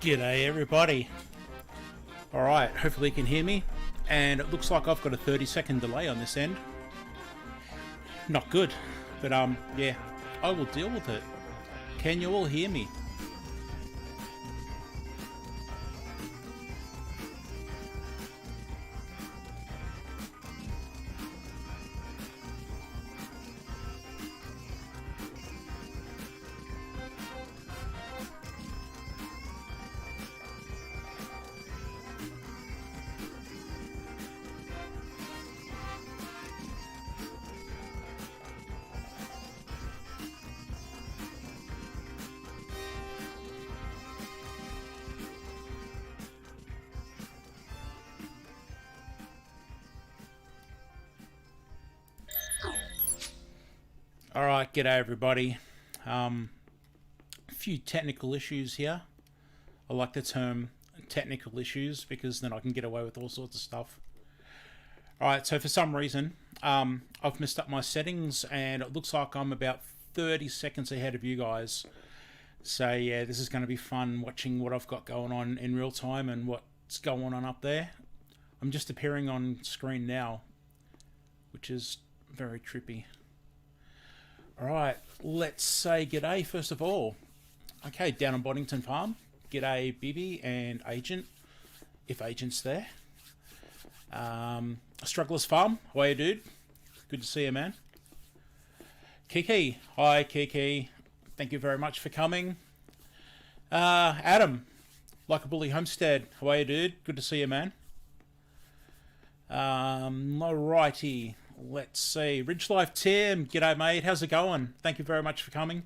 G'day everybody. Alright, hopefully you can hear me. And it looks like I've got a 30-second delay on this end. Not good. But yeah, I will deal with it. Can you all hear me? Alright, g'day everybody. A few technical issues here. I like the term technical issues because then I can get away with all sorts of stuff. Alright, so for some reason, I've messed up my settings and it looks like I'm about 30 seconds ahead of you guys. So yeah, this is going to be fun watching what I've got going on in real time and what's going on up there. I'm just appearing on screen now, which is very trippy. Alright, let's say g'day first of all. Okay, down on Boddington Farm. G'day Bibby and Agent, if Agent's there. Struggler's Farm, how are you, dude? Good to see you, man. Kiki, hi Kiki. Thank you very much for coming. Adam, Like a Bully Homestead, how are you, dude? Good to see you, man. Alrighty. Let's see. Ridge Life Tim, g'day mate, how's it going? Thank you very much for coming.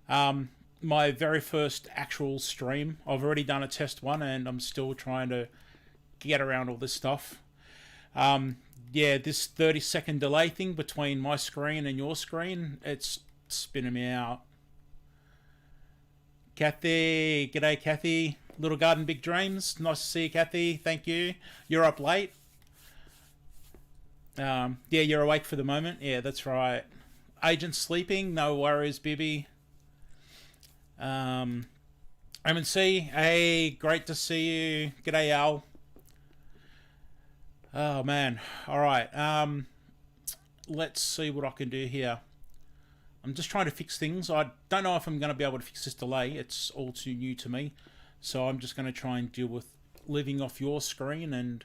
My very first actual stream. I've already done a test one and I'm still trying to get around all this stuff. Yeah, this 30-second delay thing between my screen and your screen, it's spinning me out. Kathy, g'day Kathy. Little Garden Big Dreams, nice to see you Kathy, thank you. You're up late. Yeah, you're awake for the moment. Yeah, that's right. Agent sleeping. No worries, Bibby. M&C. Hey, great to see you. G'day, Al. Oh, man. All right. Let's see what I can do here. I'm just trying to fix things. I don't know if I'm going to be able to fix this delay. It's all too new to me. So I'm just going to try and deal with living off your screen and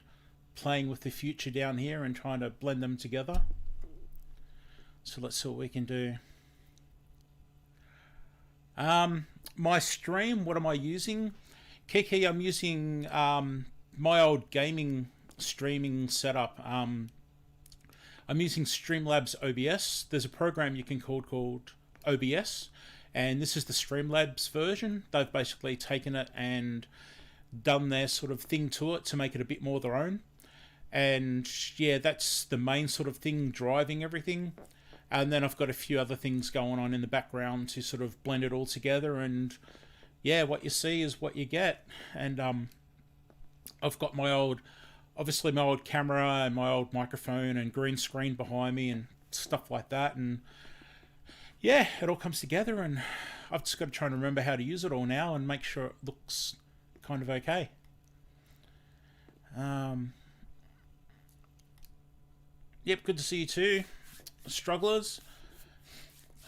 playing with the future down here and trying to blend them together. So let's see what we can do. My stream, what am I using? Kiki, I'm using my old gaming streaming setup. I'm using Streamlabs OBS. There's a program you can call called OBS, and this is the Streamlabs version. They've basically taken it and done their sort of thing to it to make it a bit more their own. And yeah, that's the main sort of thing driving everything. And then I've got a few other things going on in the background to sort of blend it all together. And yeah, what you see is what you get. And I've got my old, obviously my old camera and my old microphone and green screen behind me and stuff like that. And yeah, it all comes together and I've just got to try and remember how to use it all now and make sure it looks kind of okay. Yep, good to see you too, strugglers.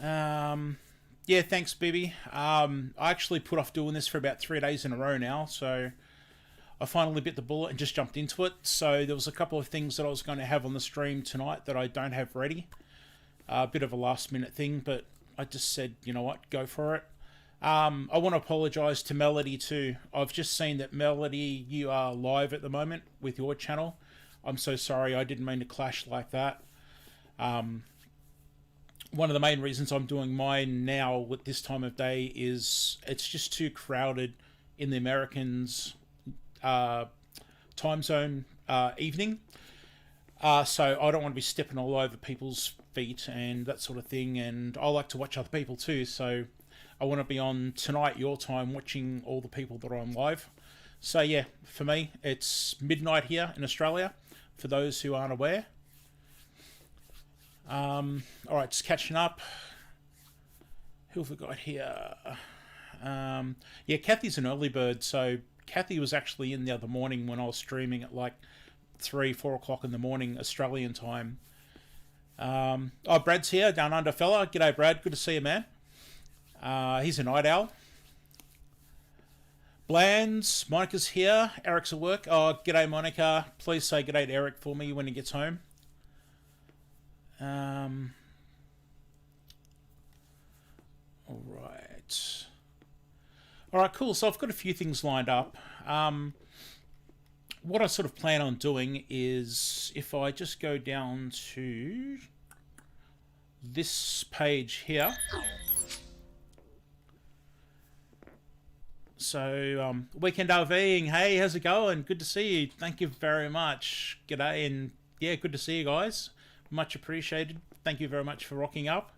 Yeah, thanks, Bibby. I actually put off doing this for about 3 days in a row now, so I finally bit the bullet and just jumped into it. So there was a couple of things that I was going to have on the stream tonight that I don't have ready. A bit of a last minute thing, but I just said, you know what, go for it. I want to apologise to Melody too. I've just seen that Melody, you are live at the moment with your channel. I'm so sorry, I didn't mean to clash like that. One of the main reasons I'm doing mine now with this time of day is it's just too crowded in the Americans' time zone evening. So I don't want to be stepping all over people's feet and that sort of thing. And I like to watch other people too. So I want to be on tonight, your time, watching all the people that are on live. So yeah, for me, it's midnight here in Australia, for those who aren't aware. Alright, just catching up. Who have we got here? Yeah, Kathy's an early bird, so Kathy was actually in the other morning when I was streaming at like 3, 4 o'clock in the morning Australian time. Oh, Brad's here, down under fella. G'day, Brad. Good to see you, man. He's a night owl. Bland's, Monica's here. Eric's at work. Oh, g'day, Monica. Please say g'day to Eric for me when he gets home. All right. All right, cool. So I've got a few things lined up. What I sort of plan on doing is if I just go down to this page here. So, Weekend RVing, hey, how's it going? Good to see you. Thank you very much. G'day, and yeah, good to see you guys. Much appreciated. Thank you very much for rocking up.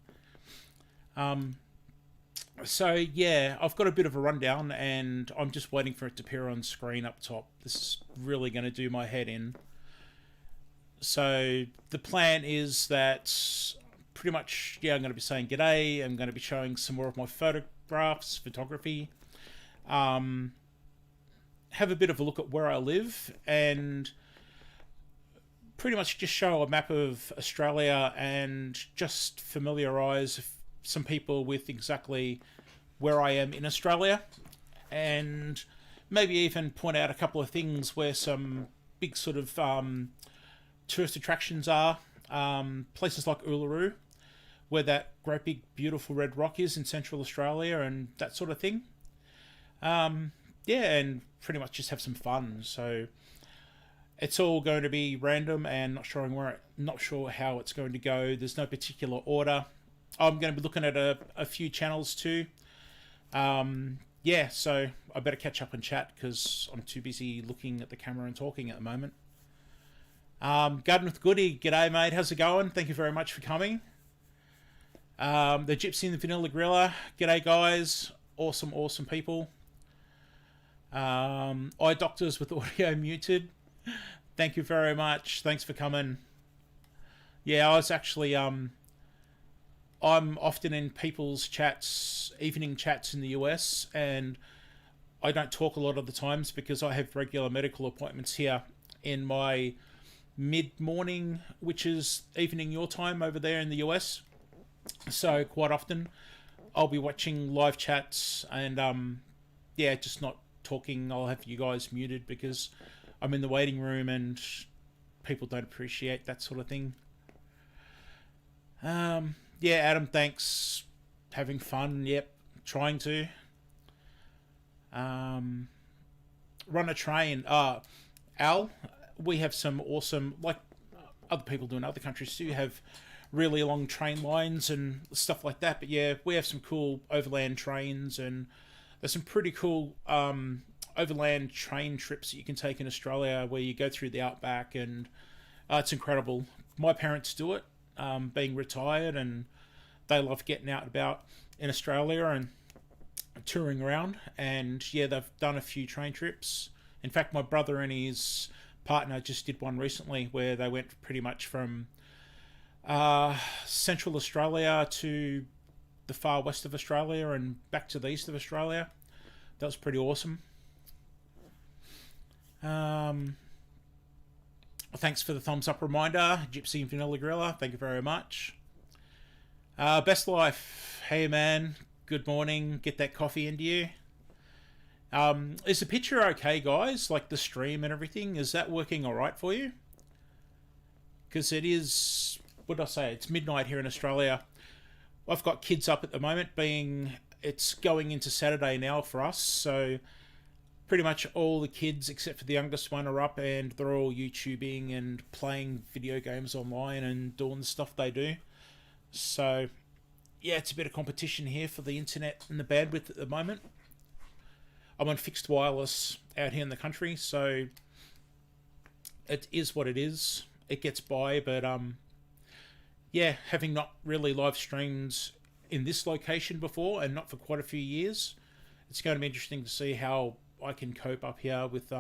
So, yeah, I've got a bit of a rundown, and I'm just waiting for it to appear on screen up top. This is really going to do my head in. So, the plan is that pretty much, yeah, I'm going to be saying g'day. I'm going to be showing some more of my photography. Have a bit of a look at where I live and pretty much just show a map of Australia and just familiarise some people with exactly where I am in Australia, and maybe even point out a couple of things where some big sort of tourist attractions are. Places like Uluru, where that great big beautiful red rock is in Central Australia, and that sort of thing. Yeah, and pretty much just have some fun. So it's all going to be random and not sure how it's going to go. There's no particular order. I'm going to be looking at a few channels too. Yeah, so I better catch up and chat because I'm too busy looking at the camera and talking at the moment. Garden with Goody, g'day mate, how's it going? Thank you very much for coming. The Gypsy and the Vanilla Gorilla, g'day guys, awesome people. Eye Doctors with audio muted, thank you very much, thanks for coming. Yeah, I was actually I'm often in people's chats, evening chats in the US, and I don't talk a lot of the times because I have regular medical appointments here in my mid-morning, which is evening your time over there in the US. So quite often I'll be watching live chats and yeah, just not talking. I'll have you guys muted because I'm in the waiting room and people don't appreciate that sort of thing. Yeah, Adam, thanks. Having fun, yep. Trying to. Run a train. Al, we have some awesome, like other people do in other countries too, have really long train lines and stuff like that. But yeah, we have some cool overland trains, and there's some pretty cool overland train trips that you can take in Australia where you go through the outback, and it's incredible. My parents do it, being retired, and they love getting out and about in Australia and touring around. And yeah, they've done a few train trips. In fact, my brother and his partner just did one recently where they went pretty much from Central Australia to the far west of Australia and back to the east of Australia. That was pretty awesome. Thanks for the thumbs up reminder, Gypsy and Vanilla Gorilla. Thank you very much. Best Life, hey man, good morning. Get that coffee into you. Is the picture okay, guys? Like the stream and everything, is that working all right for you? Because it is, what did I say? It's midnight here in Australia. I've got kids up at the moment, it's going into Saturday now for us, so pretty much all the kids except for the youngest one are up, and they're all YouTubing and playing video games online and doing the stuff they do. So yeah, it's a bit of competition here for the internet and the bandwidth at the moment. I'm on fixed wireless out here in the country, so it is what it is. It gets by, but yeah, having not really live streamed in this location before and not for quite a few years, it's going to be interesting to see how I can cope up here with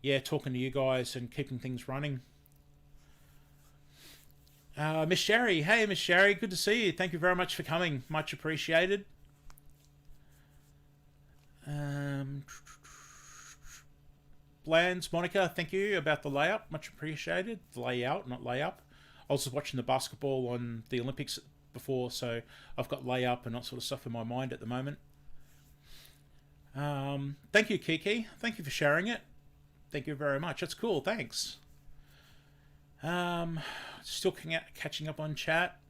yeah, talking to you guys and keeping things running. Miss Sherry, hey Miss Sherry, good to see you. Thank you very much for coming, much appreciated. Um, Bland's Monica, thank you about the layup. Much appreciated. The layout, not layup. I was just watching the basketball on the Olympics before, so I've got layup and that sort of stuff in my mind at the moment. Thank you, Kiki. Thank you for sharing it. Thank you very much. That's cool. Thanks. Still catching up on chat.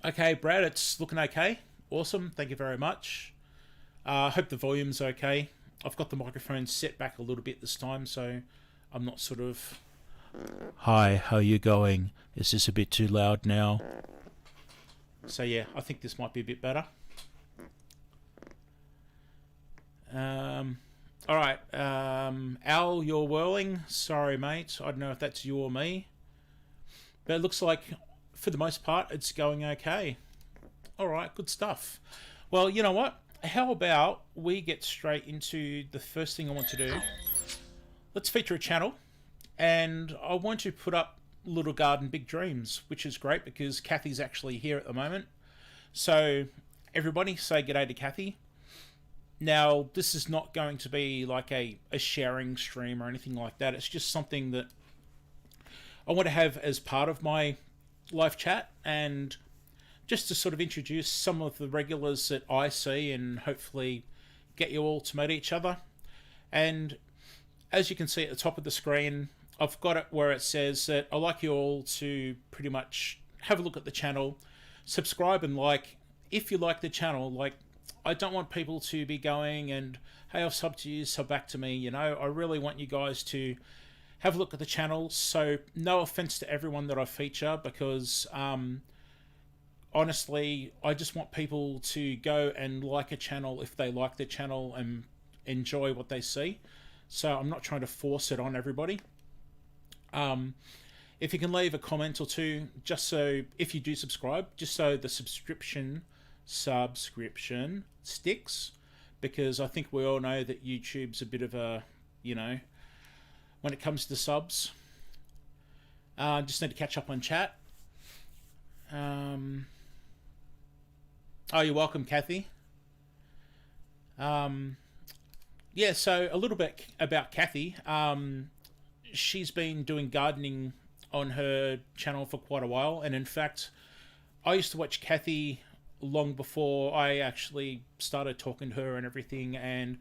Okay, Brad, it's looking okay. Awesome. Thank you very much. I hope the volume's okay. I've got the microphone set back a little bit this time, so I'm not sort of... Hi, how you going? Is this a bit too loud now? So yeah, I think this might be a bit better. Alright, Al, you're whirling. Sorry, mate. I don't know if that's you or me. But it looks like, for the most part, it's going okay. Alright, good stuff. Well, you know what? How about we get straight into the first thing I want to do. Let's feature a channel. And I want to put up Little Garden Big Dreams, which is great because Kathy's actually here at the moment. So, everybody, say g'day to Kathy. Now, this is not going to be like a sharing stream or anything like that. It's just something that I want to have as part of my live chat and just to sort of introduce some of the regulars that I see and hopefully get you all to meet each other. And as you can see at the top of the screen, I've got it where it says that I'd like you all to pretty much have a look at the channel, subscribe and like. If you like the channel, like, I don't want people to be going and, hey, I've subbed to you, sub back to me, you know. I really want you guys to have a look at the channel. So no offense to everyone that I feature because honestly, I just want people to go and like a channel if they like the channel and enjoy what they see. So I'm not trying to force it on everybody. If you can leave a comment or two, just so, if you do subscribe, just so the subscription sticks, because I think we all know that YouTube's a bit of a, you know, when it comes to subs. Just need to catch up on chat. Oh, you're welcome, Kathy. Yeah, so a little bit about Kathy. She's been doing gardening on her channel for quite a while, and in fact, I used to watch Kathy long before I actually started talking to her and everything. And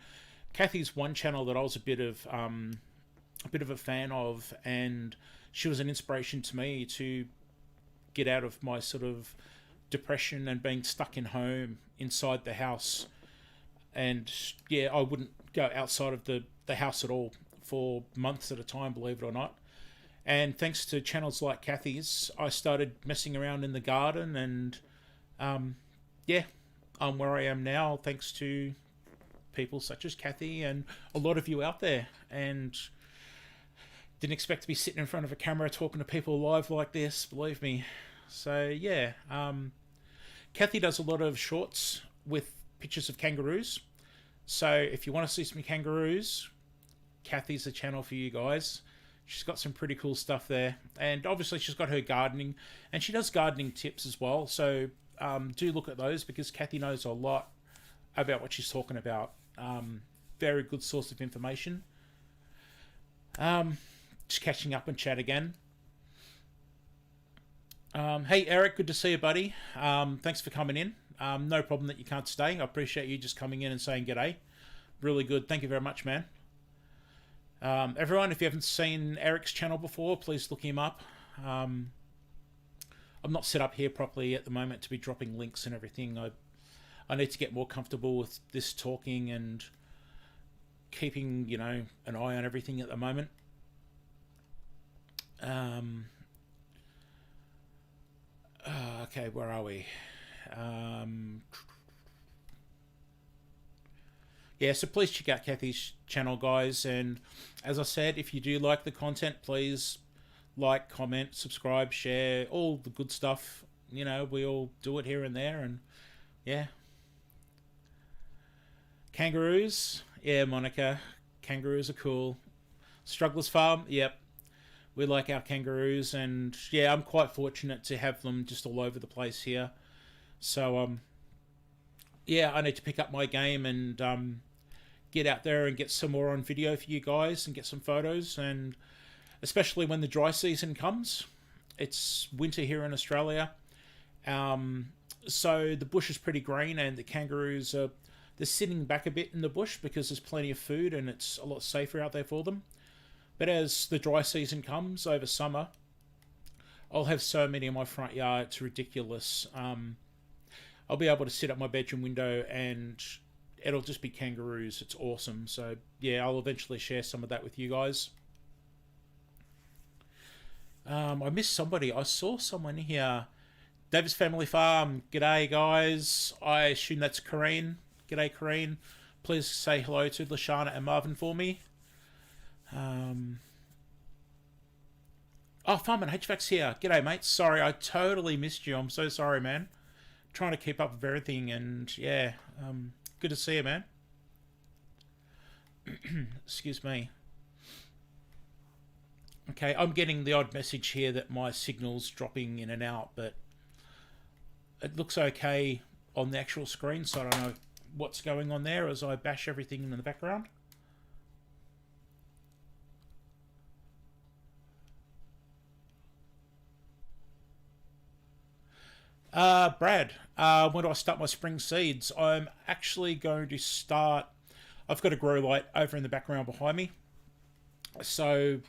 Kathy's one channel that I was a bit of a fan of, and she was an inspiration to me to get out of my sort of depression and being stuck in home inside the house. And yeah, I wouldn't go outside of the house at all for months at a time, believe it or not. And thanks to channels like Kathy's, I started messing around in the garden, and yeah, I'm where I am now thanks to people such as Kathy and a lot of you out there. And didn't expect to be sitting in front of a camera talking to people live like this, believe me. So yeah, Kathy does a lot of shorts with pictures of kangaroos. So if you want to see some kangaroos, Kathy's the channel for you guys. She's got some pretty cool stuff there. And obviously she's got her gardening, and she does gardening tips as well. So do look at those because Kathy knows a lot about what she's talking about. Very good source of information. Just catching up and chat again. Hey Eric, good to see you, buddy. Thanks for coming in. No problem that you can't stay. I appreciate you just coming in and saying g'day. Really good. Thank you very much, man. Everyone, if you haven't seen Eric's channel before, please look him up. I'm not set up here properly at the moment to be dropping links and everything. I need to get more comfortable with this talking and keeping, you know, an eye on everything at the moment. Okay, where are we? Yeah, so please check out Kathy's channel, guys. And as I said, if you do like the content, please like, comment, subscribe, share, all the good stuff. You know, we all do it here and there. And yeah. Kangaroos. Yeah, Monica. Kangaroos are cool. Strugglers Farm. Yep. We like our kangaroos. And yeah, I'm quite fortunate to have them just all over the place here. So, yeah, I need to pick up my game and get out there and get some more on video for you guys and get some photos, and especially when the dry season comes. It's winter here in Australia, so the bush is pretty green, and the kangaroos are they're sitting back a bit in the bush because there's plenty of food and it's a lot safer out there for them. But as the dry season comes over summer, I'll have so many in my front yard, it's ridiculous. I'll be able to sit at my bedroom window and it'll just be kangaroos. It's awesome. So yeah, I'll eventually share some of that with you guys. I missed somebody. I saw someone here. Davis Family Farm. G'day, guys. I assume that's Corrine. G'day, Corrine. Please say hello to Lashana and Marvin for me. Oh, Farman HVAC's here. G'day, mate. Sorry, I totally missed you. I'm so sorry, man. Trying to keep up with everything, and yeah, good to see you, man. Excuse me. Okay, I'm getting the odd message here that my signal's dropping in and out, but it looks okay on the actual screen, so I don't know what's going on there as I bash everything in the background. Brad, when do I start my spring seeds? I'm actually going to start... I've got a grow light over in the background behind me. So,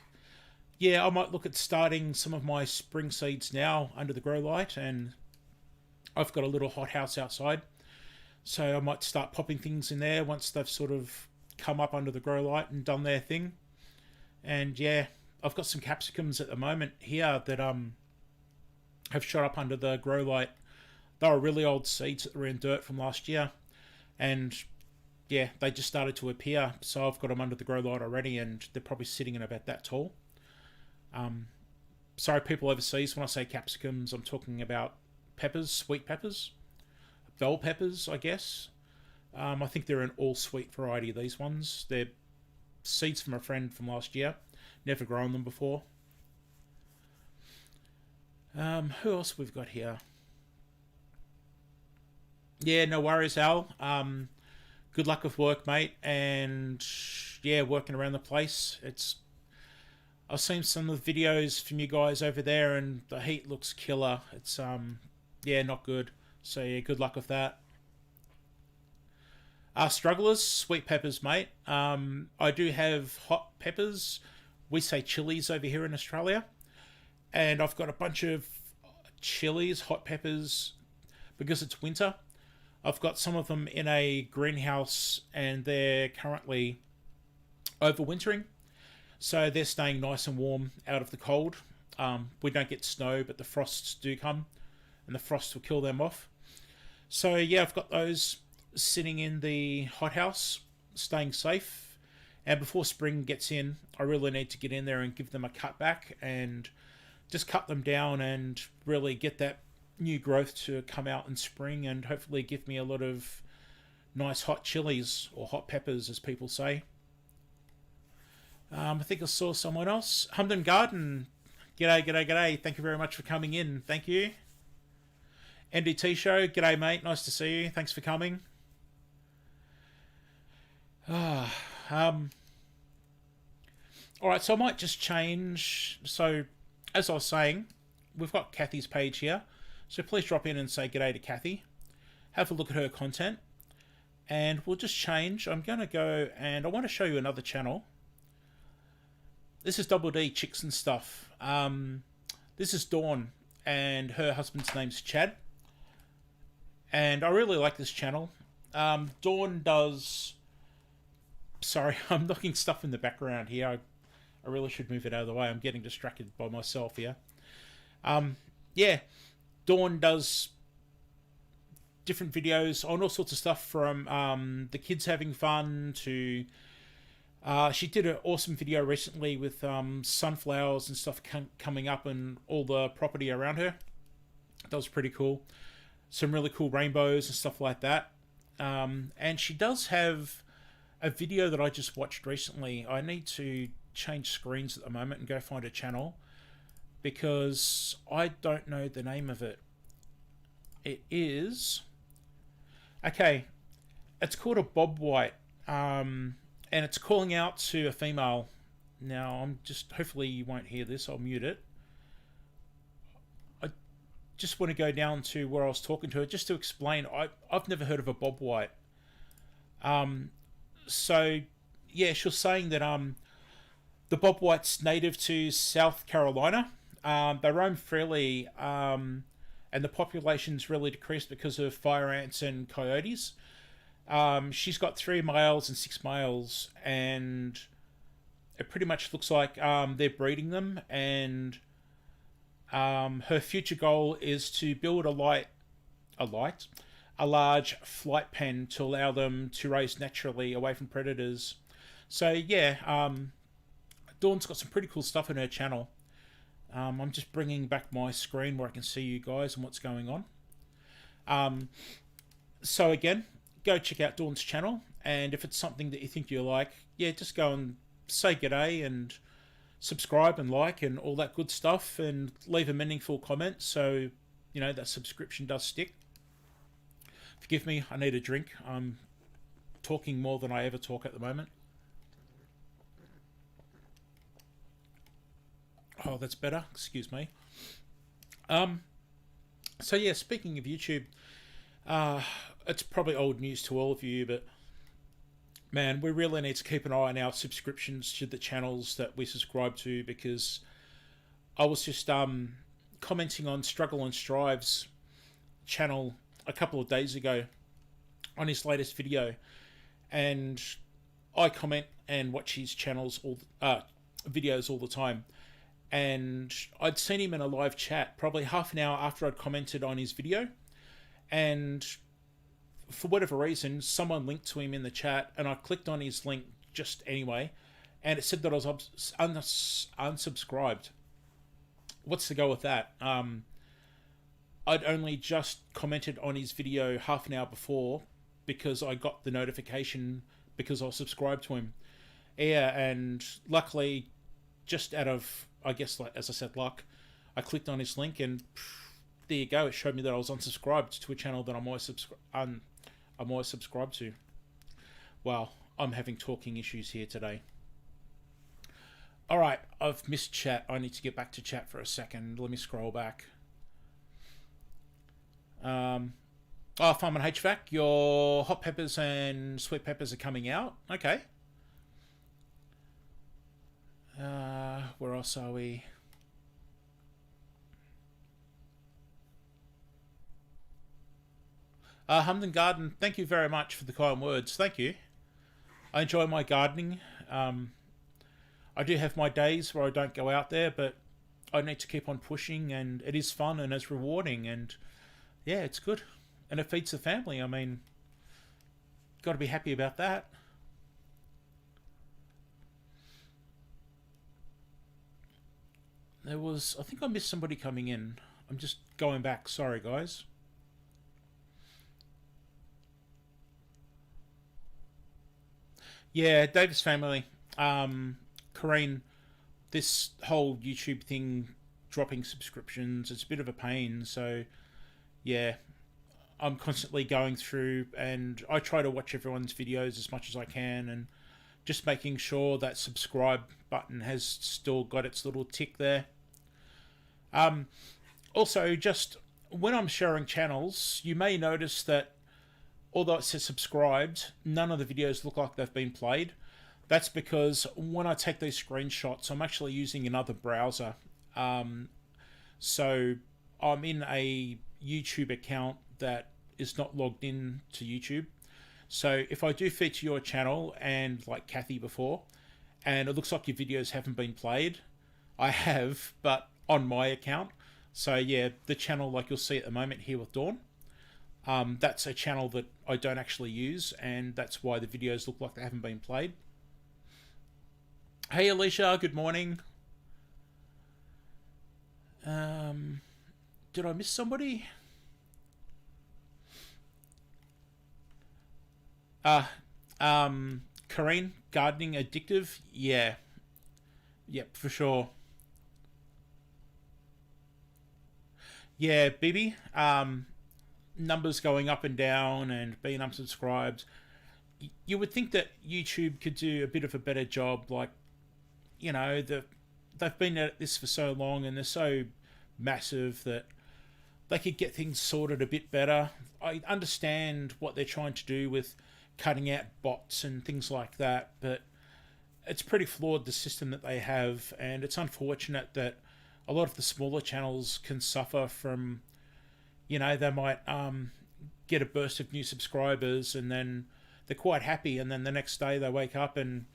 yeah, I might look at starting some of my spring seeds now under the grow light, and I've got a little hothouse outside. So I might start popping things in there once they've sort of come up under the grow light and done their thing. And yeah, I've got some capsicums at the moment here that have shot up under the grow light. They were really old seeds that were in dirt from last year, and yeah, they just started to appear. So I've got them under the grow light already, and they're probably sitting in about that tall. Sorry, people overseas, when I say capsicums, I'm talking about peppers, sweet peppers, bell peppers, I guess. I think they're an all sweet variety of these ones. They're seeds from a friend from last year. Never grown them before. Who else we've got here? Yeah, no worries, Al. Good luck with work, mate. And yeah, working around the place. I've seen some of the videos from you guys over there, and the heat looks killer. It's yeah, not good. So yeah, good luck with that. Strugglers, sweet peppers, mate. I do have hot peppers. We say chilies over here in Australia. And I've got a bunch of chilies, hot peppers, because it's winter. I've got some of them in a greenhouse, and they're currently overwintering. So they're staying nice and warm out of the cold. We don't get snow, but the frosts do come, and the frost will kill them off. So yeah, I've got those sitting in the hothouse, staying safe. And before spring gets in, I really need to get in there and give them a cut back and just cut them down and really get that new growth to come out in spring, and hopefully give me a lot of nice hot chilies, or hot peppers as people say. I think I saw someone else. Humden Garden. G'day, g'day, g'day. Thank you very much for coming in. Thank you. NDT Show. G'day, mate. Nice to see you. Thanks for coming. Alright, so I might just change. So, as I was saying, we've got Kathy's page here. So please drop in and say g'day to Kathy. Have a look at her content. And we'll just change. I'm going to go, and I want to show you another channel. This is Double D Chicks and Stuff. This is Dawn, and her husband's name's Chad. And I really like this channel. Dawn does... Sorry, I'm knocking stuff in the background here. I really should move it out of the way. I'm getting distracted by myself here. Yeah, Dawn does different videos on all sorts of stuff, from the kids having fun to... she did an awesome video recently with sunflowers and stuff coming up and all the property around her. That was pretty cool. Some really cool rainbows and stuff like that. And she does have a video that I just watched recently. I need to change screens at the moment and go find a channel, because I don't know the name of it. It is... Okay, it's called a bob white, and it's calling out to a female. Now, I'm just, hopefully you won't hear this, I'll mute it. I just want to go down to where I was talking to her just to explain. I've never heard of a bob white. So, yeah, she was saying that the bob white's native to South Carolina. They roam freely, and the population's really decreased because of fire ants and coyotes. She's got 3 males and 6 males, and it pretty much looks like they're breeding them. And her future goal is to build a large flight pen to allow them to raise naturally away from predators. So yeah, Dawn's got some pretty cool stuff in her channel. I'm just bringing back my screen where I can see you guys and what's going on. So again, go check out Dawn's channel, and if it's something that you think you like, yeah, just go and say g'day and subscribe and like and all that good stuff, and leave a meaningful comment so you know that subscription does stick. Forgive me, I need a drink. I'm talking more than I ever talk at the moment. Oh, that's better. Excuse me. So yeah, speaking of YouTube, it's probably old news to all of you, but man, we really need to keep an eye on our subscriptions to the channels that we subscribe to, because I was just commenting on Struggle and Strive's channel a couple of days ago on his latest video, and I comment and watch his videos all the time. And I'd seen him in a live chat probably half an hour after I'd commented on his video, and for whatever reason someone linked to him in the chat, and I clicked on his link just anyway, and it said that I was unsubscribed. What's the go with that? I'd only just commented on his video half an hour before because I got the notification because I was subscribed to him. Yeah, and luckily, just out of, I guess, like as I said, luck, I clicked on his link, and there you go. It showed me that I was unsubscribed to a channel that I'm always subscribed to. Wow, I'm having talking issues here today. All right, I've missed chat. I need to get back to chat for a second. Let me scroll back. Farm and HVAC, your hot peppers and sweet peppers are coming out. Okay. Where else are we? Humden Garden, thank you very much for the kind words. Thank you. I enjoy my gardening. I do have my days where I don't go out there, but I need to keep on pushing, and it is fun and it's rewarding, and yeah, it's good. And it feeds the family. I mean, got to be happy about that. There was, I think I missed somebody coming in. I'm just going back. Sorry, guys. Yeah, Davis family. Corrine, this whole YouTube thing, dropping subscriptions, it's a bit of a pain. So, yeah, I'm constantly going through, and I try to watch everyone's videos as much as I can, and just making sure that subscribe button has still got its little tick there. Also, just when I'm sharing channels, you may notice that although it says subscribed, none of the videos look like they've been played. That's because when I take these screenshots, I'm actually using another browser. So I'm in a YouTube account that is not logged in to YouTube. So if I do feature your channel, and like Kathy before, and it looks like your videos haven't been played, I have, but on my account. So yeah, the channel like you'll see at the moment here with Dawn, that's a channel that I don't actually use, and that's why the videos look like they haven't been played. Hey Alicia, good morning. Did I miss somebody? Corrine, gardening addictive? Yeah. Yep, for sure. Yeah, Bibi. numbers going up and down and being unsubscribed, you would think that YouTube could do a bit of a better job. Like, they've been at this for so long and they're so massive that they could get things sorted a bit better. I understand what they're trying to do with cutting out bots and things like that, but it's pretty flawed, the system that they have, and it's unfortunate that a lot of the smaller channels can suffer from, they might get a burst of new subscribers and then they're quite happy, and then the next day they wake up and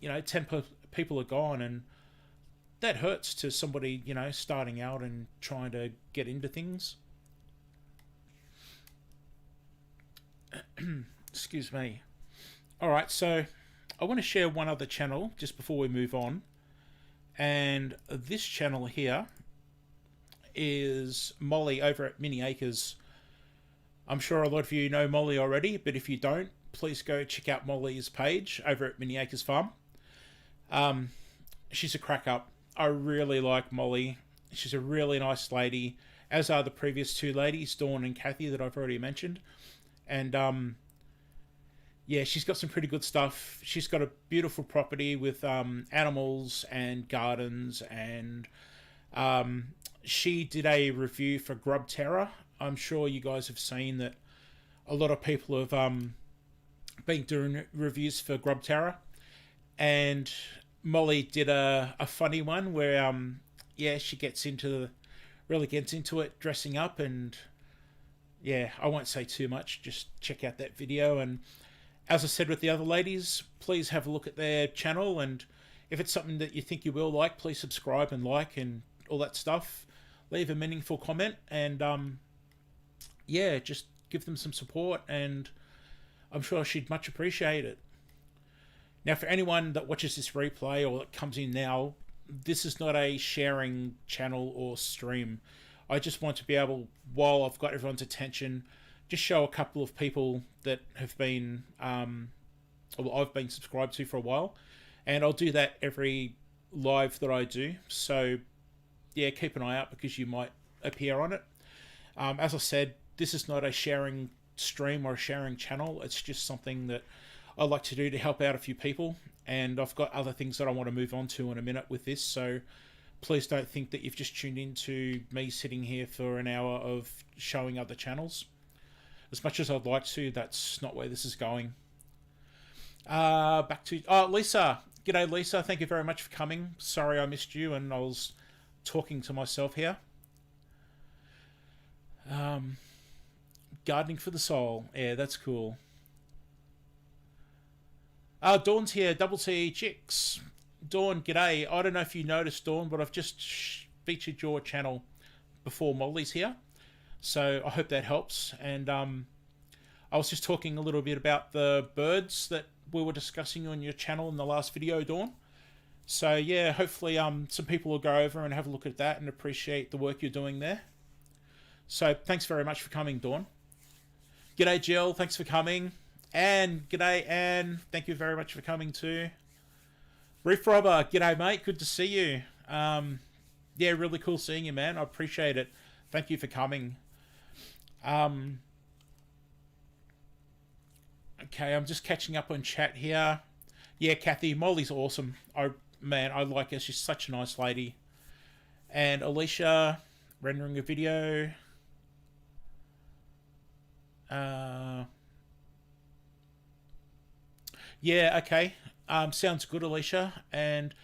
10 people are gone, and that hurts to somebody starting out and trying to get into things. Excuse me. All right, so I want to share one other channel just before we move on, and this channel here is Molly over at Mini Acres. I'm sure a lot of you know Molly already, but if you don't, please go check out Molly's page over at Mini Acres Farm. She's a crack up. I really like Molly. She's a really nice lady, as are the previous two ladies, Dawn and Kathy, that I've already mentioned. And yeah, she's got some pretty good stuff. She's got a beautiful property with animals and gardens, and she did a review for Grub Terror. I'm sure you guys have seen that a lot of people have been doing reviews for Grub Terror, and Molly did a funny one where yeah, she really gets into it, dressing up, and yeah, I won't say too much, just check out that video. And as I said with the other ladies, please have a look at their channel, and if it's something that you think you will like, please subscribe and like and all that stuff. Leave a meaningful comment, and yeah, just give them some support, and I'm sure she'd much appreciate it. Now, for anyone that watches this replay or that comes in now, this is not a sharing channel or stream. I just want to be able, while I've got everyone's attention, just show a couple of people that have been, or I've been subscribed to for a while, and I'll do that every live that I do. So yeah, keep an eye out because you might appear on it. As I said, this is not a sharing stream or a sharing channel. It's just something that I like to do to help out a few people, and I've got other things that I want to move on to in a minute with this. So please don't think that you've just tuned into me sitting here for an hour of showing other channels. As much as I'd like to, that's not where this is going. Back to Lisa. G'day, Lisa. Thank you very much for coming. Sorry I missed you, and I was talking to myself here. Gardening for the soul. Yeah, that's cool. Dawn's here. Double T Chicks. Dawn, g'day. I don't know if you noticed, Dawn, but I've just featured your channel before Molly's here. So I hope that helps. And I was just talking a little bit about the birds that we were discussing on your channel in the last video, Dawn. So yeah, hopefully some people will go over and have a look at that and appreciate the work you're doing there. So thanks very much for coming, Dawn. G'day, Jill. Thanks for coming. Anne, g'day, Anne. Thank you very much for coming too. Reef Robber, g'day, mate. Good to see you. Yeah, really cool seeing you, man. I appreciate it. Thank you for coming. Okay, I'm just catching up on chat here. Yeah, Kathy, Molly's awesome. I like her. She's such a nice lady. And Alicia, rendering a video. Yeah, okay. Sounds good, Alicia. And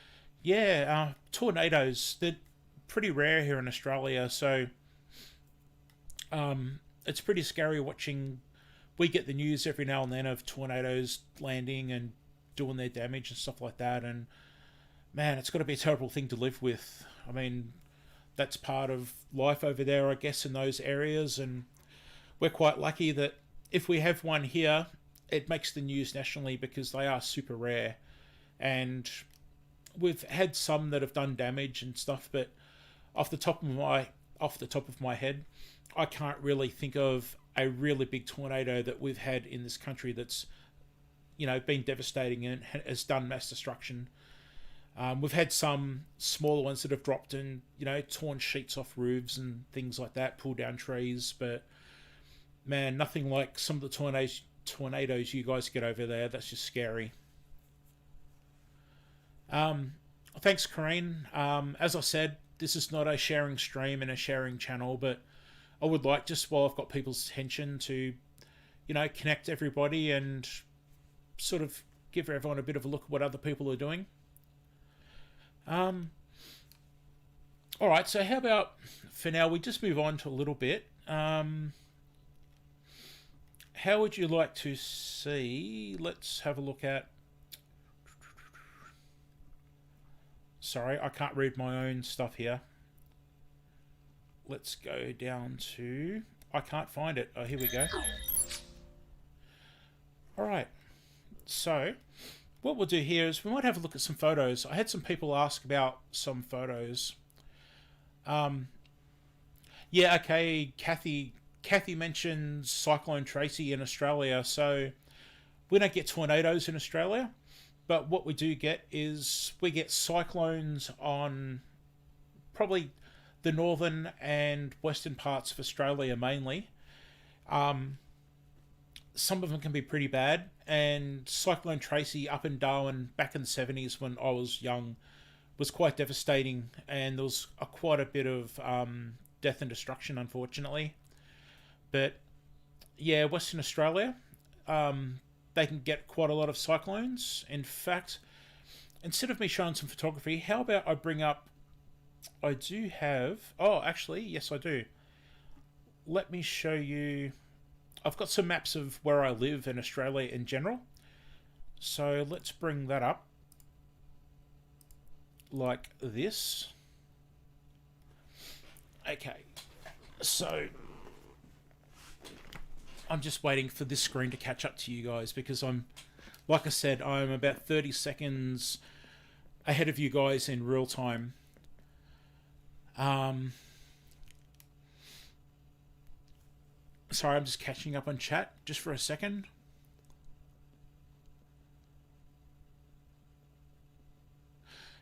yeah, tornadoes, they're pretty rare here in Australia, so it's pretty scary watching. We get the news every now and then of tornadoes landing and doing their damage and stuff like that, and man, it's got to be a terrible thing to live with. I mean, that's part of life over there, I guess, in those areas, and we're quite lucky that if we have one here, it makes the news nationally because they are super rare. And we've had some that have done damage and stuff, but off the top of my head, I can't really think of a really big tornado that we've had in this country that's, been devastating and has done mass destruction. We've had some smaller ones that have dropped and, torn sheets off roofs and things like that, pulled down trees, but Man, nothing like some of the tornadoes you guys get over there. That's just scary. Um, Thanks, Corrine. As I said, this is not a sharing stream and a sharing channel, but I would like, just while I've got people's attention, to connect everybody and sort of give everyone a bit of a look at what other people are doing. All right, so how about for now we just move on to a little bit. How would you like to see? Let's have a look at. Sorry, I can't read my own stuff here. Let's go down to. I can't find it. Oh, here we go. All right. So, what we'll do here is we might have a look at some photos. I had some people ask about some photos. Yeah, okay. Kathy mentions Cyclone Tracy in Australia. So, we don't get tornadoes in Australia, but what we do get is we get cyclones on probably the northern and western parts of Australia mainly. Some of them can be pretty bad, and Cyclone Tracy up in Darwin back in the 70s when I was young was quite devastating, and there was quite a bit of death and destruction, unfortunately. But yeah, Western Australia, they can get quite a lot of cyclones. In fact, instead of me showing some photography, how about I bring up, I do have, oh, actually, yes, I do. Let me show you, I've got some maps of where I live in Australia in general. So let's bring that up like this. Okay, so I'm just waiting for this screen to catch up to you guys because like I said, I'm about 30 seconds ahead of you guys in real time. Sorry, I'm just catching up on chat just for a second.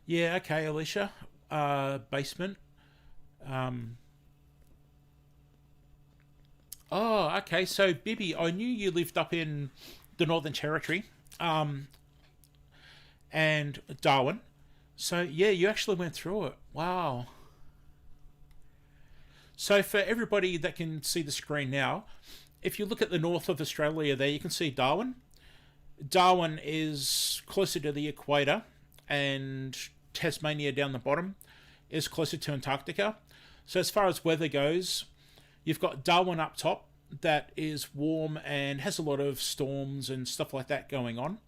Yeah, okay, Alicia. Basement. Oh, okay. So, Bibby, I knew you lived up in the Northern Territory, and Darwin. So, yeah, you actually went through it. Wow. So, for everybody that can see the screen now, if you look at the north of Australia there, you can see Darwin. Darwin is closer to the equator, and Tasmania down the bottom is closer to Antarctica. So, as far as weather goes, you've got Darwin up top that is warm and has a lot of storms and stuff like that going on.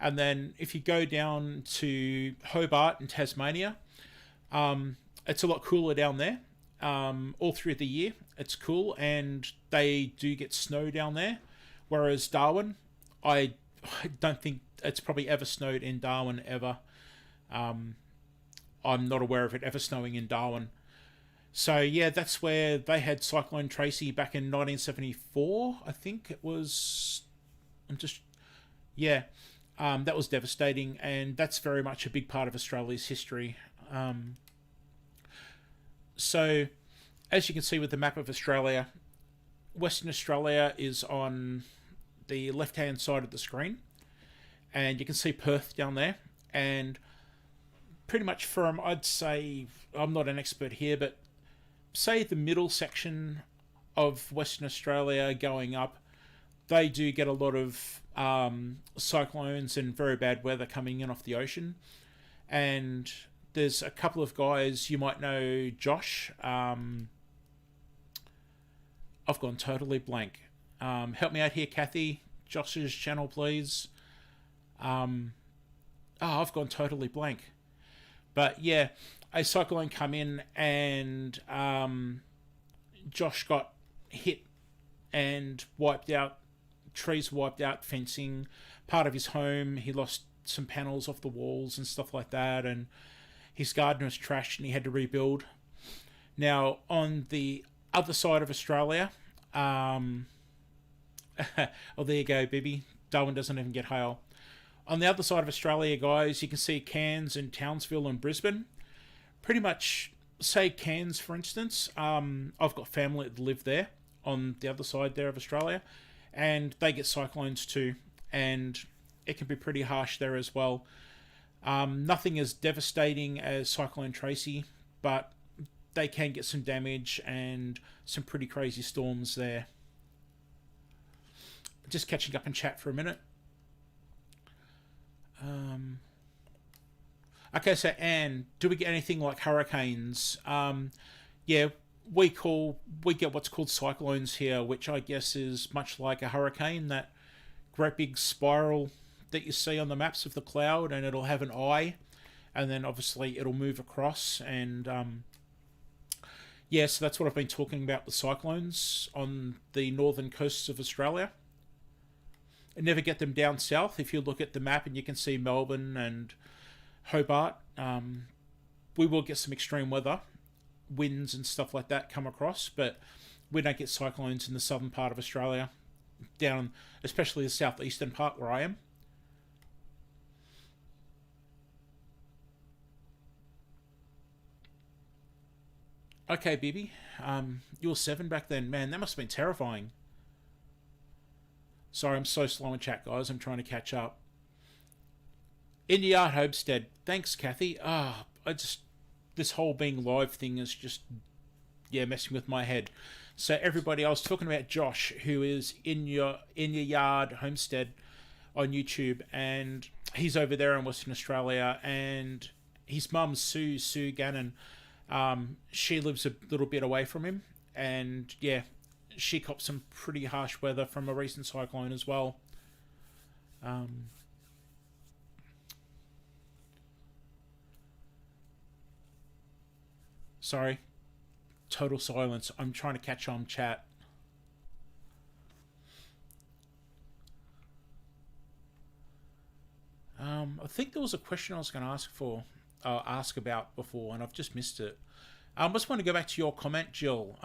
And then if you go down to Hobart and Tasmania, it's a lot cooler down there. All through the year, it's cool, and they do get snow down there. Whereas Darwin, I don't think it's probably ever snowed in Darwin ever. I'm not aware of it ever snowing in Darwin. So yeah, that's where they had Cyclone Tracy back in 1974, I think it was. That was devastating, and that's very much a big part of Australia's history. So, as you can see with the map of Australia, Western Australia is on the left-hand side of the screen, and you can see Perth down there, and pretty much from, I'd say, I'm not an expert here, but say the middle section of Western Australia going up, they do get a lot of cyclones and very bad weather coming in off the ocean. And there's a couple of guys, you might know Josh. I've gone totally blank. Help me out here, Kathy. Josh's channel, please. I've gone totally blank. But yeah, a cyclone come in and Josh got hit and wiped out, trees wiped out, fencing, part of his home. He lost some panels off the walls and stuff like that, and his garden was trashed and he had to rebuild. Now, on the other side of Australia, oh, there you go, Bibby. Darwin doesn't even get hail. On the other side of Australia, guys, you can see Cairns and Townsville and Brisbane. Pretty much, say Cairns, for instance. I've got family that live there. on the other side there of Australia, and they get cyclones too, and it can be pretty harsh there as well. Nothing as devastating as Cyclone Tracy, but they can get some damage and some pretty crazy storms there. Just catching up in chat for a minute. Okay, so Anne, do we get anything like hurricanes? Yeah, we get what's called cyclones here, which I guess is much like a hurricane, that great big spiral that you see on the maps of the cloud, and it'll have an eye, and then obviously it'll move across, and yeah, so that's what I've been talking about, the cyclones on the northern coasts of Australia. And never get them down south. If you look at the map and you can see Melbourne and Hobart, we will get some extreme weather, winds and stuff like that come across, but we don't get cyclones in the southern part of Australia, down especially the southeastern part where I am. Okay, Bibi, you were 7 back then. Man, that must have been terrifying. Sorry, I'm so slow in chat, guys. I'm trying to catch up. In the Yard Homestead. Thanks, Kathy. This whole being live thing is just, yeah, messing with my head. So everybody, I was talking about Josh, who is in your Yard Homestead on YouTube, and he's over there in Western Australia, and his mum, Sue Gannon, she lives a little bit away from him, and yeah, she copped some pretty harsh weather from a recent cyclone as well. Sorry, total silence. I'm trying to catch on chat. I think there was a question I was going to ask about before, and I've just missed it. I just want to go back to your comment, Jill.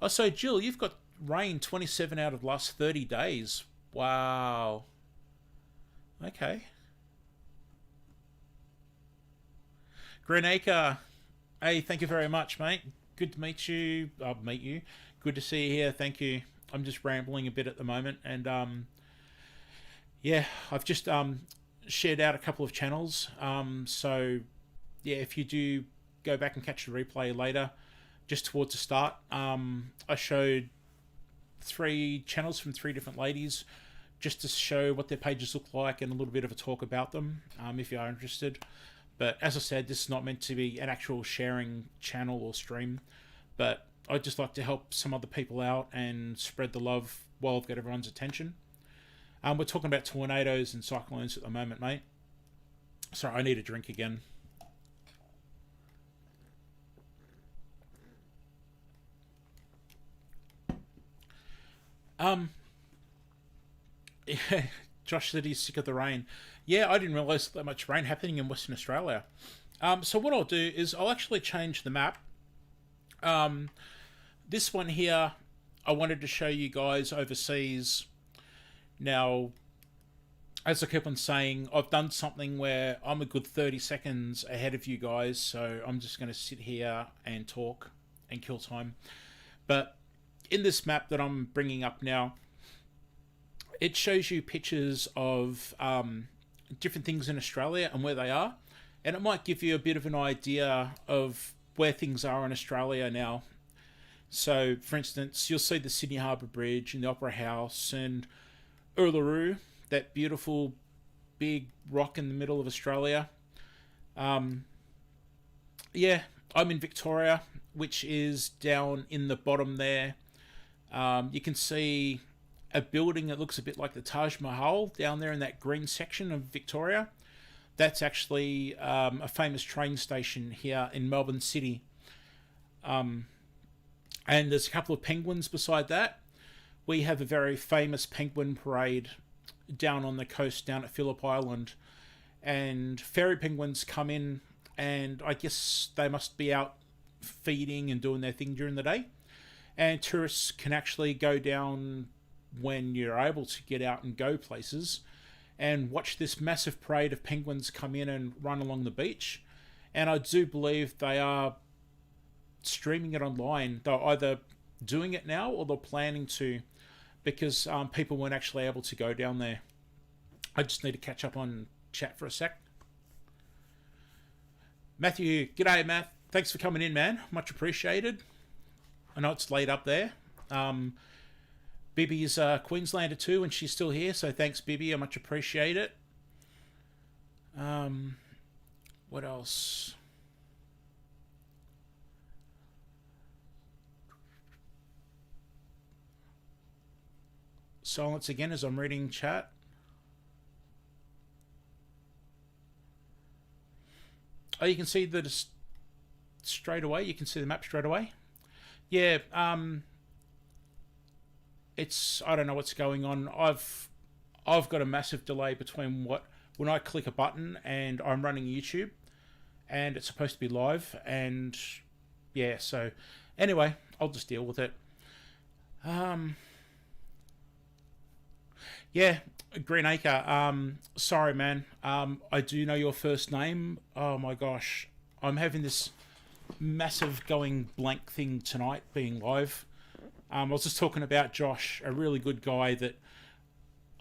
So Jill, you've got rain 27 out of the last 30 days. Wow. Okay. Greenacre, hey, thank you very much, mate. Good to meet you. I'll meet you. Good to see you here. Thank you. I'm just rambling a bit at the moment, and yeah, I've just shared out a couple of channels. So yeah, if you do go back and catch the replay later, just towards the start, I showed 3 channels from 3 different ladies, just to show what their pages look like and a little bit of a talk about them, if you are interested. But as I said, this is not meant to be an actual sharing channel or stream, but I'd just like to help some other people out and spread the love while I've got everyone's attention. We're talking about tornadoes and cyclones at the moment, mate. Sorry, I need a drink again. Yeah, Josh said he's sick of the rain. Yeah, I didn't realise that much rain happening in Western Australia. So what I'll do is I'll actually change the map. This one here, I wanted to show you guys overseas. Now, as I keep on saying, I've done something where I'm a good 30 seconds ahead of you guys, so I'm just going to sit here and talk and kill time. But in this map that I'm bringing up now, it shows you pictures of different things in Australia and where they are, and it might give you a bit of an idea of where things are in Australia now. So, for instance, you'll see the Sydney Harbour Bridge and the Opera House and Uluru, that beautiful big rock in the middle of Australia. Yeah, I'm in Victoria, which is down in the bottom there. You can see a building that looks a bit like the Taj Mahal down there in that green section of Victoria. That's actually a famous train station here in Melbourne City. And there's a couple of penguins beside that. We have a very famous penguin parade down on the coast, down at Phillip Island. And fairy penguins come in, and I guess they must be out feeding and doing their thing during the day. And tourists can actually go down when you're able to get out and go places and watch this massive parade of penguins come in and run along the beach. And I do believe they are streaming it online. They're either doing it now or they're planning to, because people weren't actually able to go down there. I just need to catch up on chat for a sec. Matthew, g'day, Matt. Thanks for coming in, man. Much appreciated. I know it's late up there. Bibi's a Queenslander too, and she's still here, so thanks, Bibi. I much appreciate it. What else? Silence again as I'm reading chat. Oh, you can see that straight away. You can see the map straight away. Yeah. It's, I don't know what's going on. I've got a massive delay between when I click a button and I'm running YouTube, and it's supposed to be live, and yeah. So anyway, I'll just deal with it. Yeah, Greenacre. Sorry, man. I do know your first name. Oh my gosh, I'm having this massive going blank thing tonight, being live. I was just talking about Josh, a really good guy that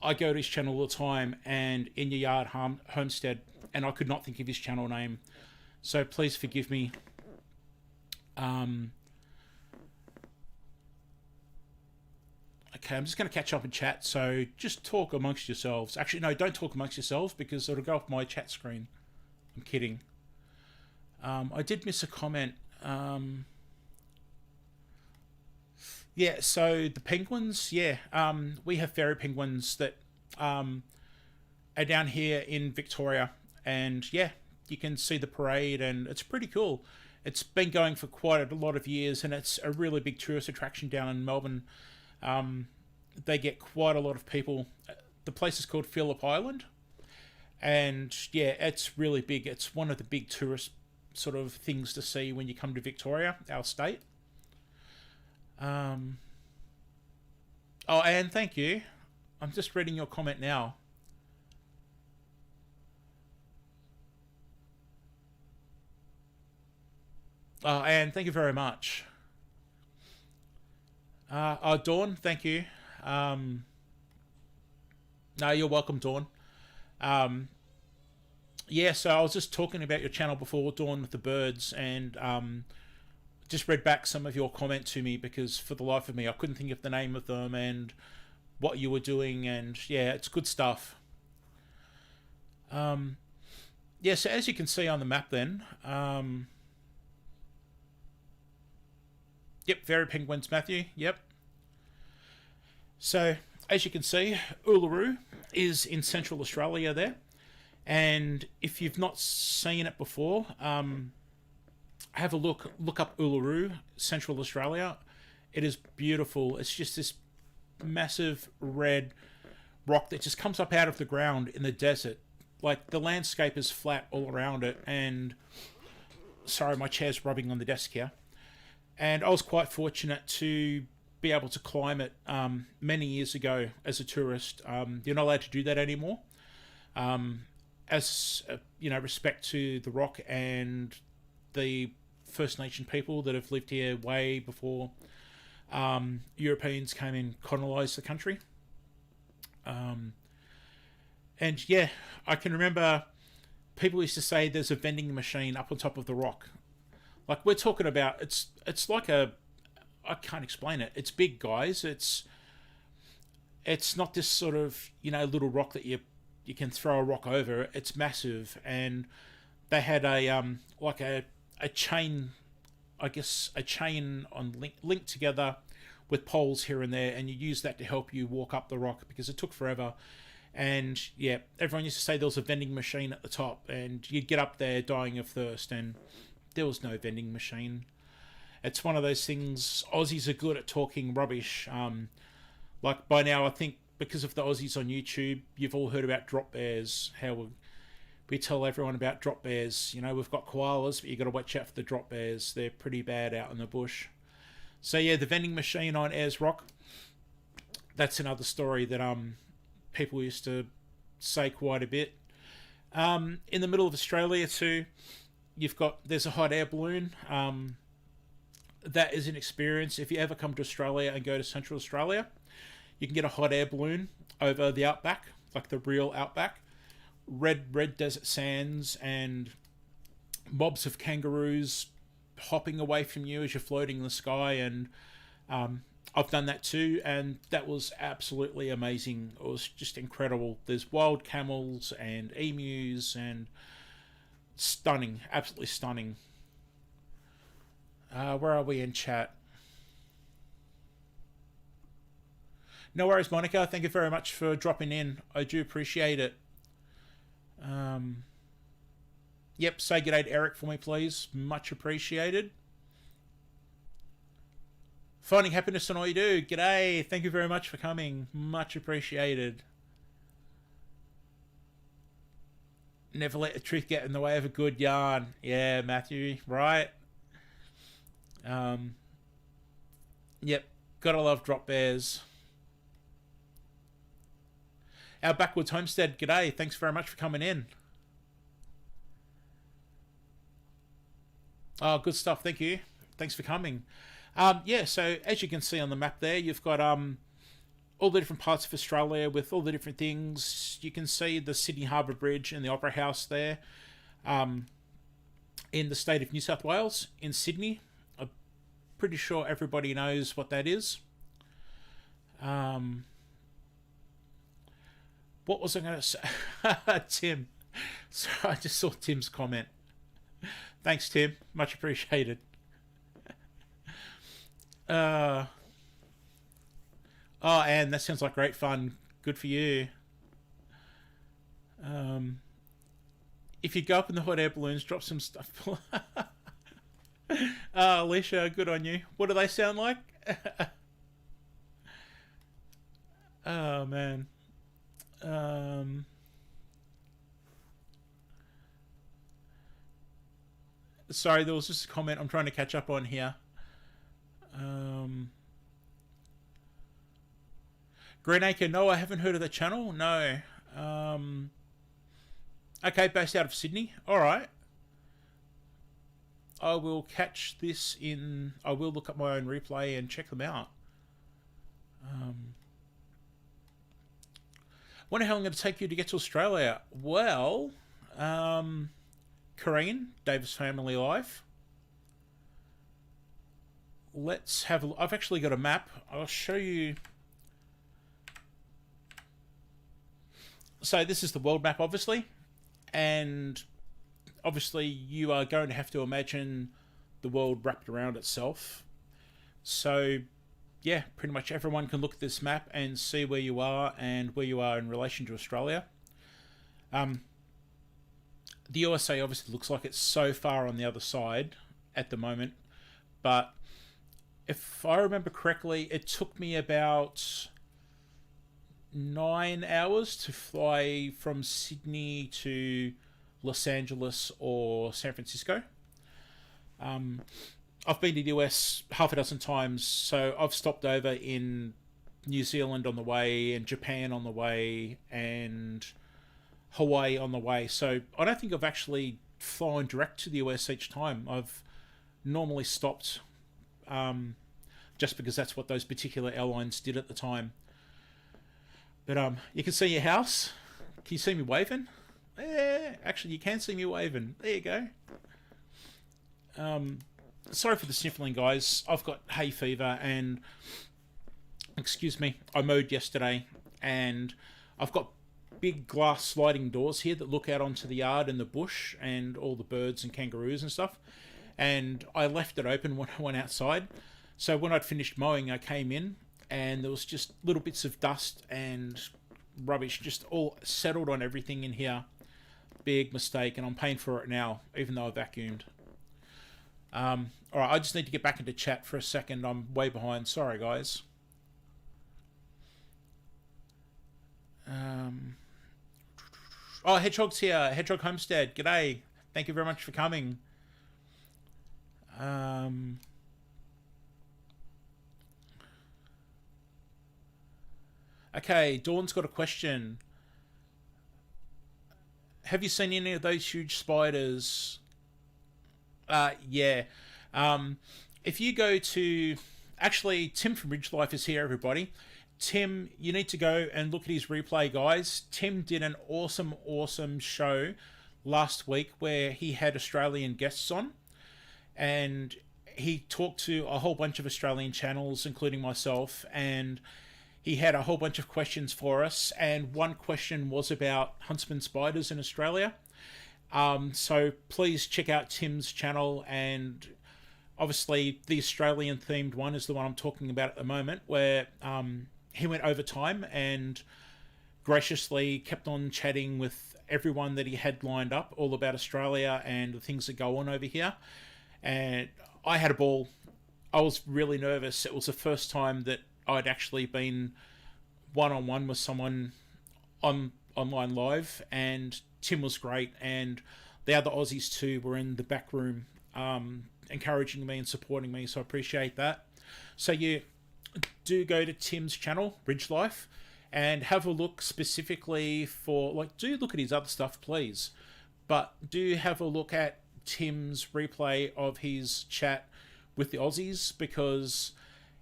I go to his channel all the time, and In Your Yard Homestead, and I could not think of his channel name. So please forgive me. Okay, I'm just going to catch up in chat, so just talk amongst yourselves. Actually, no, don't talk amongst yourselves because it'll go off my chat screen. I'm kidding. I did miss a comment. Yeah, so the penguins, yeah. We have fairy penguins that are down here in Victoria, and yeah, you can see the parade, and it's pretty cool. It's been going for quite a lot of years, and it's a really big tourist attraction down in Melbourne. They get quite a lot of people. The place is called Phillip Island, and yeah, it's really big. It's one of the big tourist sort of things to see when you come to Victoria, our state. Oh, Anne, thank you. I'm just reading your comment now. Oh, Anne, thank you very much. Dawn, thank you. No, you're welcome, Dawn. Yeah, so I was just talking about your channel before, Dawn, with the birds, and just read back some of your comment to me because for the life of me I couldn't think of the name of them and what you were doing, and yeah, it's good stuff. Yeah, so as you can see on the map then, yep, fairy penguins, Matthew, yep. So as you can see, Uluru is in Central Australia there, and if you've not seen it before, have a look up Uluru, Central Australia. It is beautiful. It's just this massive red rock that just comes up out of the ground in the desert. Like, the landscape is flat all around it, and sorry, my chair's rubbing on the desk here. And I was quite fortunate to be able to climb it many years ago as a tourist. You're not allowed to do that anymore. As you know, respect to the rock and the First Nation people that have lived here way before Europeans came and colonised the country. And yeah, I can remember people used to say there's a vending machine up on top of the rock. Like, we're talking about, it's like a, I can't explain it. It's big, guys. It's not this sort of, you know, little rock that you can throw a rock over. It's massive, and they had a like a chain, I guess a chain on linked together with poles here and there, and you use that to help you walk up the rock because it took forever. And yeah, everyone used to say there was a vending machine at the top, and you'd get up there dying of thirst, and there was no vending machine. It's one of those things. Aussies are good at talking rubbish. Like, by now, I think because of the Aussies on YouTube, you've all heard about drop bears. How we tell everyone about drop bears. You know, we've got koalas, but you got to watch out for the drop bears. They're pretty bad out in the bush. So yeah, the vending machine on Ayers Rock, that's another story that people used to say quite a bit. In the middle of Australia too, there's a hot air balloon. that is an experience. If you ever come to Australia and go to Central Australia, you can get a hot air balloon over the outback, like the real outback. Red desert sands and mobs of kangaroos hopping away from you as you're floating in the sky. And I've done that too, and that was absolutely amazing. It was just incredible. There's wild camels and emus, and stunning, absolutely stunning. Where are we in chat? No worries, Monica. Thank you very much for dropping in. I do appreciate it. Yep, say g'day to Eric for me, please. Much appreciated. Finding happiness in all you do. G'day. Thank you very much for coming. Much appreciated. Never let the truth get in the way of a good yarn. Yeah, Matthew, right? Yep, gotta love drop bears. Our Backwoods Homestead, g'day. Thanks very much for coming in. Oh, good stuff. Thank you. Thanks for coming. Yeah, so as you can see on the map there, you've got all the different parts of Australia with all the different things. You can see the Sydney Harbour Bridge and the Opera House there. In the state of New South Wales, in Sydney. I'm pretty sure everybody knows what that is. What was I going to say? Tim. Sorry, I just saw Tim's comment. Thanks, Tim. Much appreciated. Oh, Anne, that sounds like great fun. Good for you. If you go up in the hot air balloons, drop some stuff. Alicia, good on you. What do they sound like? Oh, man. Sorry, there was just a comment I'm trying to catch up on here. Greenacre, no, I haven't heard of the channel. No. Okay, based out of Sydney. All right. I will catch this in. I will look up my own replay and check them out. Wonder how long it'll take you to get to Australia. Well, Kareen, Davis Family Life. Let's have a look. I've actually got a map. I'll show you. So this is the world map, obviously. And obviously you are going to have to imagine the world wrapped around itself. So yeah, pretty much everyone can look at this map and see where you are and where you are in relation to Australia. The USA obviously looks like it's so far on the other side at the moment, but if I remember correctly, it took me about 9 hours to fly from Sydney to Los Angeles or San Francisco. I've been to the US half a dozen times, so I've stopped over in New Zealand on the way, and Japan on the way, and Hawaii on the way. So I don't think I've actually flown direct to the US each time. I've normally stopped just because that's what those particular airlines did at the time. But you can see your house. Can you see me waving? Yeah, actually you can see me waving. There you go. Sorry for the sniffling, guys. I've got hay fever and, excuse me, I mowed yesterday and I've got big glass sliding doors here that look out onto the yard and the bush and all the birds and kangaroos and stuff. And I left it open when I went outside. So when I'd finished mowing, I came in and there was just little bits of dust and rubbish just all settled on everything in here. Big mistake, and I'm paying for it now, even though I vacuumed. Alright, I just need to get back into chat for a second. I'm way behind. Sorry, guys. Oh, Hedgehog's here. Hedgehog Homestead. G'day. Thank you very much for coming. Okay, Dawn's got a question. Have you seen any of those huge spiders? Yeah. if you go to, actually, Tim from Ridge Life is here, everybody. Tim, you need to go and look at his replay, guys. Tim did an awesome show last week where he had Australian guests on, and he talked to a whole bunch of Australian channels, including myself, and he had a whole bunch of questions for us, and one question was about huntsman spiders in Australia. So please check out Tim's channel, and obviously the Australian themed one is the one I'm talking about at the moment, where he went over time and graciously kept on chatting with everyone that he had lined up all about Australia and the things that go on over here. And I had a ball. I was really nervous. It was the first time that I'd actually been one-on-one with someone online live, and Tim was great, and the other Aussies too were in the back room encouraging me and supporting me, so I appreciate that. So you do go to Tim's channel, Ridge Life, and have a look specifically for, like, do look at his other stuff, please, but do have a look at Tim's replay of his chat with the Aussies, because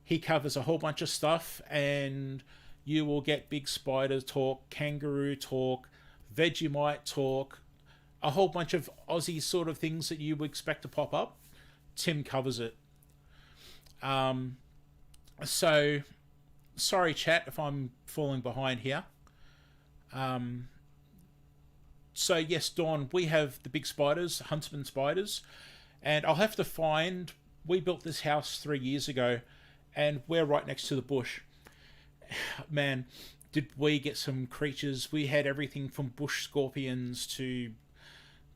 he covers a whole bunch of stuff, and you will get big spider talk, kangaroo talk, Vegemite talk, a whole bunch of Aussie sort of things that you would expect to pop up. Tim covers it. So, sorry chat if I'm falling behind here. So yes, Dawn, we have the big spiders, huntsman spiders, and I'll have to find, we built this house 3 years ago, and we're right next to the bush. Man, did we get some creatures. We had everything from bush scorpions to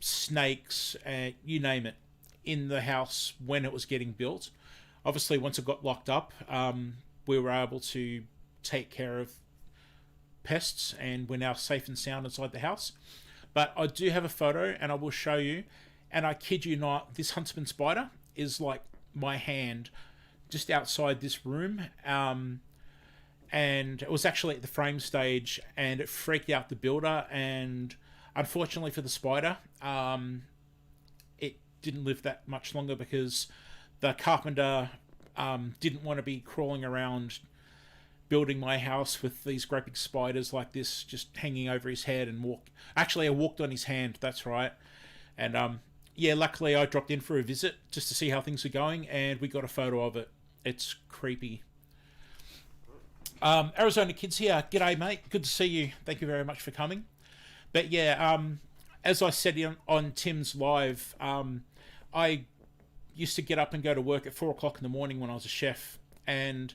snakes, you name it, in the house when it was getting built. Obviously, once it got locked up, we were able to take care of pests, and we're now safe and sound inside the house. But I do have a photo, and I will show you, and I kid you not, this huntsman spider is like my hand just outside this room. And it was actually at the frame stage, and it freaked out the builder, and unfortunately for the spider, it didn't live that much longer, because the carpenter didn't want to be crawling around building my house with these great big spiders like this just hanging over his head. And I walked on his hand, that's right. And yeah, luckily I dropped in for a visit just to see how things are going, and we got a photo of it. It's creepy. Arizona Kids here. G'day, mate. Good to see you. Thank you very much for coming. But yeah, as I said on Tim's live, I used to get up and go to work at 4 o'clock in the morning when I was a chef, and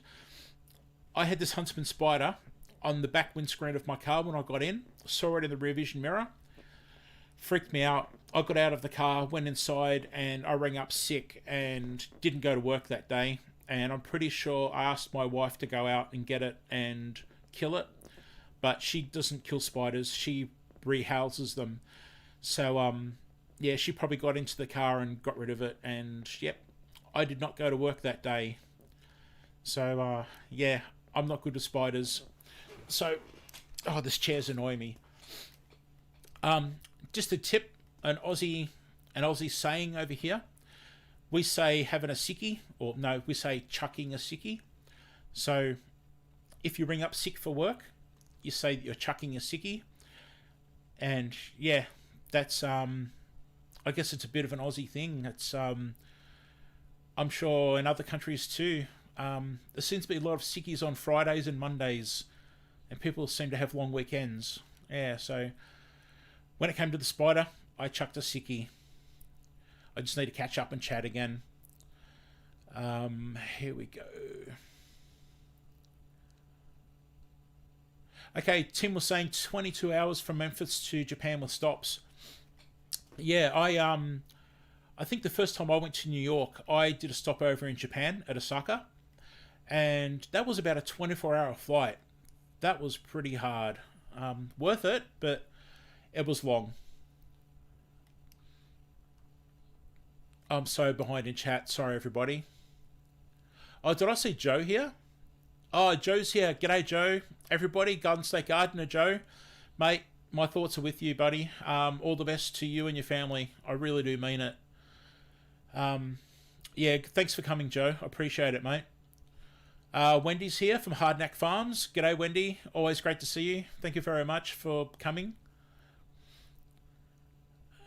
I had this huntsman spider on the back windscreen of my car when I got in. Saw it in the rear vision mirror. Freaked me out. I got out of the car, went inside, and I rang up sick and didn't go to work that day. And I'm pretty sure I asked my wife to go out and get it and kill it, but she doesn't kill spiders. She rehouses them. So, yeah, she probably got into the car and got rid of it. And, yep, I did not go to work that day. So, yeah, I'm not good with spiders. So, oh, this chair's annoying me. Just a tip, an Aussie saying over here. We say having a sickie, or no, we say chucking a sickie. So if you ring up sick for work, you say that you're chucking a sickie. And yeah, that's, I guess it's a bit of an Aussie thing. It's, I'm sure in other countries too. There seems to be a lot of sickies on Fridays and Mondays, and people seem to have long weekends. Yeah, so when it came to the spider, I chucked a sickie. I just need to catch up and chat again. Here we go. Okay, Tim was saying 22 hours from Memphis to Japan with stops. Yeah, I think the first time I went to New York, I did a stopover in Japan at Osaka, and that was about a 24-hour flight. That was pretty hard. Worth it, but it was long. I'm so behind in chat. Sorry, everybody. Oh, did I see Joe here? Oh, Joe's here. G'day, Joe. Everybody, Garden State Gardener Joe. Mate, my thoughts are with you, buddy. All the best to you and your family. I really do mean it. Yeah, thanks for coming, Joe. I appreciate it, mate. Wendy's here from Hardneck Farms. G'day, Wendy. Always great to see you. Thank you very much for coming.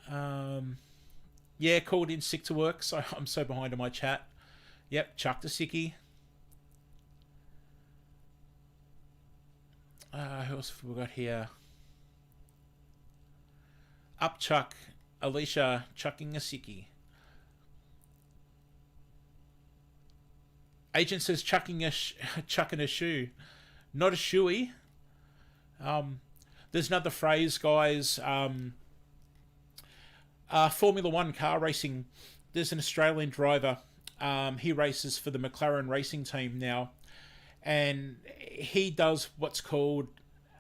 Um, yeah, called in sick to work, so I'm so behind on my chat. Yep, chucked a sickie. Who else have we got here? Up Chuck, Alicia chucking a sickie. Agent says chucking a shoe, not a shoey. There's another phrase, guys. Formula One car racing. There's an Australian driver. He races for the McLaren racing team now, and he does what's called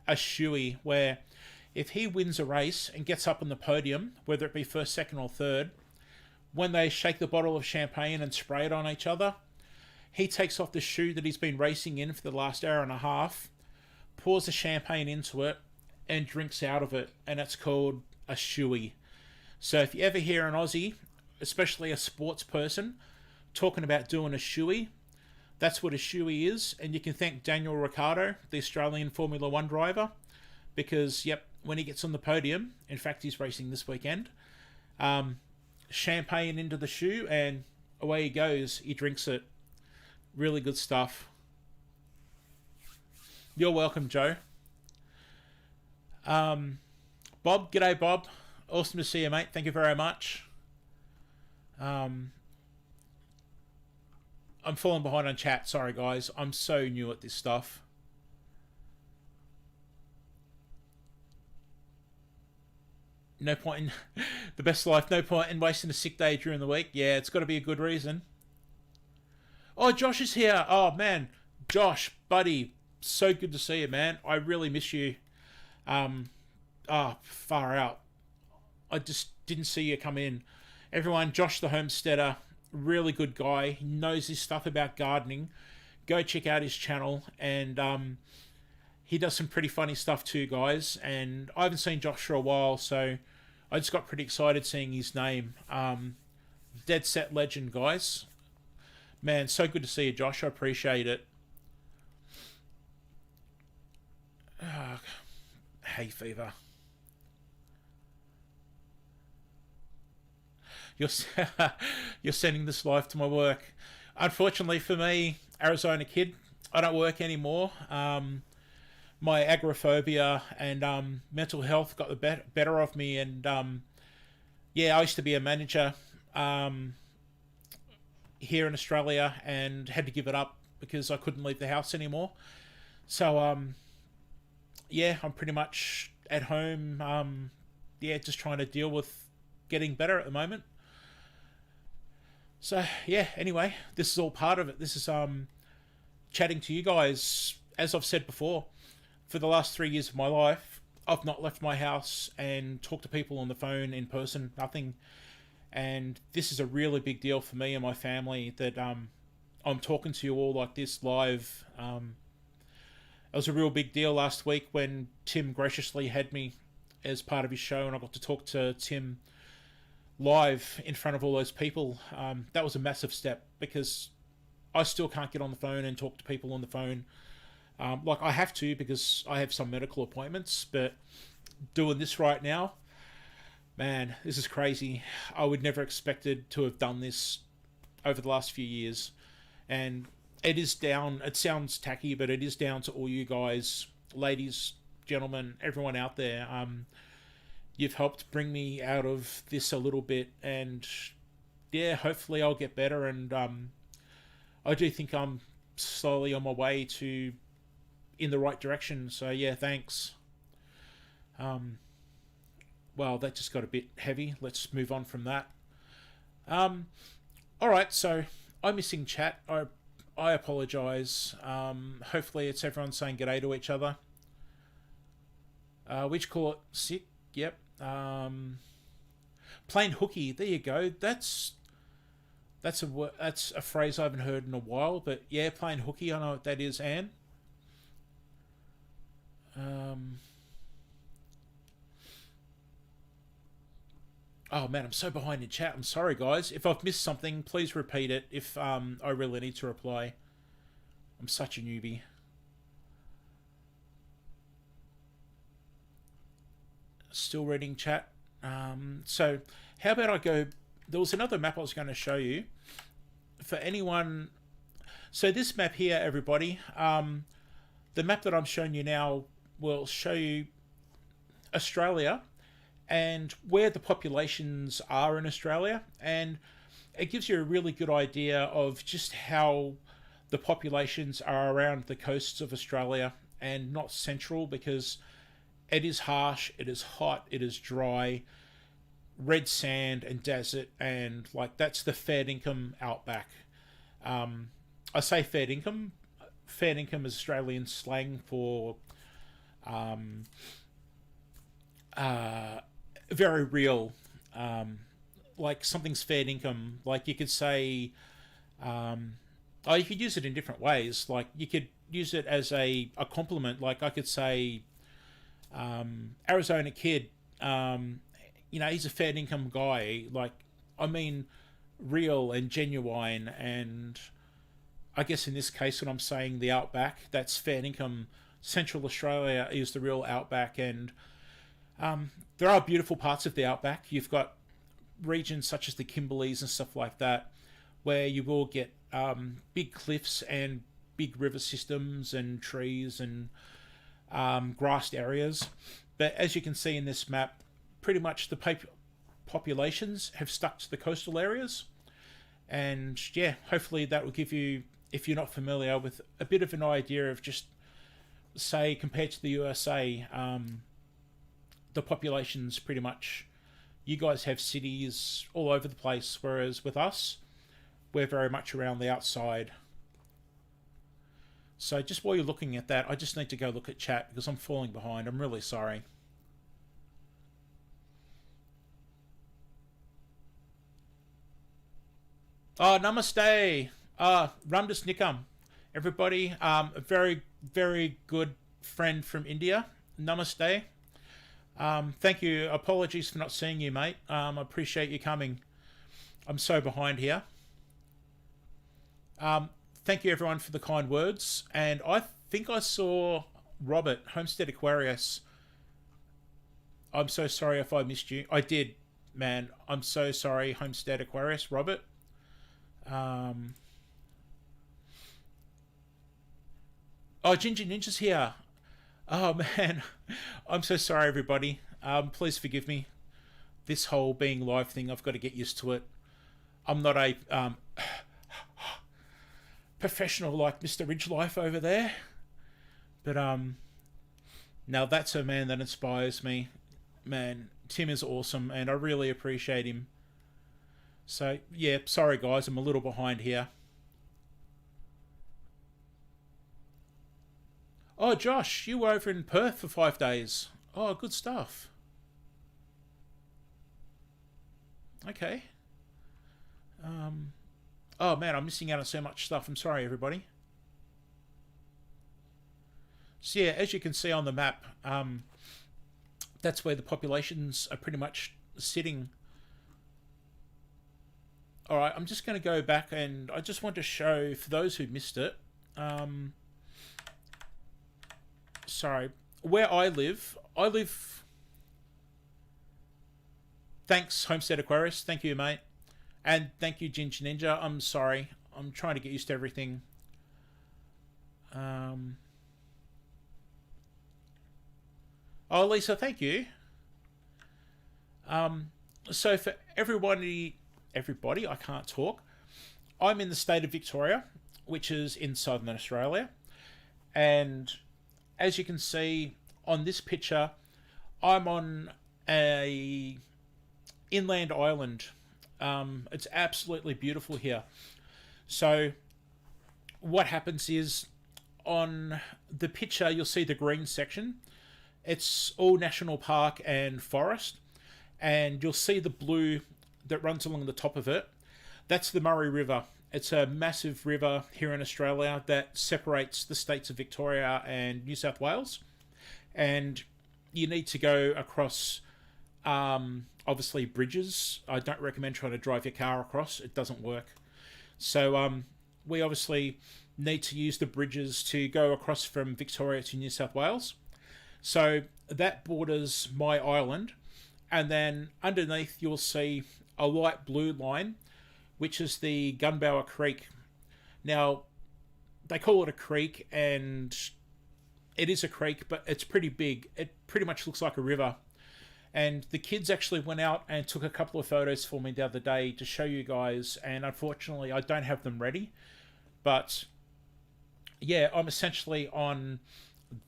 a shoey, where if he wins a race and gets up on the podium, whether it be first, second, or third, when they shake the bottle of champagne and spray it on each other, he takes off the shoe that he's been racing in for the last hour and a half, pours the champagne into it, and drinks out of it, and it's called a shoey. So if you ever hear an Aussie, especially a sports person, talking about doing a shoey, that's what a shoey is, and you can thank Daniel Ricciardo, the Australian Formula One driver, because, yep, when he gets on the podium, in fact, he's racing this weekend, champagne into the shoe, and away he goes. He drinks it. Really good stuff. You're welcome, Joe. Bob, g'day, Bob. Awesome to see you, mate. Thank you very much. I'm falling behind on chat. Sorry, guys. I'm so new at this stuff. No point in the best life. No point in wasting a sick day during the week. Yeah, it's got to be a good reason. Oh, Josh is here. Oh, man. Josh, buddy. So good to see you, man. I really miss you. Far out. I just didn't see you come in. Everyone, Josh the Homesteader, really good guy. He knows his stuff about gardening. Go check out his channel. And he does some pretty funny stuff too, guys. And I haven't seen Josh for a while, so I just got pretty excited seeing his name. Dead set legend, guys. Man, so good to see you, Josh. I appreciate it. Hay fever. You're sending this life to my work. Unfortunately for me, Arizona kid, I don't work anymore. My agoraphobia and mental health got the better of me, and yeah, I used to be a manager here in Australia and had to give it up because I couldn't leave the house anymore. So yeah, I'm pretty much at home. Yeah, just trying to deal with getting better at the moment. So yeah, anyway, this is all part of it. This is chatting to you guys. As I've said before, for the last 3 years of my life, I've not left my house and talked to people on the phone, in person, nothing. And this is a really big deal for me and my family that I'm talking to you all like this live. It was a real big deal last week when Tim graciously had me as part of his show, and I got to talk to Tim live in front of all those people. That was a massive step because I still can't get on the phone and talk to people on the phone. Like I have to because I have some medical appointments, but doing this right now, man, this is crazy. I would never expected to have done this over the last few years. And it is down, it sounds tacky, but it is down to all you guys, ladies, gentlemen, everyone out there. You've helped bring me out of this a little bit, and yeah, hopefully I'll get better. And I do think I'm slowly on my way to in the right direction. So yeah, thanks. Well, that just got a bit heavy. Let's move on from that. All right, so I'm missing chat. I apologise. Hopefully it's everyone saying g'day to each other. Which call it sick? Yep. Plain hooky. There you go. That's a phrase I haven't heard in a while. But yeah, plain hooky. I know what that is, Anne. Oh man, I'm so behind in chat. I'm sorry, guys. If I've missed something, please repeat it. If I really need to reply, I'm such a newbie. Still reading chat. So how about I go? There was another map I was going to show you for anyone. So this map here, everybody, the map that I'm showing you now will show you Australia and where the populations are in Australia, and it gives you a really good idea of just how the populations are around the coasts of Australia and not central, because it is harsh, it is hot, it is dry, red sand and desert, and like that's the fair income outback. I say fair income. Fair income is Australian slang for very real. Like something's fair income. Like you could say, oh, you could use it in different ways. Like you could use it as a compliment. Like I could say, Arizona kid, he's a fair income guy. Like, I mean, real and genuine. And I guess in this case, when I'm saying the outback, that's fair income. Central Australia is the real outback. And there are beautiful parts of the outback. You've got regions such as the Kimberleys and stuff like that, where you will get big cliffs and big river systems and trees and grassed areas. But as you can see in this map, pretty much the populations have stuck to the coastal areas. And yeah, hopefully that will give you, if you're not familiar, with a bit of an idea of just, say, compared to the USA, the populations pretty much, you guys have cities all over the place, whereas with us, we're very much around the outside. So just while you're looking at that, I just need to go look at chat because I'm falling behind. I'm really sorry. Oh, namaste. Ramdas Nikam. Everybody, a very, very good friend from India. Namaste. Thank you. Apologies for not seeing you, mate. I appreciate you coming. I'm so behind here. Thank you, everyone, for the kind words. And I think I saw Robert, Homestead Aquarius. I'm so sorry if I missed you. I did, man. I'm so sorry, Homestead Aquarius, Robert. Oh, Ginger Ninja's here. Oh, man. I'm so sorry, everybody. Please forgive me. This whole being live thing, I've got to get used to it. I'm not a professional like Mr. Ridgelife over there. But now that's a man that inspires me. Man, Tim is awesome and I really appreciate him. So, yeah, sorry guys, I'm a little behind here. Oh, Josh, you were over in Perth for 5 days. Oh, good stuff. Okay. Oh man, I'm missing out on so much stuff. I'm sorry, everybody. So yeah, as you can see on the map, that's where the populations are pretty much sitting. All right, I'm just going to go back and I just want to show, for those who missed it, sorry, where I live, thanks, Homestead Aquarius, thank you, mate. And thank you, Ginger Ninja. I'm sorry. I'm trying to get used to everything. Oh, Lisa, thank you. So for everybody, I can't talk. I'm in the state of Victoria, which is in southern Australia. And as you can see on this picture, I'm on a inland island. It's absolutely beautiful here. So what happens is, on the picture you'll see the green section. It's all national park and forest, and you'll see the blue that runs along the top of it. That's the Murray River. It's a massive river here in Australia that separates the states of Victoria and New South Wales, and you need to go across Obviously, bridges. I don't recommend trying to drive your car across. It doesn't work. So we obviously need to use the bridges to go across from Victoria to New South Wales. So that borders my island. And then underneath you'll see a light blue line, which is the Gunbower Creek. Now, they call it a creek, and it is a creek, but it's pretty big. It pretty much looks like a river. And the kids actually went out and took a couple of photos for me the other day to show you guys, and unfortunately I don't have them ready. But yeah, I'm essentially on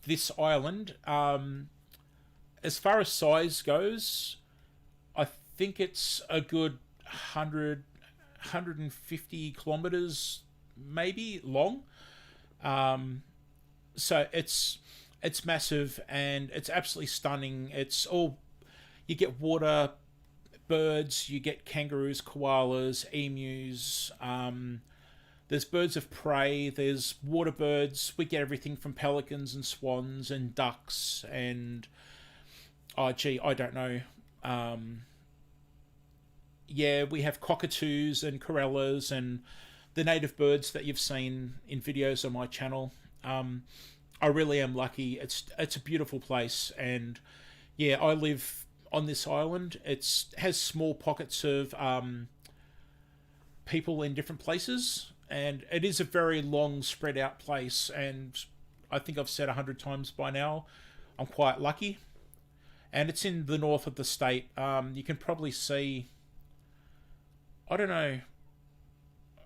this island. As far as size goes, I think it's a good 150 kilometers maybe long. So it's massive, and it's absolutely stunning. It's all, you get water birds, you get kangaroos, koalas, emus. There's birds of prey. There's water birds. We get everything from pelicans and swans and ducks and oh gee, I don't know. Yeah, we have cockatoos and corellas and the native birds that you've seen in videos on my channel. I really am lucky. It's a beautiful place, and yeah, I live on this island. It has small pockets of people in different places, and it is a very long, spread out place. And I think I've said 100 times by now, I'm quite lucky. And it's in the north of the state. You can probably see, I don't know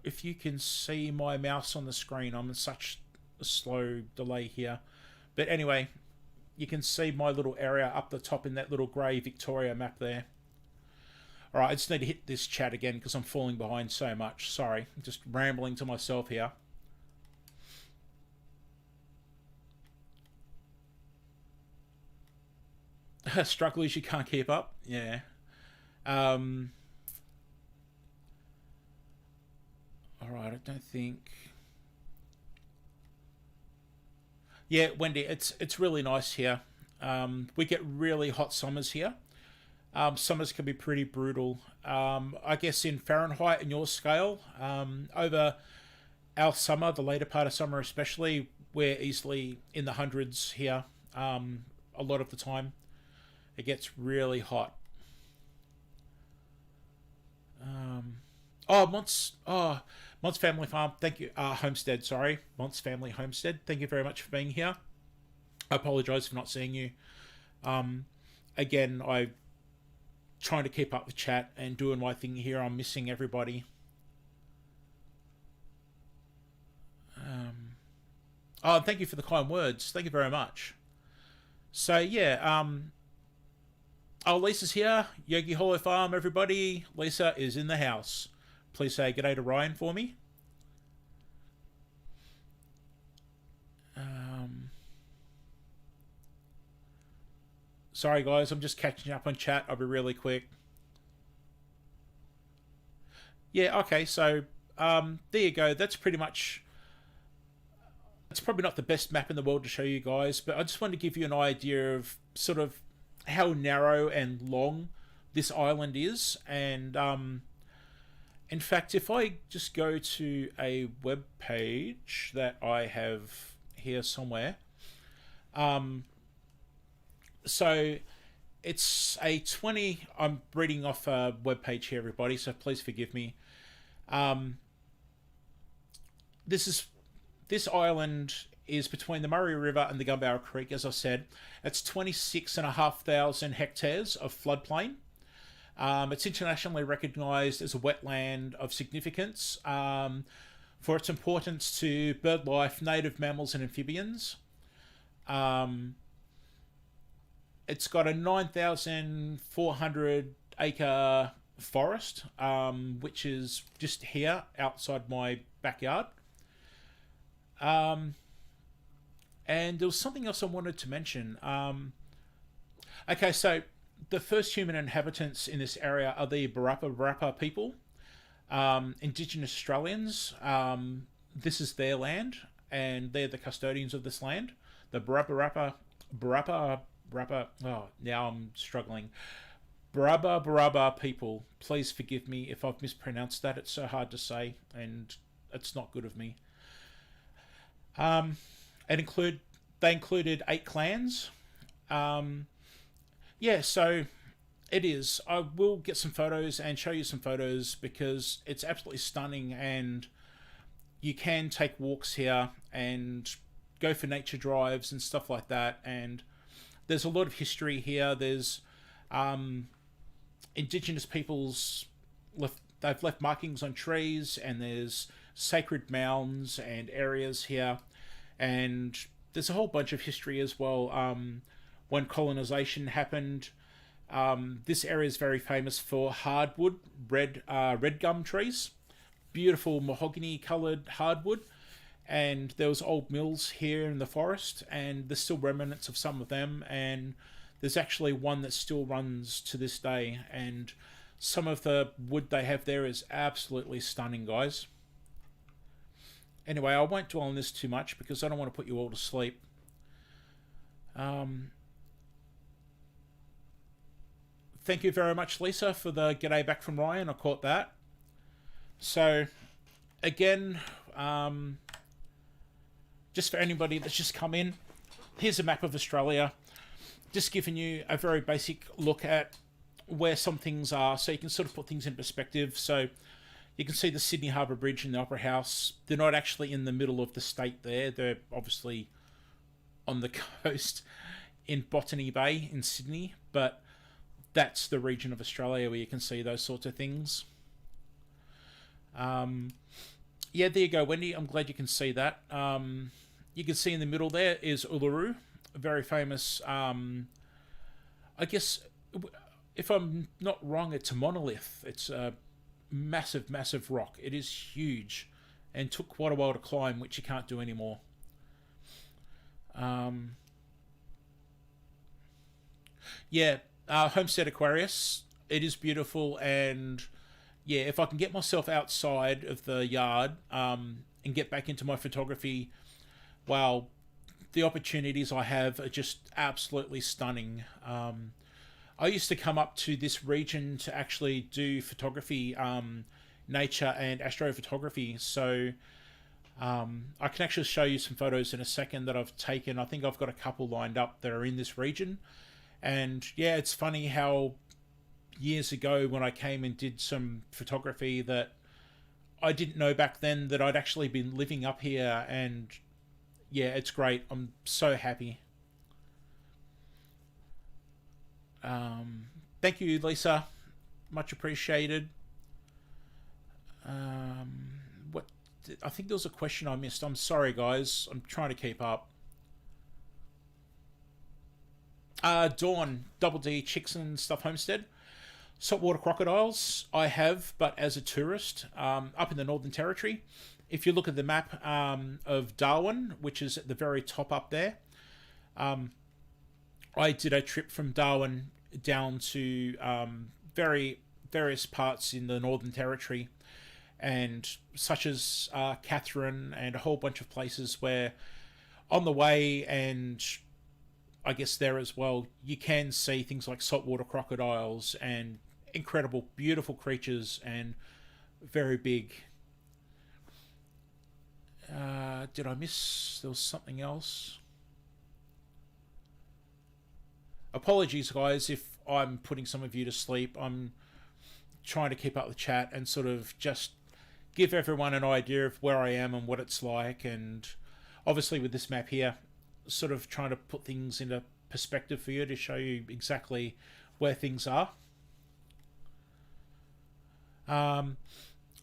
if you can see my mouse on the screen. I'm in such a slow delay here. But anyway, you can see my little area up the top in that little grey Victoria map there. Alright, I just need to hit this chat again because I'm falling behind so much. Sorry, I'm just rambling to myself here. Strugglers you can't keep up? Yeah. Alright, I don't think... Yeah, Wendy, it's really nice here. We get really hot summers here. Summers can be pretty brutal. I guess in Fahrenheit and your scale, over our summer, the later part of summer especially, we're easily in the hundreds here a lot of the time. It gets really hot. Mont's Family Farm, thank you. Homestead, sorry. Mont's Family Homestead, thank you very much for being here. I apologise for not seeing you. Again, I'm trying to keep up with chat and doing my thing here. I'm missing everybody. Thank you for the kind words. Thank you very much. So, yeah, Lisa's here. Yogi Hollow Farm, everybody. Lisa is in the house. Please say g'day to Ryan for me. Sorry guys, I'm just catching up on chat. I'll be really quick. Yeah, okay, so there you go. That's pretty much... It's probably not the best map in the world to show you guys, but I just wanted to give you an idea of sort of how narrow and long this island is. And in fact, if I just go to a web page that I have here somewhere, so it's a 20... I'm reading off a web page here, everybody, so please forgive me. This island is between the Murray River and the Gunbower Creek, as I said. It's 26,500 hectares of floodplain. It's internationally recognised as a wetland of significance for its importance to bird life, native mammals and amphibians. It's got a 9,400 acre forest, which is just here outside my backyard. And there was something else I wanted to mention. Okay, so the first human inhabitants in this area are the Barapa people, Indigenous Australians. This is their land, and they're the custodians of this land. The Barapa. Oh, now I'm struggling. Brabba Brabba people, please forgive me if I've mispronounced that. It's so hard to say, and it's not good of me. Um, it include They included 8 clans. Um, yeah, so it is. I will get some photos and show you some photos because it's absolutely stunning, and you can take walks here and go for nature drives and stuff like that. And there's a lot of history here. There's um, indigenous peoples they've left markings on trees, and there's sacred mounds and areas here, and there's a whole bunch of history as well. When colonization happened, this area is very famous for hardwood, red gum trees, beautiful mahogany coloured hardwood, and there was old mills here in the forest, and there's still remnants of some of them, and there's actually one that still runs to this day, and some of the wood they have there is absolutely stunning, guys. Anyway, I won't dwell on this too much because I don't want to put you all to sleep. Um, Thank you very much, Lisa, for the g'day back from Ryan. I caught that. So, again, just for anybody that's just come in, here's a map of Australia. Just giving you a very basic look at where some things are, so you can sort of put things in perspective. So you can see the Sydney Harbour Bridge and the Opera House. They're not actually in the middle of the state there. They're obviously on the coast in Botany Bay in Sydney, but that's the region of Australia where you can see those sorts of things. Yeah, there you go, Wendy. I'm glad you can see that. You can see in the middle there is Uluru, a very famous, I guess, if I'm not wrong, it's a monolith. It's a massive, massive rock. It is huge and took quite a while to climb, which you can't do anymore. Yeah, Homestead Aquarius. It is beautiful, and yeah, if I can get myself outside of the yard and get back into my photography, wow, the opportunities I have are just absolutely stunning. I used to come up to this region to actually do photography, nature and astrophotography. So I can actually show you some photos in a second that I've taken. I think I've got a couple lined up that are in this region. And yeah, it's funny how years ago when I came and did some photography that I didn't know back then that I'd actually been living up here. And yeah, it's great. I'm so happy. Thank you, Lisa. Much appreciated. What? I think there was a question I missed. I'm sorry, guys. I'm trying to keep up. Dawn, Double D, Chicks and Stuff Homestead. Saltwater crocodiles, I have, but as a tourist, up in the Northern Territory. If you look at the map of Darwin, which is at the very top up there, I did a trip from Darwin down to various parts in the Northern Territory, and such as Catherine and a whole bunch of places where on the way, and I guess there as well, you can see things like saltwater crocodiles and incredible, beautiful creatures and very big. Did I miss? There was something else. Apologies, guys, if I'm putting some of you to sleep. I'm trying to keep up the chat and sort of just give everyone an idea of where I am and what it's like. And obviously with this map here, sort of trying to put things into perspective for you to show you exactly where things are.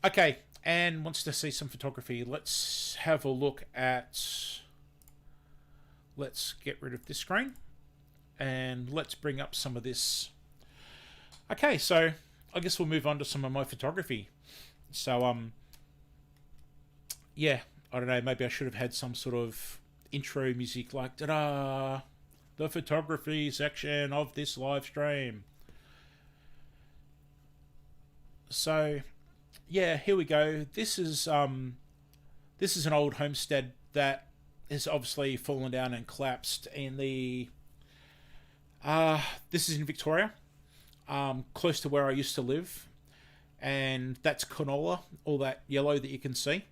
Okay, Anne wants to see some photography. Let's have a look at... Let's get rid of this screen. And let's bring up some of this. Okay, so I guess we'll move on to some of my photography. So, yeah, I don't know, maybe I should have had some sort of intro music like, ta-da, the photography section of this live stream. So, yeah, here we go. This is an old homestead that has obviously fallen down and collapsed in the... this is in Victoria. close to where I used to live, and that's canola, all that yellow that you can see.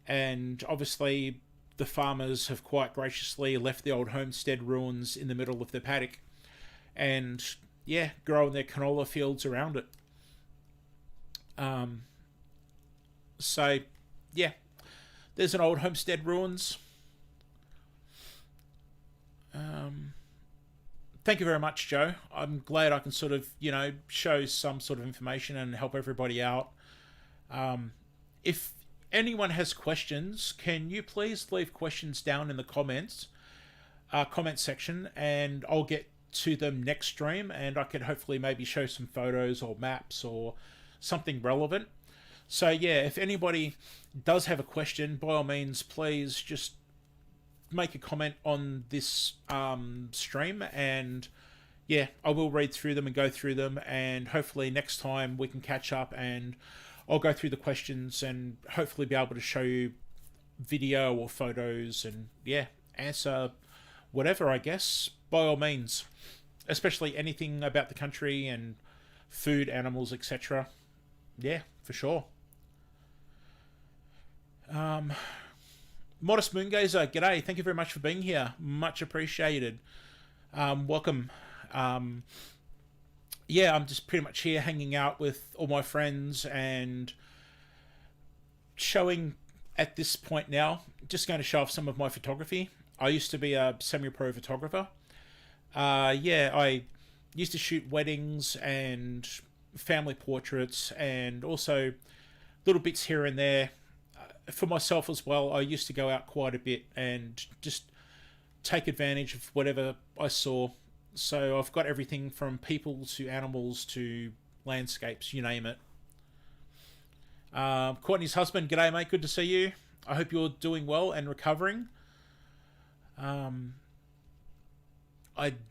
And obviously, the farmers have quite graciously left the old homestead ruins in the middle of their paddock, and yeah, growing their canola fields around it. Um, so yeah, there's an old homestead ruins. Um, Thank you very much, Joe. I'm glad I can sort of, show some sort of information and help everybody out. If anyone has questions, can you please leave questions down in the comment section, and I'll get to them next stream, and I can hopefully maybe show some photos or maps or something relevant. So yeah, if anybody does have a question, by all means, please just make a comment on this stream, and yeah, I will read through them and go through them, and hopefully next time we can catch up and I'll go through the questions and hopefully be able to show you video or photos and yeah, answer whatever, I guess, by all means, especially anything about the country and food, animals, etc. Yeah, for sure. Modest Moongazer, g'day. Thank you very much for being here. Much appreciated. Welcome. Yeah, I'm just pretty much here hanging out with all my friends and showing at this point now, just going to show off some of my photography. I used to be a semi-pro photographer. Yeah, I used to shoot weddings and family portraits and also little bits here and there. For myself as well, I used to go out quite a bit and just take advantage of whatever I saw. So I've got everything from people to animals to landscapes, you name it. Courtney's husband, g'day mate, good to see you. I hope you're doing well and recovering. I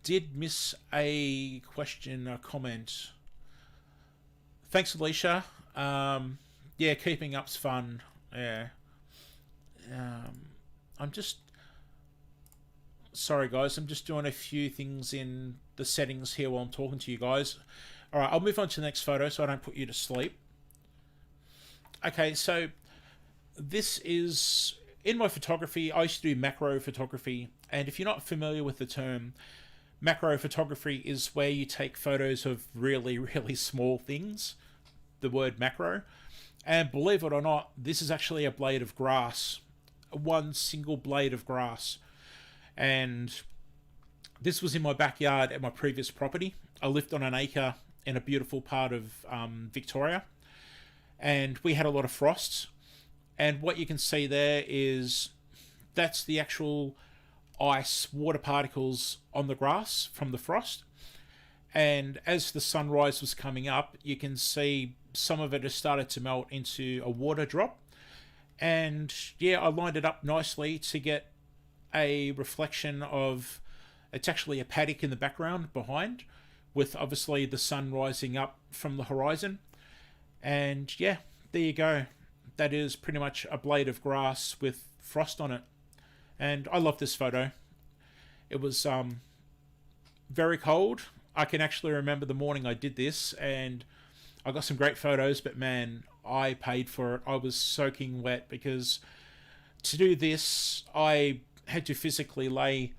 did miss a question, a comment. Thanks, Alicia. Yeah, keeping up's fun. Yeah. I'm just... Sorry, guys. I'm just doing a few things in the settings here while I'm talking to you guys. Alright, I'll move on to the next photo so I don't put you to sleep. Okay, so this is... In my photography, I used to do macro photography. And if you're not familiar with the term, macro photography is where you take photos of really, really small things. The word macro. And believe it or not, this is actually a blade of grass. One single blade of grass. And this was in my backyard at my previous property. I lived on an acre in a beautiful part of Victoria. And we had a lot of frosts. And what you can see there is that's the actual ice, water particles on the grass from the frost. And as the sunrise was coming up, you can see some of it has started to melt into a water drop. And yeah, I lined it up nicely to get a reflection of, it's actually a paddock in the background behind, with obviously the sun rising up from the horizon. And yeah, there you go. That is pretty much a blade of grass with frost on it. And I love this photo. It was very cold. I can actually remember the morning I did this, and I got some great photos, but man, I paid for it. I was soaking wet because to do this, I had to physically lay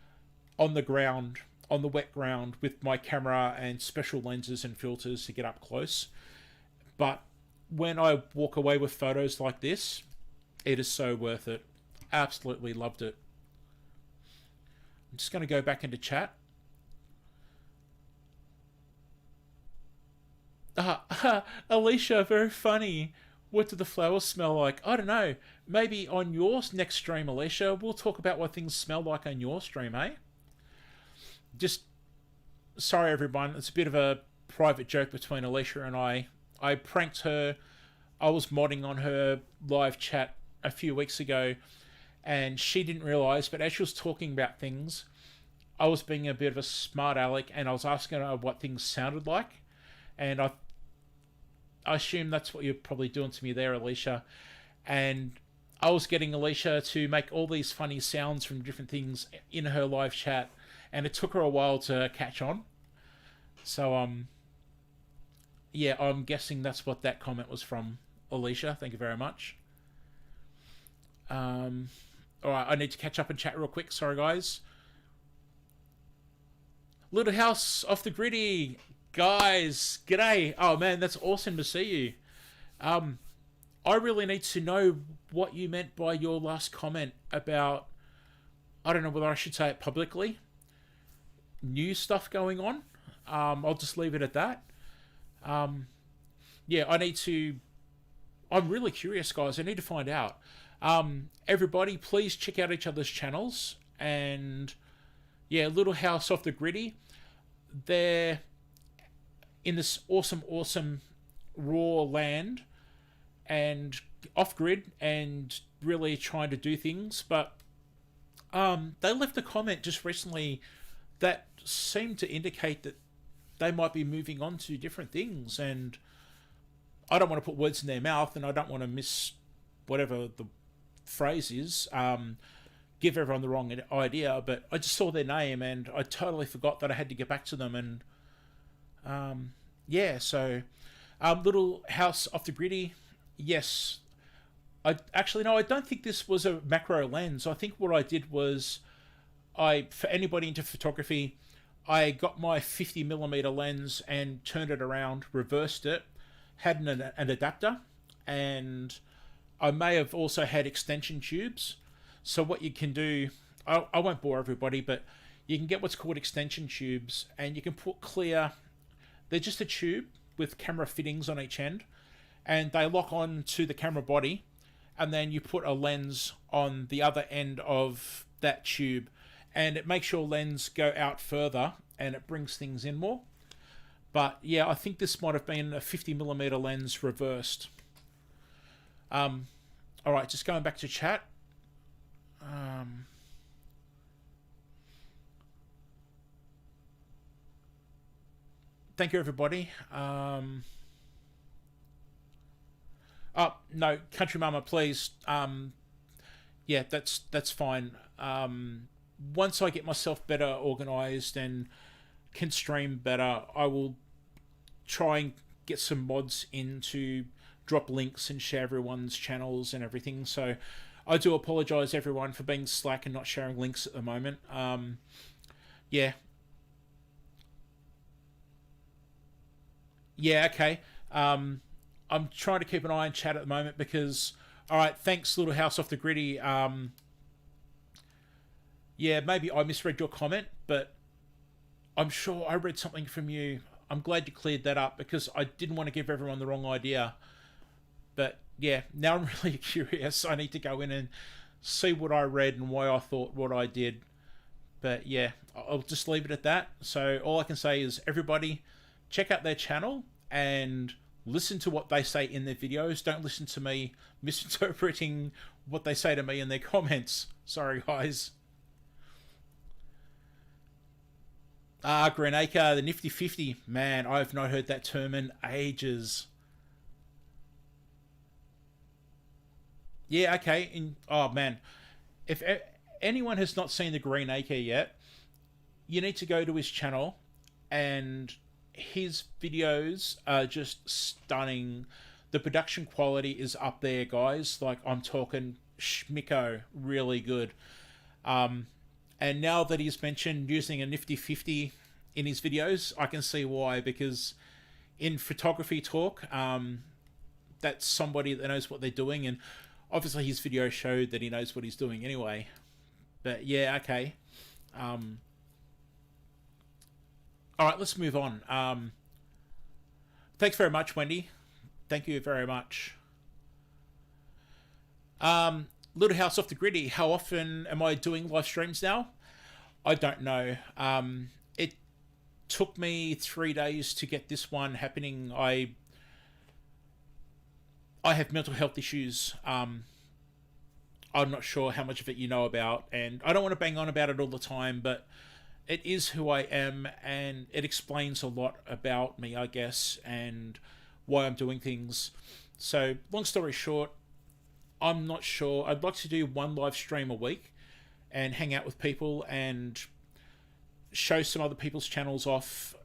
on the ground, on the wet ground, with my camera and special lenses and filters to get up close. But when I walk away with photos like this, it is so worth it. Absolutely loved it. I'm just going to go back into chat. Alicia, very funny. What do the flowers smell like? I don't know. Maybe on your next stream, Alicia, we'll talk about what things smell like on your stream, eh? Just, sorry everyone, it's a bit of a private joke between Alicia and I. I pranked her. I was modding on her live chat a few weeks ago, and she didn't realise, but as she was talking about things, I was being a bit of a smart aleck, and I was asking her what things sounded like. And I assume that's what you're probably doing to me there, Alicia. And I was getting Alicia to make all these funny sounds from different things in her live chat, and it took her a while to catch on. So, Yeah, I'm guessing that's what that comment was from, Alicia. Thank you very much. Um, all right, I need to catch up and chat real quick. Sorry, guys. Little House off the Gritty, guys. G'day. Oh man, that's awesome to see you. Um, I really need to know what you meant by your last comment about. I don't know whether I should say it publicly. New stuff going on. I'll just leave it at that. Um, yeah, I need to. I'm really curious, guys. I need to find out. Everybody, please check out each other's channels. And yeah, Little House off the Gritty. They're in this awesome, awesome raw land and off grid and really trying to do things. But they left a comment just recently that seemed to indicate that they might be moving on to different things. And I don't want to put words in their mouth, and I don't want to miss whatever the phrase is, give everyone the wrong idea, but I just saw their name and I totally forgot that I had to get back to them. And yeah, so Little House off the Gritty, yes. I actually, no, I don't think this was a macro lens. I think what I did was, for anybody into photography, I got my 50mm lens and turned it around, reversed it, had an adapter, and I may have also had extension tubes. So what you can do, I won't bore everybody, but you can get what's called extension tubes, and you can put clear, they're just a tube with camera fittings on each end, and they lock on to the camera body, and then you put a lens on the other end of that tube, and it makes your lens go out further, and it brings things in more. But yeah, I think this might have been a 50mm lens reversed. All right, just going back to chat. Thank you, everybody. Oh no, Country Mama, please. Yeah, that's fine. Once I get myself better organised and can stream better, I will try and get some mods in to drop links and share everyone's channels and everything. So I do apologise, everyone, for being slack and not sharing links at the moment. Yeah. Yeah, okay. I'm trying to keep an eye on chat at the moment because, all right, thanks, Little House off the Gritty. Yeah, maybe I misread your comment, but I'm sure I read something from you. I'm glad you cleared that up because I didn't want to give everyone the wrong idea. But yeah, now I'm really curious. I need to go in and see what I read and why I thought what I did. But yeah, I'll just leave it at that. So all I can say is everybody check out their channel and listen to what they say in their videos. Don't listen to me misinterpreting what they say to me in their comments. Sorry, guys. Green Acre, the Nifty 50. Man, I have not heard that term in ages. Yeah, okay. Oh, man. If anyone has not seen the Green Acre yet, you need to go to his channel, and his videos are just stunning. The production quality is up there, guys. Like, I'm talking schmicko, really good. And now that he's mentioned using a Nifty 50 in his videos, I can see why, because in photography talk, that's somebody that knows what they're doing, and obviously his video showed that he knows what he's doing anyway. But yeah, okay. All right, let's move on. Thanks very much, Wendy. Thank you very much. Little House off the Gritty. How often am I doing live streams now? I don't know. It took me 3 days to get this one happening. I have mental health issues. I'm not sure how much of it you know about, and I don't want to bang on about it all the time, but it is who I am, and it explains a lot about me, I guess, and why I'm doing things. So, long story short, I'm not sure. I'd like to do one live stream a week and hang out with people and show some other people's channels off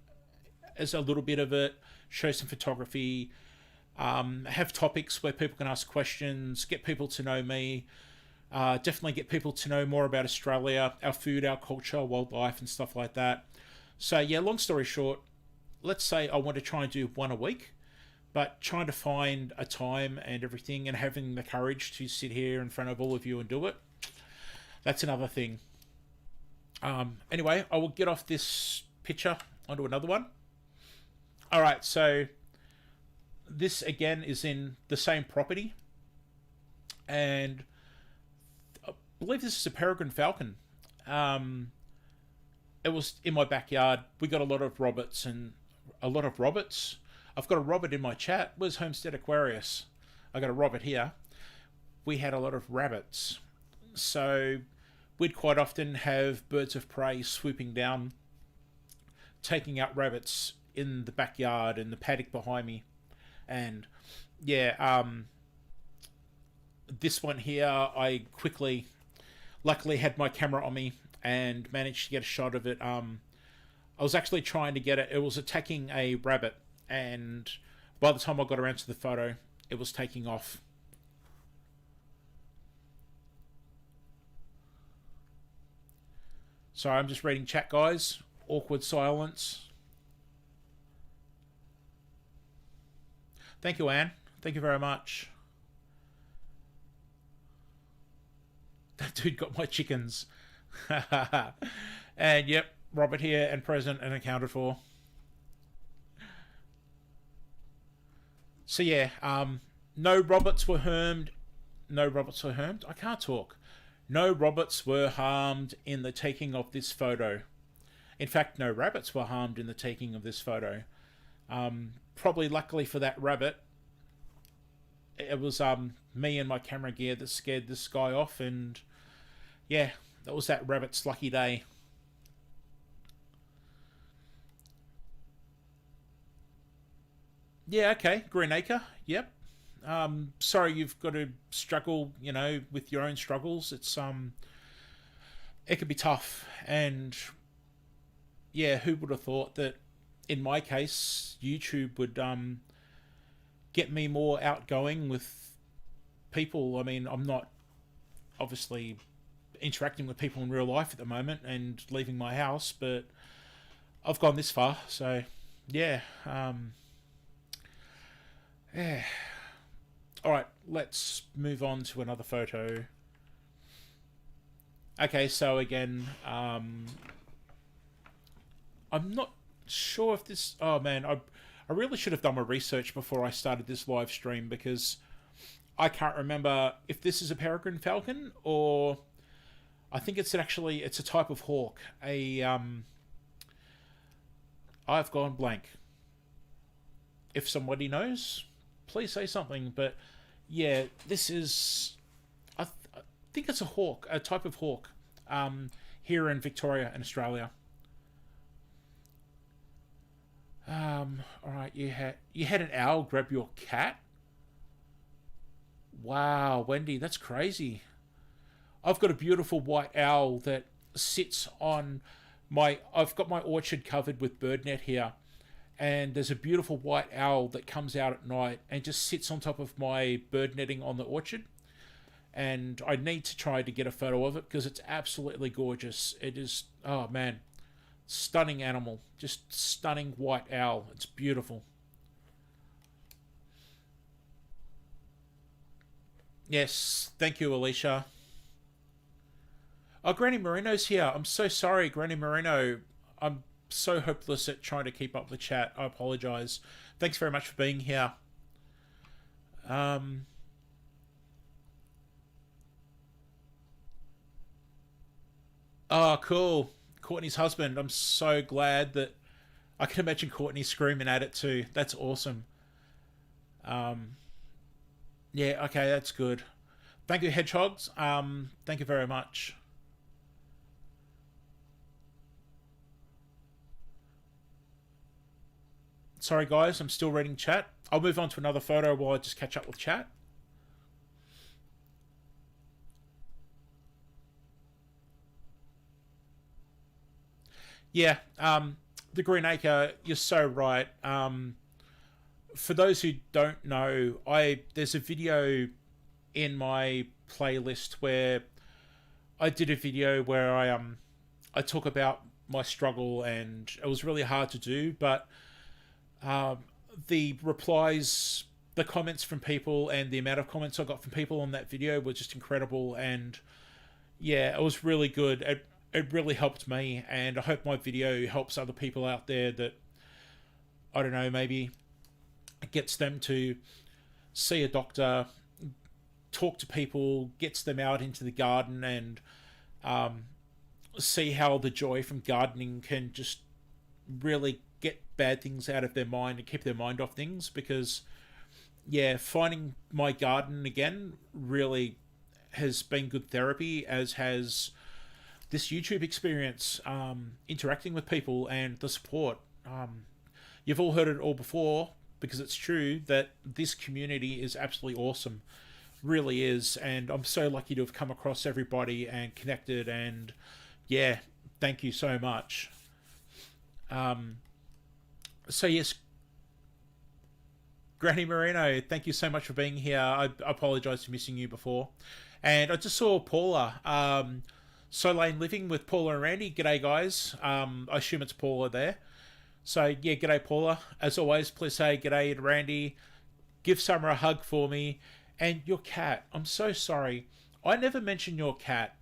as a little bit of it, show some photography, have topics where people can ask questions, get people to know me, definitely get people to know more about Australia, our food, our culture, wildlife, and stuff like that. So yeah, long story short, let's say I want to try and do one a week, but trying to find a time and everything and having the courage to sit here in front of all of you and do it, that's another thing. Anyway, I will get off this picture onto another one. All right, so this again is in the same property, and I believe this is a peregrine falcon. It was in my backyard. We got a lot of roberts and a lot of roberts. I've got a robert in my chat. Where's Homestead Aquarius? I got a robert here. We had a lot of rabbits, so we'd quite often have birds of prey swooping down, taking out rabbits in the backyard and the paddock behind me. And yeah, this one here, I quickly, luckily had my camera on me and managed to get a shot of it. I was actually trying to get it. It was attacking a rabbit, and by the time I got around to the photo, it was taking off. Sorry, I'm just reading chat, guys. Awkward silence. Thank you, Anne. Thank you very much. That dude got my chickens. And yep, Robert here and present and accounted for. So yeah, no roberts were harmed. No roberts were harmed. I can't talk. No roberts were harmed in the taking of this photo. In fact, no rabbits were harmed in the taking of this photo. Probably luckily for that rabbit, it was me and my camera gear that scared this guy off, and yeah, that was that rabbit's lucky day. Yeah, okay, Greenacre, yep. Sorry you've got to struggle, you know, with your own struggles. It's it could be tough, and yeah, who would have thought that in my case YouTube would get me more outgoing with people. I mean, I'm not obviously interacting with people in real life at the moment and leaving my house, but I've gone this far, so yeah. Yeah. Alright, let's move on to another photo. Okay, so again, I'm not sure if this... Oh man, I really should have done my research before I started this live stream, because I can't remember if this is a peregrine falcon or... I think it's actually... It's a type of hawk. I've gone blank. If somebody knows, please say something. But yeah, this is... I think it's a hawk, a type of hawk, here in Victoria in Australia. Alright, you had an owl grab your cat? Wow, Wendy, that's crazy. I've got a beautiful white owl that sits on my... I've got my orchard covered with bird net here, and there's a beautiful white owl that comes out at night and just sits on top of my bird netting on the orchard. And I need to try to get a photo of it because it's absolutely gorgeous. It is... Oh, man. Stunning animal. Just stunning white owl. It's beautiful. Yes, thank you, Alicia. Oh, Granny Marino's here. I'm so sorry, Granny Marino. I'm so hopeless at trying to keep up the chat. I apologise. Thanks very much for being here. Oh, cool. Courtney's husband. I'm so glad that... I can imagine Courtney screaming at it too. That's awesome. Yeah, okay, that's good. Thank you, Hedgehogs. Thank you very much. Sorry, guys, I'm still reading chat. I'll move on to another photo while I just catch up with chat. Yeah, the Greenacre, you're so right. For those who don't know, I there's a video in my playlist where I did a video where I talk about my struggle, and it was really hard to do, but um, the replies, the comments from people, and the amount of comments I got from people on that video were just incredible. And yeah, it was really good. It really helped me, and I hope my video helps other people out there that, I don't know, maybe it gets them to see a doctor, talk to people, gets them out into the garden, and um, see how the joy from gardening can just really get bad things out of their mind and keep their mind off things. Because yeah, finding my garden again really has been good therapy, as has this YouTube experience, interacting with people and the support. You've all heard it all before, because it's true that this community is absolutely awesome, really is. And I'm so lucky to have come across everybody and connected, and yeah, thank you so much. um, so yes, Granny Marino, thank you so much for being here. I apologise for missing you before. And I just saw Paula, So Lane Living with Paula and Randy. G'day, guys. I assume it's Paula there. So, yeah, g'day, Paula. As always, please say g'day to Randy. Give Summer a hug for me. And your cat. I'm so sorry. I never mentioned your cat.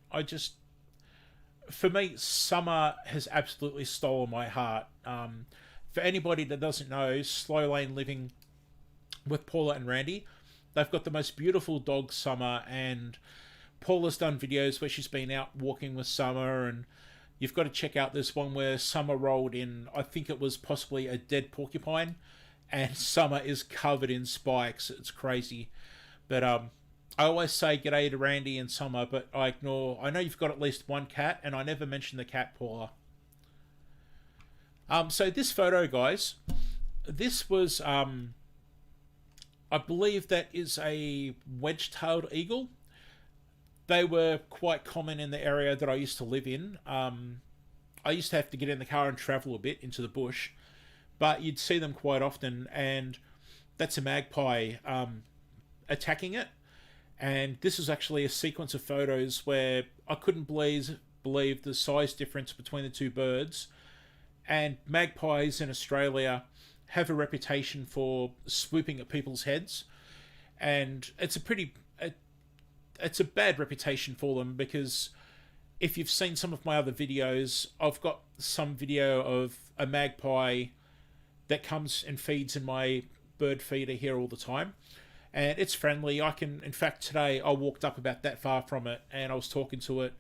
For me, Summer has absolutely stolen my heart. For anybody that doesn't know, Slow Lane Living with Paula and Randy, they've got the most beautiful dog, Summer, and Paula's done videos where she's been out walking with Summer, and you've got to check out this one where Summer rolled in, I think it was possibly a dead porcupine, and Summer is covered in spikes. It's crazy. But I always say g'day to Randy and Summer, but I know you've got at least one cat, and I never mentioned the cat, Paula. So this photo, guys, this was, I believe that is a wedge-tailed eagle. They were quite common in the area that I used to live in. I used to have to get in the car and travel a bit into the bush, but you'd see them quite often, and that's a magpie attacking it. And this is actually a sequence of photos where I couldn't believe the size difference between the two birds. And magpies in Australia have a reputation for swooping at people's heads, and it's a bad reputation for them, because if you've seen some of my other videos, I've got some video of a magpie that comes and feeds in my bird feeder here all the time, and it's friendly. In fact, today I walked up about that far from it, and I was talking to it,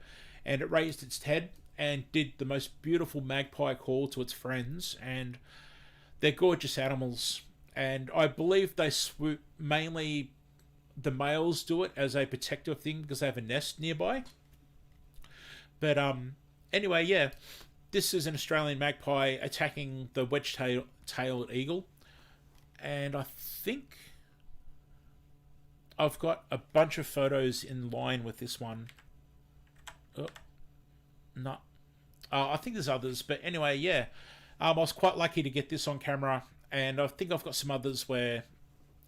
and it raised its head and did the most beautiful magpie call to its friends. And they're gorgeous animals, and I believe they swoop, mainly the males do it as a protective thing because they have a nest nearby. But anyway, yeah, this is an Australian magpie attacking the wedge-tailed eagle, and I think I've got a bunch of photos in line with this one. Oh, no. I think there's others, but anyway, yeah. I was quite lucky to get this on camera, and I think I've got some others where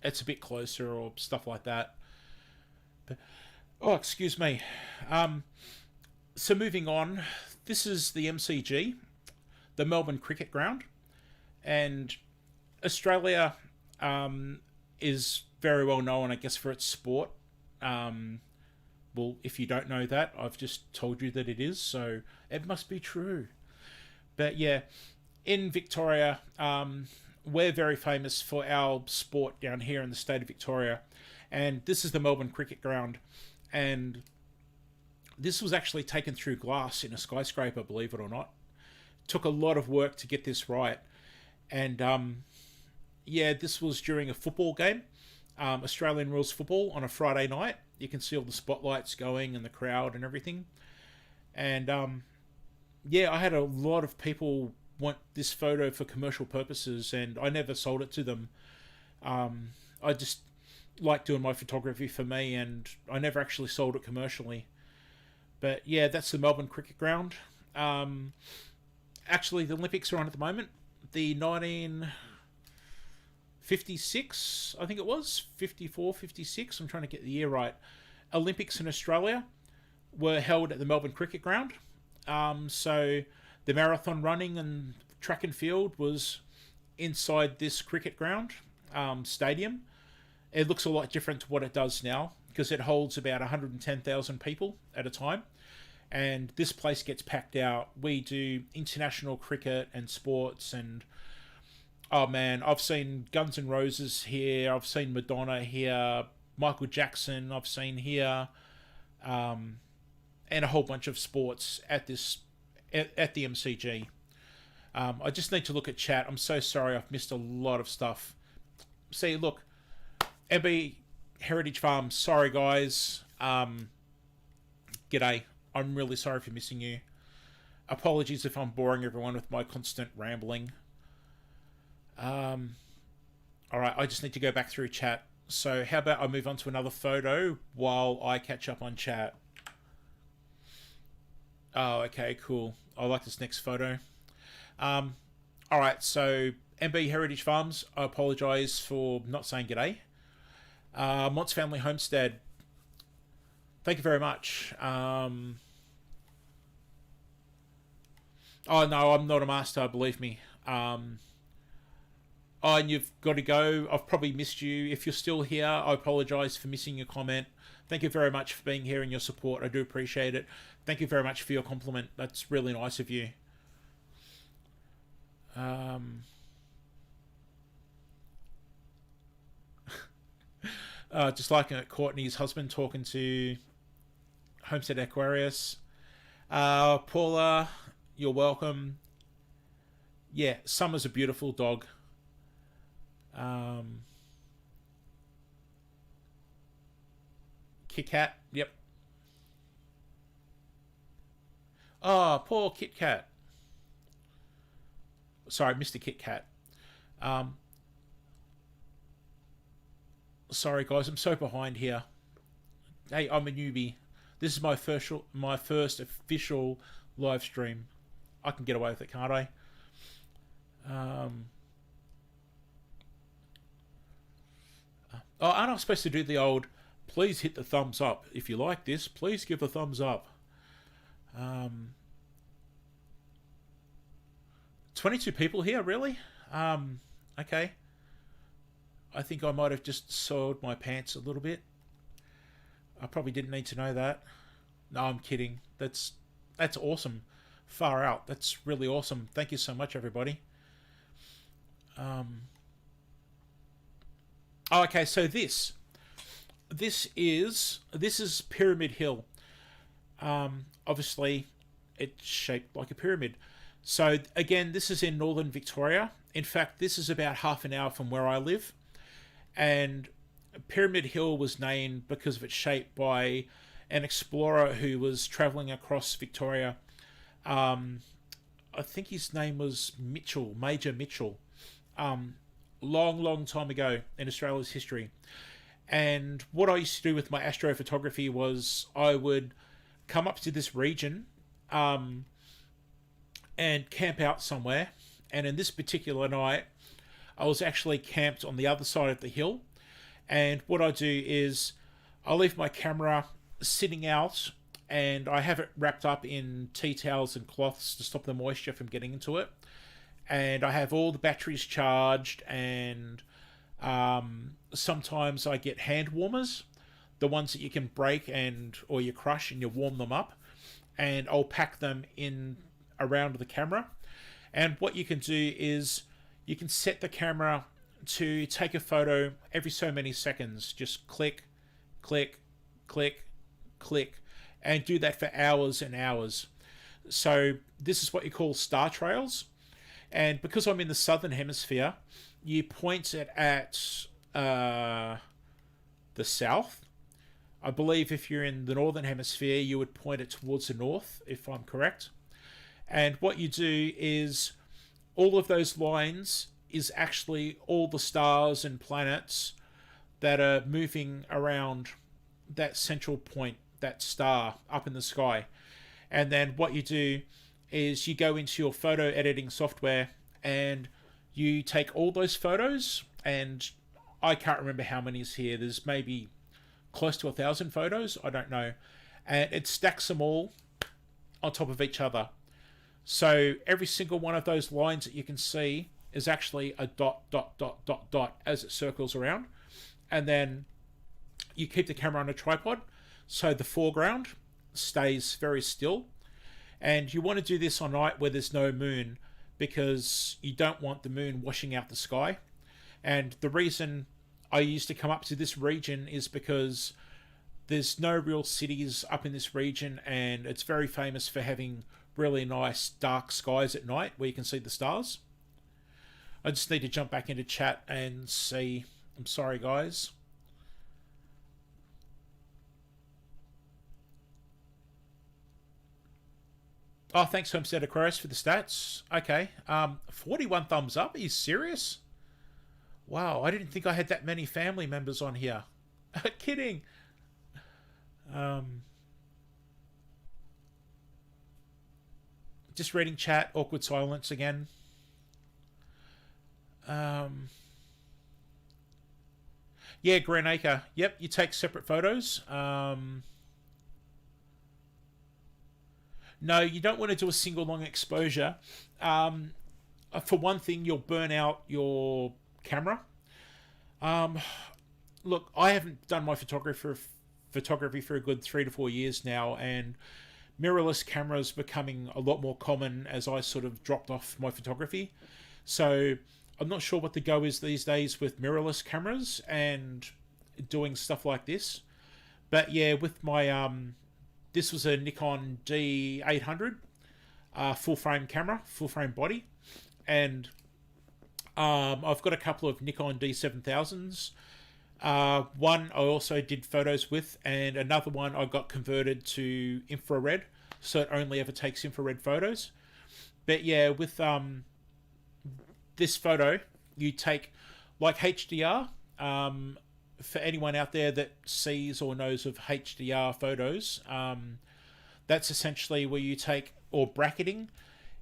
it's a bit closer or stuff like that. But, oh, excuse me. So moving on, this is the MCG, the Melbourne Cricket Ground, and Australia is very well known, I guess, for its sport. Well, if you don't know that, I've just told you that it is, so it must be true. But yeah, in Victoria, we're very famous for our sport down here in the state of Victoria, and this is the Melbourne Cricket Ground, and this was actually taken through glass in a skyscraper, believe it or not. Took a lot of work to get this right, and yeah, this was during a football game, Australian rules football on a Friday night. You can see all the spotlights going and the crowd and everything, and yeah, I had a lot of people want this photo for commercial purposes, and I never sold it to them. I just like doing my photography for me, and I never actually sold it commercially. But yeah, that's the Melbourne Cricket Ground. Actually, the Olympics are on at the moment. The 56, I think it was 54, 56. I'm trying to get the year right. Olympics in Australia were held at the Melbourne Cricket Ground. So the marathon running and track and field was inside this cricket ground stadium. It looks a lot different to what it does now because it holds about 110,000 people at a time. And this place gets packed out. We do international cricket and sports, and oh man, I've seen Guns N' Roses here. I've seen Madonna here. Michael Jackson I've seen here, and a whole bunch of sports at this at the MCG. I just need to look at chat. I'm so sorry, I've missed a lot of stuff. See, look, MB Heritage Farm. Sorry guys. G'day. I'm really sorry for missing you. Apologies if I'm boring everyone with my constant rambling. Alright, I just need to go back through chat. So how about I move on to another photo while I catch up on chat? Oh, okay, cool. I like this next photo. Alright, so MB Heritage Farms, I apologise for not saying g'day. Mott's Family Homestead, thank you very much. Oh no, I'm not a master, believe me. Oh, and you've got to go. I've probably missed you. If you're still here, I apologise for missing your comment. Thank you very much for being here and your support. I do appreciate it. Thank you very much for your compliment. That's really nice of you. Just looking at Courtney's husband talking to Homestead Aquarius. Paula, you're welcome. Yeah, Summer's a beautiful dog. Kit Kat, yep. Oh, poor Kit Kat. Sorry, Mr. Kit Kat. Sorry guys, I'm so behind here. Hey, I'm a newbie. This is my first official live stream. I can get away with it, can't I? Oh, aren't I supposed to do the old, please hit the thumbs up. If you like this, please give a thumbs up. 22 people here, really? Okay. I think I might have just soiled my pants a little bit. I probably didn't need to know that. No, I'm kidding. That's awesome. Far out. That's really awesome. Thank you so much, everybody. Oh, okay, so this is Pyramid Hill. Obviously, it's shaped like a pyramid. So again, this is in northern Victoria. In fact, this is about half an hour from where I live. And Pyramid Hill was named because of its shape by an explorer who was travelling across Victoria. I think his name was Mitchell, Major Mitchell. Long time ago in Australia's history. And what I used to do with my astrophotography was I would come up to this region and camp out somewhere. And in this particular night, I was actually camped on the other side of the hill. And what I do is I leave my camera sitting out and I have it wrapped up in tea towels and cloths to stop the moisture from getting into it. And I have all the batteries charged, and sometimes I get hand warmers, the ones that you can break or you crush and you warm them up, and I'll pack them in around the camera. And what you can do is you can set the camera to take a photo every so many seconds. Just click, click, click, click, and do that for hours and hours. So this is what you call star trails. And because I'm in the southern hemisphere, you point it at the south. I believe if you're in the northern hemisphere, you would point it towards the north, if I'm correct. And what you do is all of those lines is actually all the stars and planets that are moving around that central point, that star up in the sky. And then what you do is you go into your photo editing software and you take all those photos and I can't remember how many is here. There's maybe close to 1,000 photos. I don't know. And it stacks them all on top of each other. So every single one of those lines that you can see is actually a dot, dot, dot, dot, dot as it circles around. And then you keep the camera on a tripod so the foreground stays very still. And you want to do this on night where there's no moon, because you don't want the moon washing out the sky. And the reason I used to come up to this region is because there's no real cities up in this region, and it's very famous for having really nice dark skies at night where you can see the stars. I just need to jump back into chat and see. I'm sorry, guys. Oh, thanks, Homestead Aquarius, for the stats. Okay. 41 thumbs up. Are you serious? Wow, I didn't think I had that many family members on here. Kidding. Just reading chat. Awkward silence again. Yeah, Greenacre. Yep, you take separate photos. No, you don't want to do a single long exposure. For one thing, you'll burn out your camera. Look, I haven't done my photography for a good 3 to 4 years now, and mirrorless cameras becoming a lot more common as I sort of dropped off my photography. So I'm not sure what the go is these days with mirrorless cameras and doing stuff like this. But yeah, with my this was a Nikon D800 full frame camera, full frame body, and I've got a couple of Nikon D7000s. One I also did photos with, and another one I got converted to infrared, so it only ever takes infrared photos. But yeah, with this photo, you take like HDR. For anyone out there that sees or knows of HDR photos, that's essentially where you take, or bracketing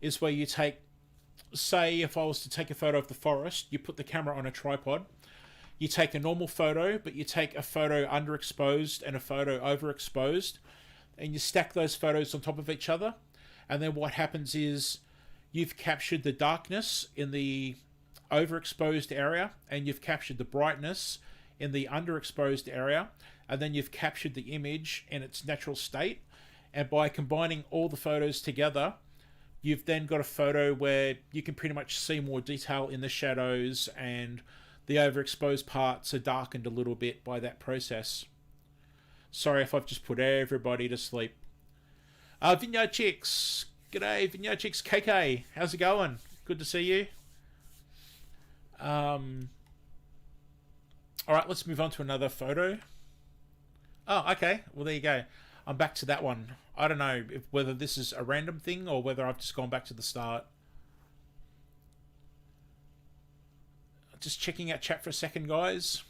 is where you take, say if I was to take a photo of the forest, you put the camera on a tripod, you take a normal photo, but you take a photo underexposed and a photo overexposed, and you stack those photos on top of each other, and then what happens is you've captured the darkness in the overexposed area, and you've captured the brightness in the underexposed area, and then you've captured the image in its natural state. And by combining all the photos together, you've then got a photo where you can pretty much see more detail in the shadows, and the overexposed parts are darkened a little bit by that process. Sorry if I've just put everybody to sleep. Vineyard Chicks. G'day, Vineyard Chicks. KK, how's it going? Good to see you. Alright, let's move on to another photo. Oh, okay. Well, there you go. I'm back to that one. I don't know whether this is a random thing or whether I've just gone back to the start. Just checking out chat for a second, guys.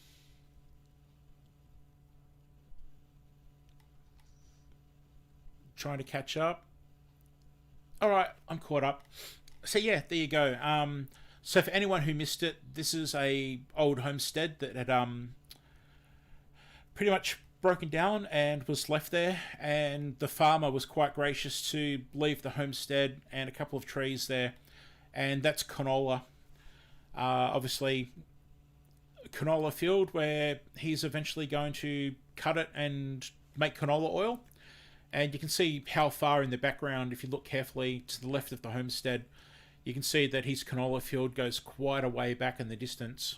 Trying to catch up. Alright, I'm caught up. So yeah, there you go. So for anyone who missed it, this is a old homestead that had pretty much broken down and was left there, and the farmer was quite gracious to leave the homestead and a couple of trees there, and that's canola. Obviously, canola field where he's eventually going to cut it and make canola oil. And you can see how far in the background, if you look carefully to the left of the homestead, you can see that his canola field goes quite a way back in the distance.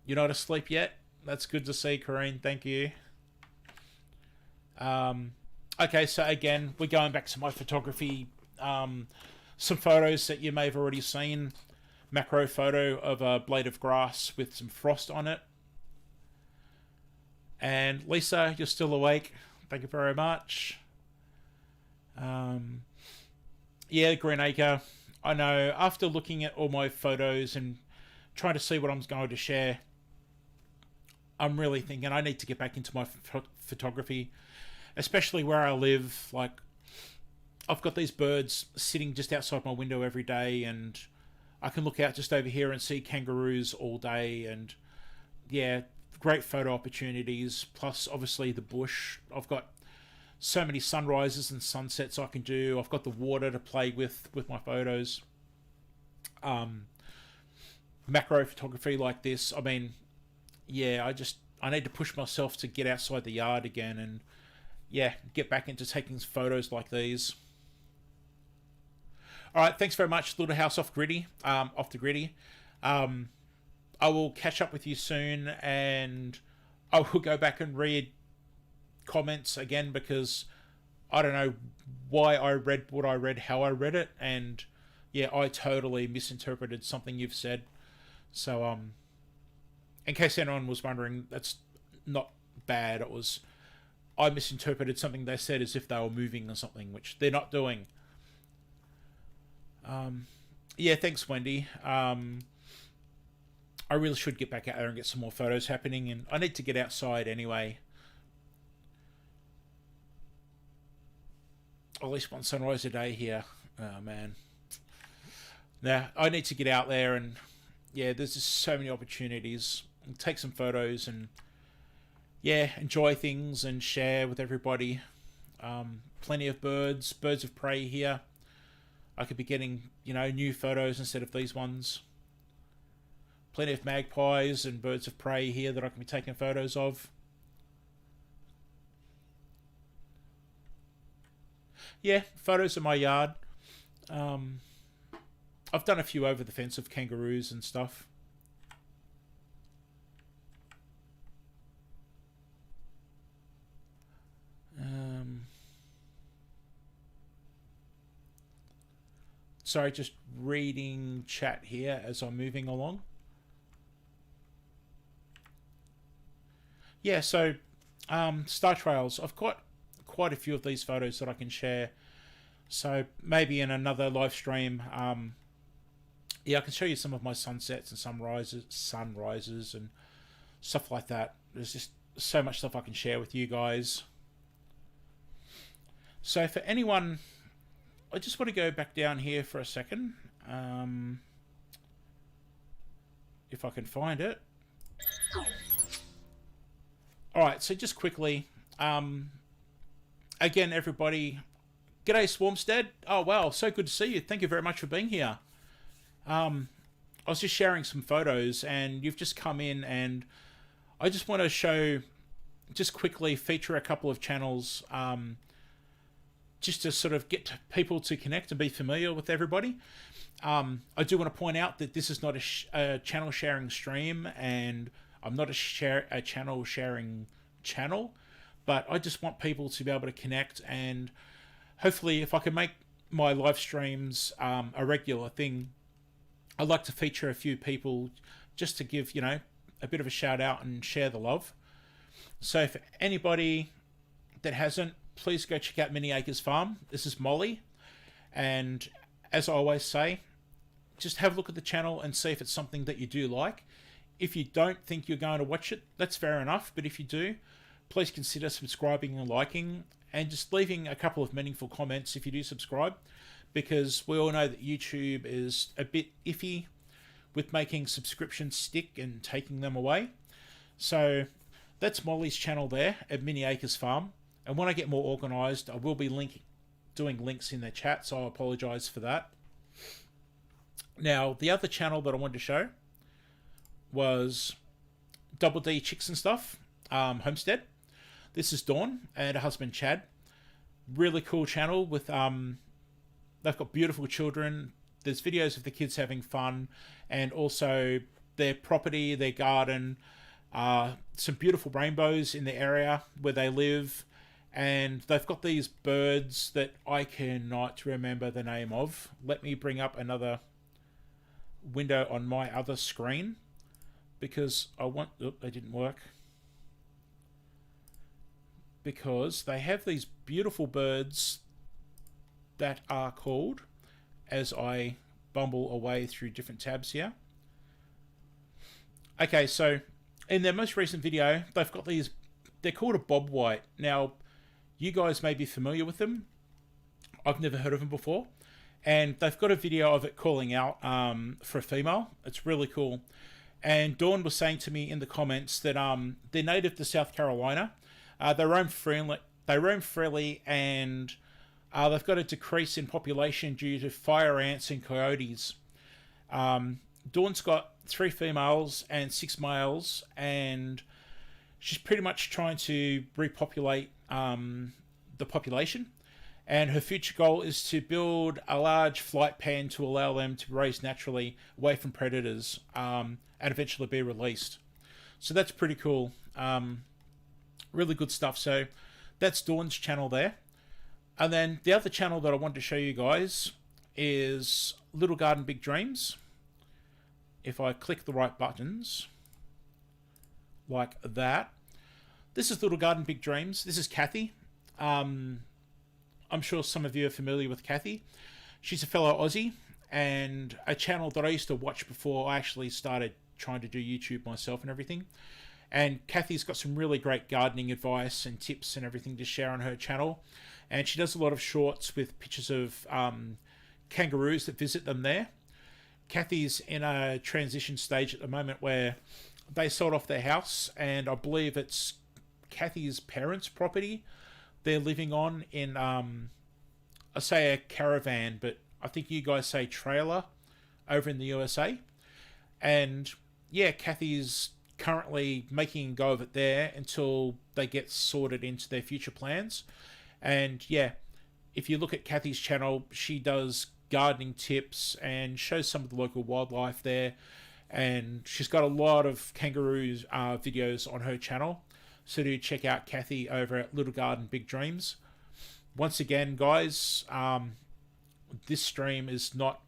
You're not asleep yet? That's good to see, Corrine. Thank you. Okay, so again, we're going back to my photography. Some photos that you may have already seen. Macro photo of a blade of grass with some frost on it. And Lisa, you're still awake. Thank you very much. Yeah, Greenacre. I know, after looking at all my photos and trying to see what I'm going to share, I'm really thinking I need to get back into my photography, especially where I live. Like, I've got these birds sitting just outside my window every day, and I can look out just over here and see kangaroos all day, and yeah, great photo opportunities. Plus, obviously, the bush. I've got so many sunrises and sunsets I can do. I've got the water to play with my photos. Macro photography like this. I mean, yeah, I need to push myself to get outside the yard again, and yeah, get back into taking photos like these. All right, thanks very much, Little House off the gritty. I will catch up with you soon, and I will go back and read comments again, because I don't know why I read what I read, how I read it, and yeah, I totally misinterpreted something you've said. So, in case anyone was wondering, that's not bad. I misinterpreted something they said as if they were moving or something, which they're not doing. Yeah, thanks, Wendy. I really should get back out there and get some more photos happening, and I need to get outside anyway. At least one sunrise a day here. Oh, man. Now, I need to get out there, and yeah, there's just so many opportunities. Take some photos and yeah, enjoy things and share with everybody. Plenty of birds of prey here. I could be getting, new photos instead of these ones. Plenty of magpies and birds of prey here that I can be taking photos of. Yeah, photos of my yard. I've done a few over the fence of kangaroos and stuff. Sorry, just reading chat here as I'm moving along. Yeah, so Star Trails. I've got quite a few of these photos that I can share. So maybe in another live stream, yeah, I can show you some of my sunsets and sunrises and stuff like that. There's just so much stuff I can share with you guys. So for anyone, I just want to go back down here for a second. If I can find it. Alright, so just quickly, again, everybody, g'day Swarmstead. Oh wow, so good to see you. Thank you very much for being here. I was just sharing some photos, and you've just come in, and I just want to just quickly feature a couple of channels, just to sort of get people to connect and be familiar with everybody. I do want to point out that this is not a channel sharing stream, and I'm not a channel sharing channel, but I just want people to be able to connect, and hopefully if I can make my live streams a regular thing, I'd like to feature a few people just to give, a bit of a shout out and share the love. So for anybody that hasn't, please go check out Mini Acres Farm. This is Molly. And as I always say, just have a look at the channel and see if it's something that you do like. If you don't think you're going to watch it, that's fair enough. But if you do, please consider subscribing and liking, and just leaving a couple of meaningful comments if you do subscribe, because we all know that YouTube is a bit iffy with making subscriptions stick and taking them away. So that's Molly's channel there at Mini Acres Farm. And when I get more organised, I will be doing links in the chat, so I apologise for that. Now, the other channel that I wanted to show was Double D Chicks and Stuff, Homestead. This is Dawn and her husband Chad. Really cool channel with they've got beautiful children. There's videos of the kids having fun, and also their property, their garden, some beautiful rainbows in the area where they live, and they've got these birds that I cannot remember the name of. Let me bring up another window on my other screen, because they didn't work. Because they have these beautiful birds that are called, as I bumble away through different tabs here. Okay, so in their most recent video, they've got these, they're called a bob white. Now, you guys may be familiar with them. I've never heard of them before. and they've got a video of it calling out for a female. It's really cool. And Dawn was saying to me in the comments that they're native to South Carolina. They roam freely, and they've got a decrease in population due to fire ants and coyotes. Dawn's got 3 females and 6 males, and she's pretty much trying to repopulate the population. And her future goal is to build a large flight pen to allow them to raise naturally away from predators, and eventually be released. So that's pretty cool. Really good stuff. So that's Dawn's channel there. And then the other channel that I wanted to show you guys is Little Garden Big Dreams. If I click the right buttons, like that. This is Little Garden Big Dreams. This is Kathy. I'm sure some of you are familiar with Kathy. She's a fellow Aussie, and a channel that I used to watch before I actually started trying to do YouTube myself and everything. And Kathy's got some really great gardening advice and tips and everything to share on her channel. And she does a lot of shorts with pictures of kangaroos that visit them there. Kathy's in a transition stage at the moment where they sold off their house, and I believe it's Kathy's parents' property they're living on in, I say a caravan, but I think you guys say trailer over in the USA. And yeah, Kathy's currently making a go of it there until they get sorted into their future plans. And yeah, if you look at Kathy's channel, she does gardening tips and shows some of the local wildlife there. And she's got a lot of kangaroos videos on her channel. So do check out Kathy over at Little Garden Big Dreams. Once again, guys, this stream is not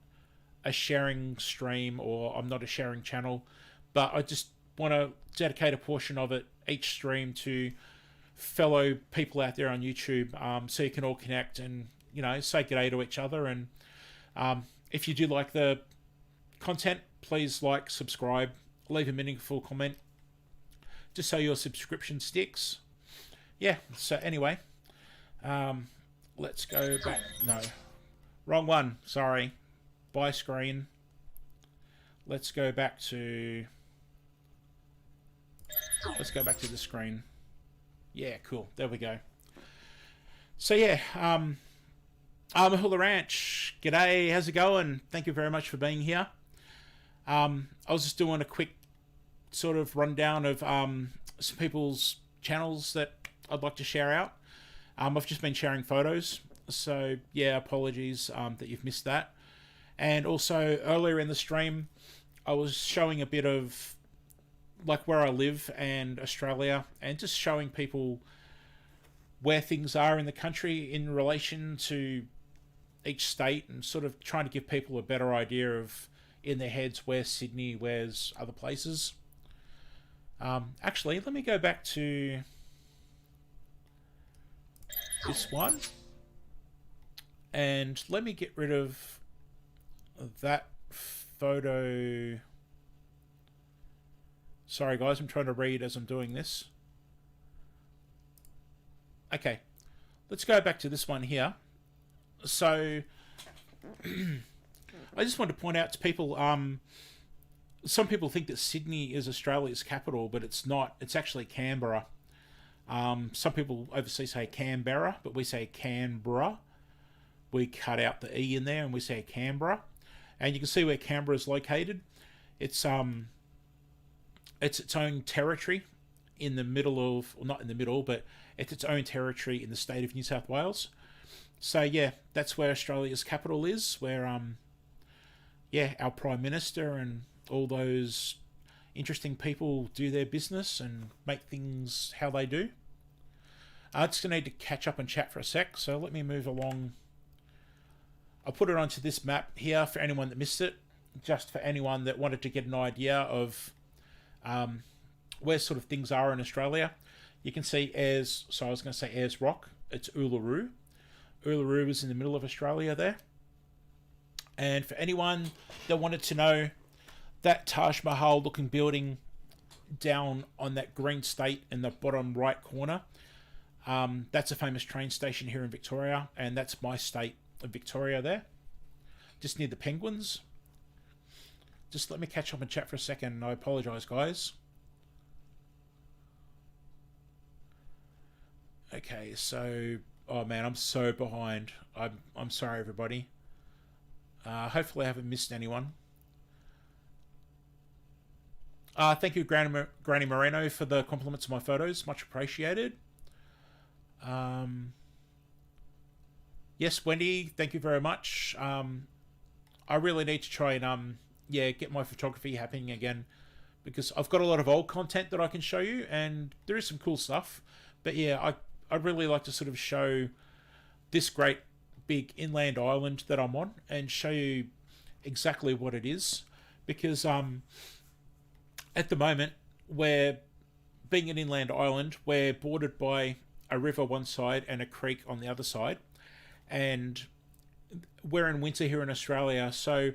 a sharing stream, or I'm not a sharing channel, but I just want to dedicate a portion of it, each stream, to fellow people out there on YouTube, so you can all connect and, you know, say g'day to each other. And if you do like the content, please like, subscribe, leave a meaningful comment, just so your subscription sticks. Yeah, so anyway, let's go back. No, wrong one, sorry. Buy screen. Let's go back to the screen. Yeah, cool. There we go. So yeah, Mahula Ranch. G'day, how's it going? Thank you very much for being here. I was just doing a quick sort of rundown of some people's channels that I'd like to share out. I've just been sharing photos, so yeah, apologies that you've missed that. And also earlier in the stream, I was showing a bit of like where I live and Australia, and just showing people where things are in the country in relation to each state, and sort of trying to give people a better idea of, in their heads, where's Sydney, where's other places. Actually, let me go back to this one, and let me get rid of that photo. Sorry guys, I'm trying to read as I'm doing this. Okay, let's go back to this one here. So I just want to point out to people, some people think that Sydney is Australia's capital, but it's not. It's actually Canberra. Some people overseas say Canberra, but we say Canberra. We cut out the E in there and we say Canberra. And you can see where Canberra is located. It's its own territory in the middle of, well, not in the middle, but it's its own territory in the state of New South Wales. So yeah, that's where Australia's capital is, where yeah, our Prime Minister and all those interesting people do their business and make things how they do. I just need to catch up and chat for a sec, so let me move along. I'll put it onto this map here for anyone that missed it, just for anyone that wanted to get an idea of where sort of things are in Australia. You can see Ayers, so I was going to say Ayers Rock, it's Uluru. Uluru is in the middle of Australia there. And for anyone that wanted to know, that Taj Mahal looking building down on that green state in the bottom right corner, that's a famous train station here in Victoria, and that's my state of Victoria there. just near the penguins. Just let me catch up and chat for a second. I apologise, guys. Okay, so oh man, I'm so behind. I'm sorry, everybody. Hopefully, I haven't missed anyone. Thank you, Granny Moreno, for the compliments of my photos. Much appreciated. Um, yes, Wendy, thank you very much. I really need to try and yeah, get my photography happening again because I've got a lot of old content that I can show you, and there is some cool stuff. But yeah, I'd really like to sort of show this great big inland island that I'm on and show you exactly what it is because at the moment we're being an inland island, we're bordered by a river one side and a creek on the other side, and we're in winter here in Australia. So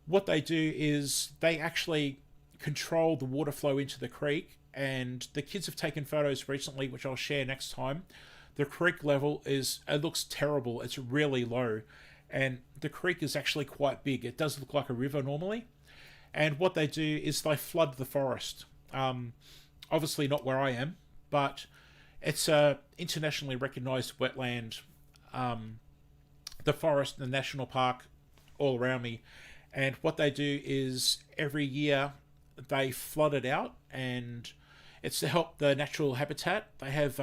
what they do is they actually control the water flow into the creek, and the kids have taken photos recently, which I'll share next time. The creek level it looks terrible. It's really low, and the creek is actually quite big. It does look like a river normally, and what they do is they flood the forest. Obviously not where I am, but it's a internationally recognised wetland. The forest, the national park, all around me, and what they do is every year they flood it out, and it's to help the natural habitat. They have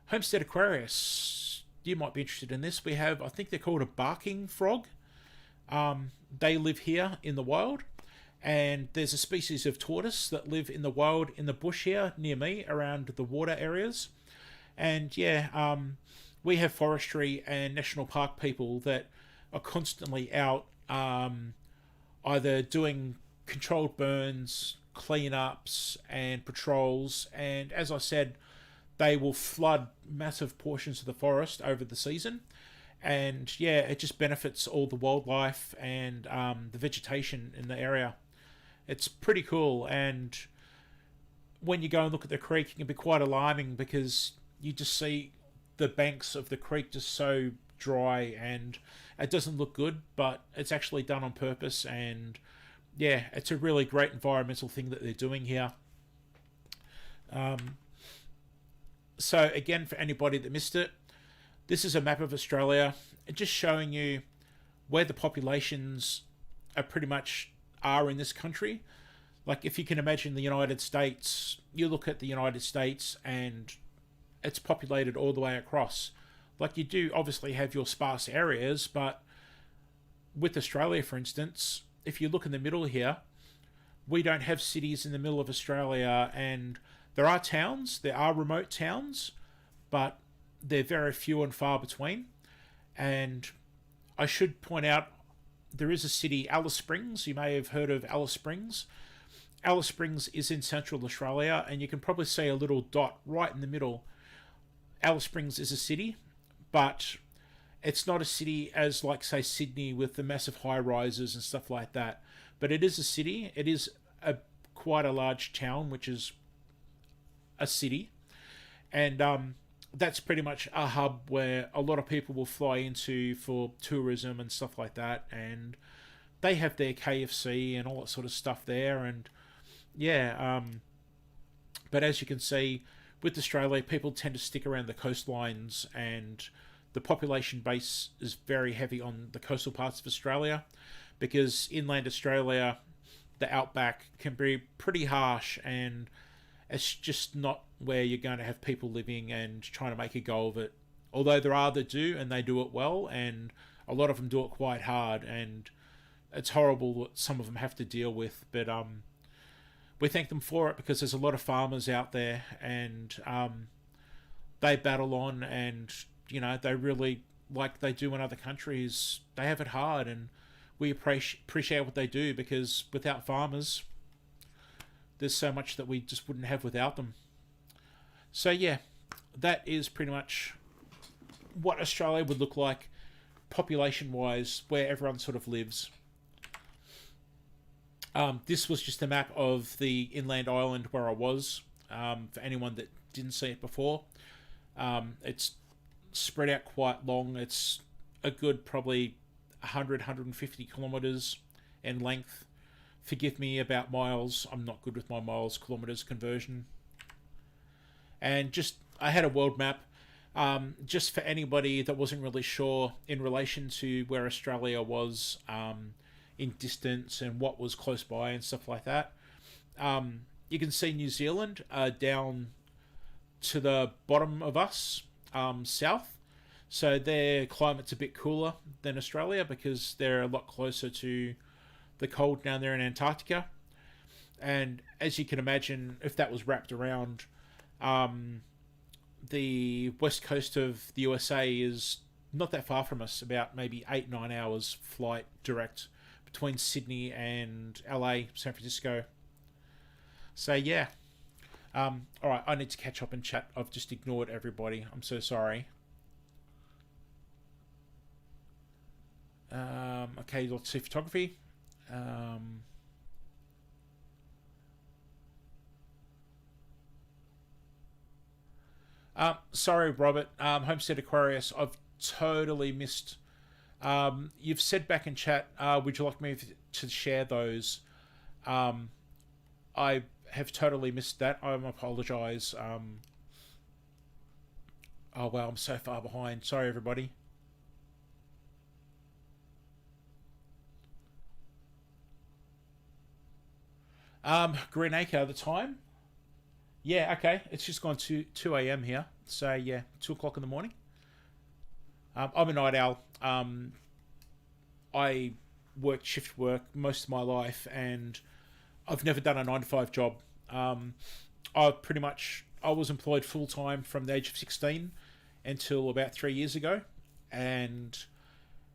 Homestead Aquarius. You might be interested in this. We have, I think they're called a barking frog. They live here in the wild, and there's a species of tortoise that live in the wild in the bush here near me around the water areas. And yeah, we have forestry and national park people that are constantly out either doing controlled burns, cleanups, and patrols. And as I said, they will flood massive portions of the forest over the season. And yeah, it just benefits all the wildlife and the vegetation in the area. It's pretty cool. And when you go and look at the creek, it can be quite alarming because you just see the banks of the creek just so dry, and it doesn't look good, but it's actually done on purpose. And yeah, it's a really great environmental thing that they're doing here. So again, for anybody that missed it, this is a map of Australia, just showing you where the populations are pretty much are in this country. Like if you can imagine the United States, you look at the United States and it's populated all the way across. Like you do obviously have your sparse areas, but with Australia, for instance, if you look in the middle here, we don't have cities in the middle of Australia, and there are towns, there are remote towns, but they're very few and far between. And I should point out, there is a city, Alice Springs. You may have heard of Alice Springs. Alice Springs is in central Australia, and you can probably see a little dot right in the middle. Alice Springs is a city, but it's not a city as like, say, Sydney with the massive high-rises and stuff like that. But it is a city. It is quite a large town, which is a city. And that's pretty much a hub where a lot of people will fly into for tourism and stuff like that. And they have their KFC and all that sort of stuff there. And yeah, but as you can see, with Australia, people tend to stick around the coastlines, and the population base is very heavy on the coastal parts of Australia, because inland Australia, the outback, can be pretty harsh, and it's just not where you're going to have people living and trying to make a go of it. Although there are that do, and they do it well, and a lot of them do it quite hard, and it's horrible what some of them have to deal with. But we thank them for it, because there's a lot of farmers out there, and they battle on, and you know, they really, like they do in other countries, they have it hard, and we appreciate what they do, because without farmers, there's so much that we just wouldn't have without them. So yeah, that is pretty much what Australia would look like population wise, where everyone sort of lives. This was just a map of the inland island where I was, for anyone that didn't see it before. It's spread out quite long. It's a good probably 100, 150 kilometers in length. Forgive me about miles. I'm not good with my miles kilometers conversion. And just I had a world map, just for anybody that wasn't really sure in relation to where Australia was, in distance and what was close by and stuff like that. You can see New Zealand down to the bottom of us, south. So their climate's a bit cooler than Australia because they're a lot closer to the cold down there in Antarctica. And as you can imagine, if that was wrapped around, the west coast of the USA is not that far from us, about maybe 8-9 hours flight direct between Sydney and LA, San Francisco. So yeah. Alright, I need to catch up and chat. I've just ignored everybody. I'm so sorry. Okay, let's see photography. Sorry, Robert. Homestead Aquarius, I've totally missed. You've said back in chat, would you like me to share those? I have totally missed that. I apologise. Oh, wow, I'm so far behind. Sorry, everybody. Greenacre, the time? Yeah, okay. It's just gone to 2 a.m. here. So, yeah, 2 o'clock in the morning. I'm a night owl. I worked shift work most of my life, and I've never done a 9 to 5 job. I was employed full time from the age of 16 until about 3 years ago, and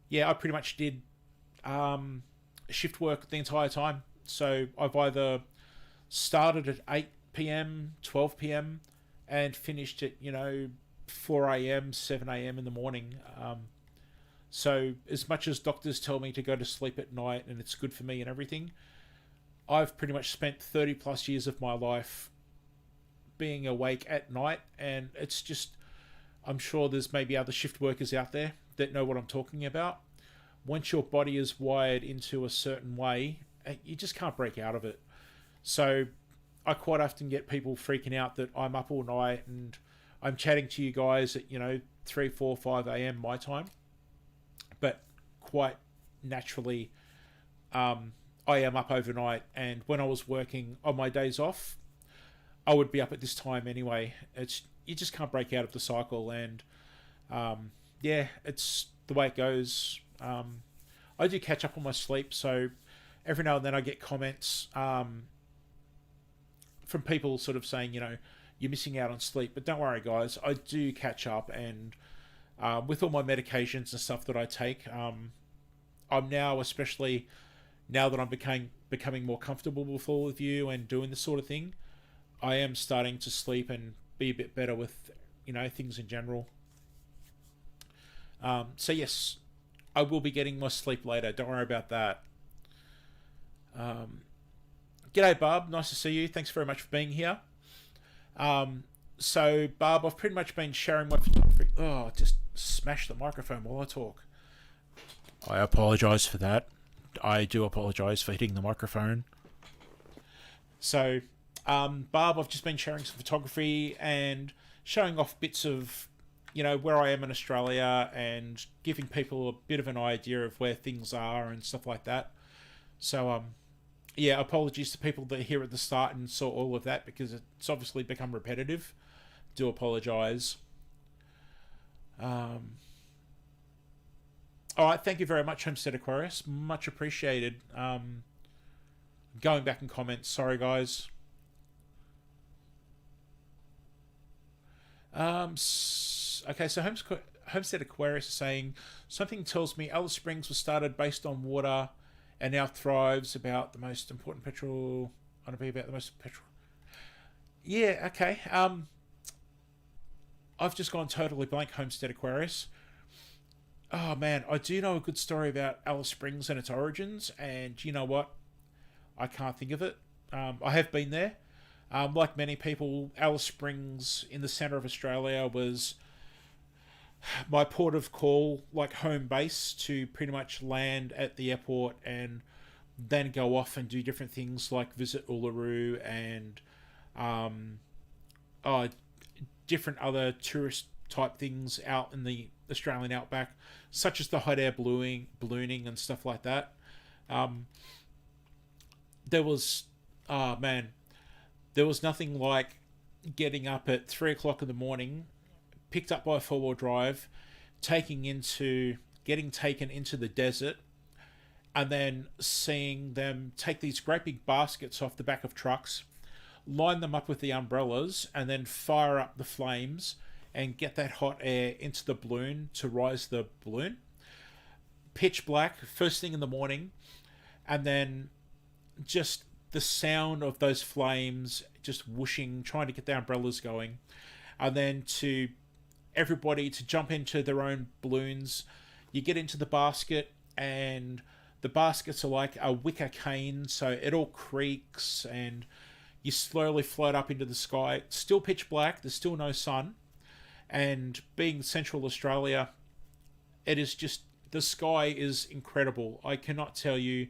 yeah, I pretty much did shift work the entire time. So I've either started at 8 p.m., 12 p.m., and finished at 4 a.m., 7 a.m. in the morning. So as much as doctors tell me to go to sleep at night and it's good for me and everything, I've pretty much spent 30 plus years of my life being awake at night, and it's just, I'm sure there's maybe other shift workers out there that know what I'm talking about. Once your body is wired into a certain way, you just can't break out of it. So I quite often get people freaking out that I'm up all night and I'm chatting to you guys at 3, 4, 5 a.m. my time, but quite naturally, I am up overnight, and when I was working on my days off, I would be up at this time anyway. You just can't break out of the cycle, and yeah, it's the way it goes. I do catch up on my sleep, so every now and then I get comments from people sort of saying, you're missing out on sleep. But don't worry, guys, I do catch up, and with all my medications and stuff that I take, I'm now, especially now that I'm becoming more comfortable with all of you and doing this sort of thing, I am starting to sleep and be a bit better with things in general. So yes, I will be getting my sleep later. Don't worry about that. G'day, Barb. Nice to see you. Thanks very much for being here. So, Barb, I've pretty much been sharing my photography. Oh, just smash the microphone while I talk. I apologise for that. I do apologise for hitting the microphone. So, Barb, I've just been sharing some photography and showing off bits of, where I am in Australia and giving people a bit of an idea of where things are and stuff like that. So, yeah, apologies to people that are here at the start and saw all of that because it's obviously become repetitive. Do apologise. Alright, thank you very much, Homestead Aquarius. Much appreciated. Going back in comments, sorry guys. Okay, so Homestead Aquarius is saying, something tells me Alice Springs was started based on water and now thrives about the most important petrol. I want to be about the most petrol. Yeah, okay. I've just gone totally blank, Homestead Aquarius. Oh man, I do know a good story about Alice Springs and its origins, and you know what? I can't think of it. I have been there. Like many people, Alice Springs in the centre of Australia was my port of call, like home base, to pretty much land at the airport and then go off and do different things like visit Uluru and um, uh, different other tourist type things out in the Australian outback, such as the hot air ballooning and stuff like that. Um, there was, oh man, there was nothing like getting up at 3 o'clock in the morning, picked up by a 4 wheel drive, getting taken into the desert, and then seeing them take these great big baskets off the back of trucks, line them up with the umbrellas, and then fire up the flames and get that hot air into the balloon to rise the balloon. Pitch black, first thing in the morning, and then just the sound of those flames just whooshing, trying to get the umbrellas going, and then to everybody to jump into their own balloons. You get into the basket, and the baskets are like a wicker cane, so it all creaks, and you slowly float up into the sky. It's still pitch black, there's still no sun, and being Central Australia, it is just, the sky is incredible. I cannot tell you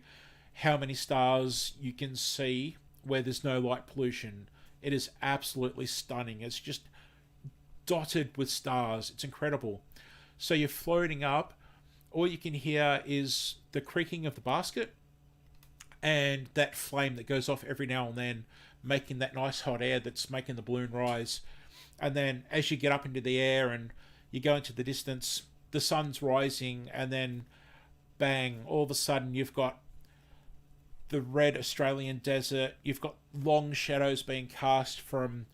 how many stars you can see where there's no light pollution. It is absolutely stunning. It's just dotted with stars. It's incredible. So you're floating up, all you can hear is the creaking of the basket and that flame that goes off every now and then, making that nice hot air that's making the balloon rise. And then as you get up into the air and you go into the distance, the sun's rising, and then bang, all of a sudden you've got the red Australian desert. You've got long shadows being cast from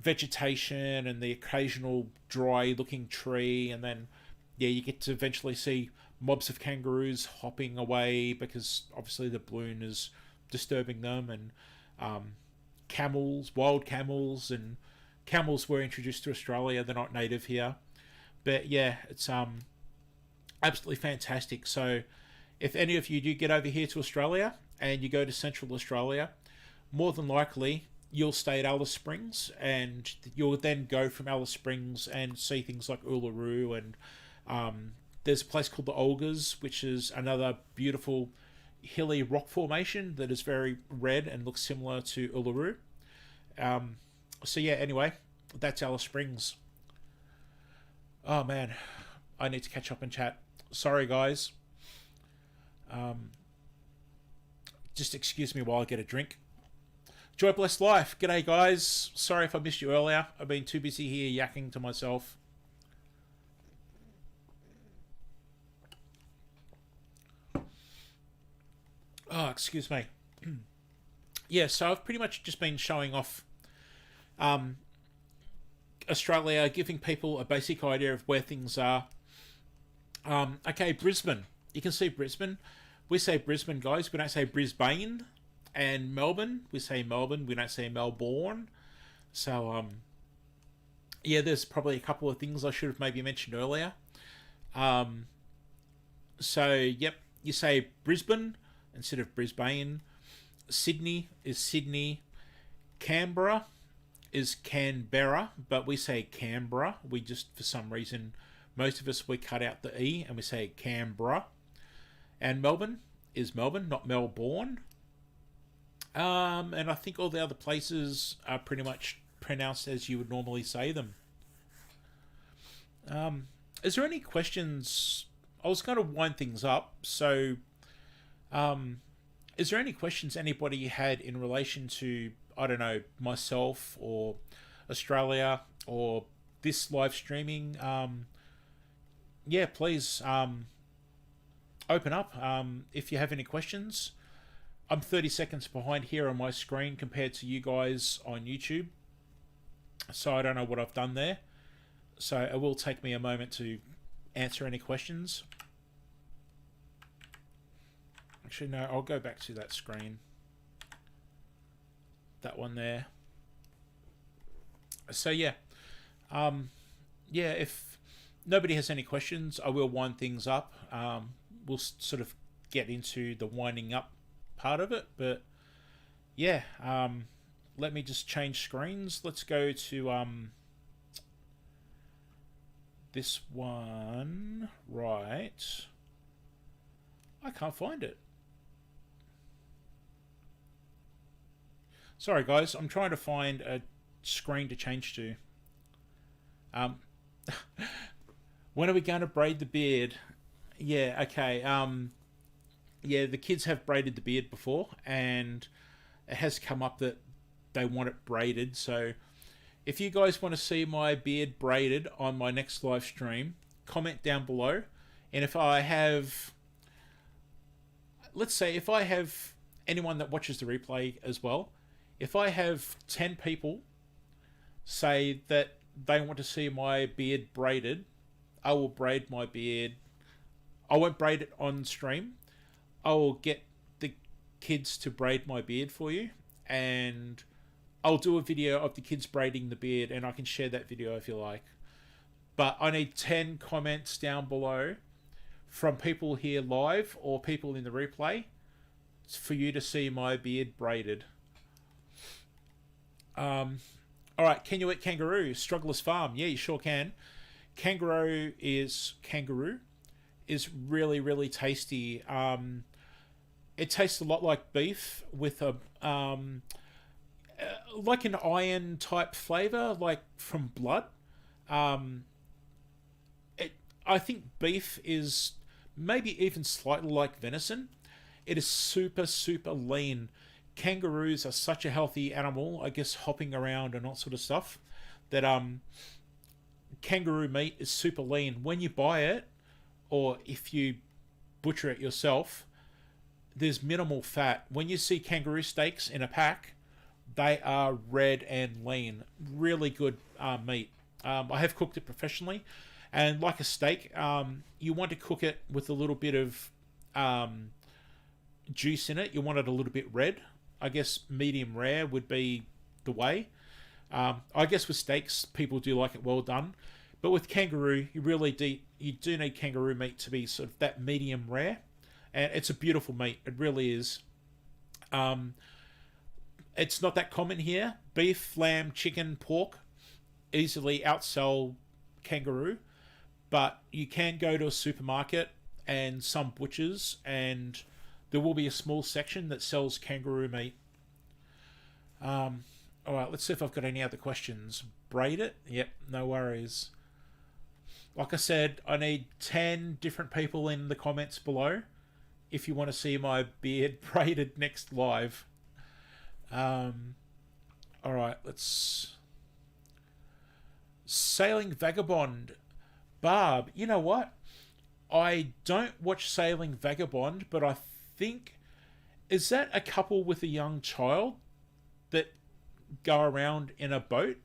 vegetation and the occasional dry looking tree, and then yeah, you get to eventually see mobs of kangaroos hopping away because obviously the balloon is disturbing them, and camels, wild camels, and camels were introduced to Australia. They're not native here, but yeah, it's absolutely fantastic. So if any of you do get over here to Australia and you go to Central Australia, more than likely you'll stay at Alice Springs, and you'll then go from Alice Springs and see things like Uluru, and there's a place called the Olgas, which is another beautiful hilly rock formation that is very red and looks similar to Uluru. So yeah, anyway, that's Alice Springs. Oh man, I need to catch up and chat. Sorry guys. Just excuse me while I get a drink. Joy Blessed Life. G'day guys. Sorry if I missed you earlier. I've been too busy here yakking to myself. Oh, excuse me. Yeah, so I've pretty much just been showing off Australia, giving people a basic idea of where things are. Okay, Brisbane. You can see Brisbane. We say Brisbane, guys. We don't say Brisbane. And Melbourne, we say Melbourne. We don't say Melbourne. So, yeah, there's probably a couple of things I should have maybe mentioned earlier. So, yep, you say Brisbane instead of Brisbane. Sydney is Sydney. Canberra is Canberra, but we say Canberra. We just, for some reason, most of us, we cut out the E and we say Canberra. And Melbourne is Melbourne, not Melbourne. And I think all the other places are pretty much pronounced as you would normally say them. Is there any questions? I was going to wind things up, so is there any questions anybody had in relation to, I don't know, myself or Australia or this live streaming? Yeah, please open up if you have any questions. I'm 30 seconds behind here on my screen compared to you guys on YouTube, so I don't know what I've done there. So it will take me a moment to answer any questions. Actually, no, I'll go back to that screen. That one there. So yeah. Yeah, if nobody has any questions, I will wind things up. We'll sort of get into the winding up part of it, but yeah, let me just change screens. Let's go to this one, right? I can't find it. Sorry, guys. I'm trying to find a screen to change to. Um, when are we going to braid the beard? Yeah, okay. Yeah, the kids have braided the beard before, and it has come up that they want it braided. So if you guys want to see my beard braided on my next live stream, comment down below. And if I have, let's say, if I have anyone that watches the replay as well, if I have 10 people say that they want to see my beard braided, I will braid my beard. I won't braid it on stream. I will get the kids to braid my beard for you, and I'll do a video of the kids braiding the beard, and I can share that video if you like. But I need 10 comments down below from people here live or people in the replay for you to see my beard braided. All right, can you eat kangaroo? Struggler's Farm. Yeah, you sure can. Kangaroo is really, really tasty. It tastes a lot like beef with a like an iron type flavor, like from blood. I think beef is maybe even slightly like venison. It is super, super lean. Kangaroos are such a healthy animal, I guess, hopping around and all sort of stuff, that kangaroo meat is super lean. When you buy it, or if you butcher it yourself, there's minimal fat. When you see kangaroo steaks in a pack, they are red and lean. Really good meat. I have cooked it professionally, and like a steak, you want to cook it with a little bit of juice in it. You want it a little bit red. I guess medium rare would be the way. I guess with steaks, people do like it well done, but with kangaroo, you do need kangaroo meat to be sort of that medium rare, and it's a beautiful meat. It really is. It's not that common here. Beef, lamb, chicken, pork easily outsell kangaroo, but you can go to a supermarket and some butchers, and there will be a small section that sells kangaroo meat. All right, let's see if I've got any other questions. Braid it? Yep, no worries. Like I said, I need 10 different people in the comments below if you want to see my beard braided next live. All right, let's... Sailing Vagabond. Barb, you know what? I don't watch Sailing Vagabond, but I think... Is that a couple with a young child that go around in a boat?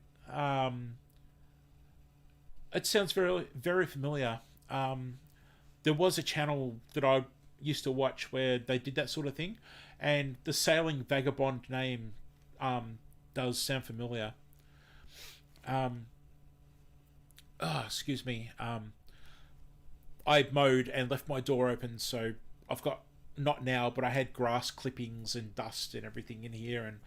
It sounds very, very familiar. There was a channel that I used to watch where they did that sort of thing, and the Sailing Vagabond name does sound familiar. Excuse me. I mowed and left my door open, so I've got, not now, but I had grass clippings and dust and everything in here, and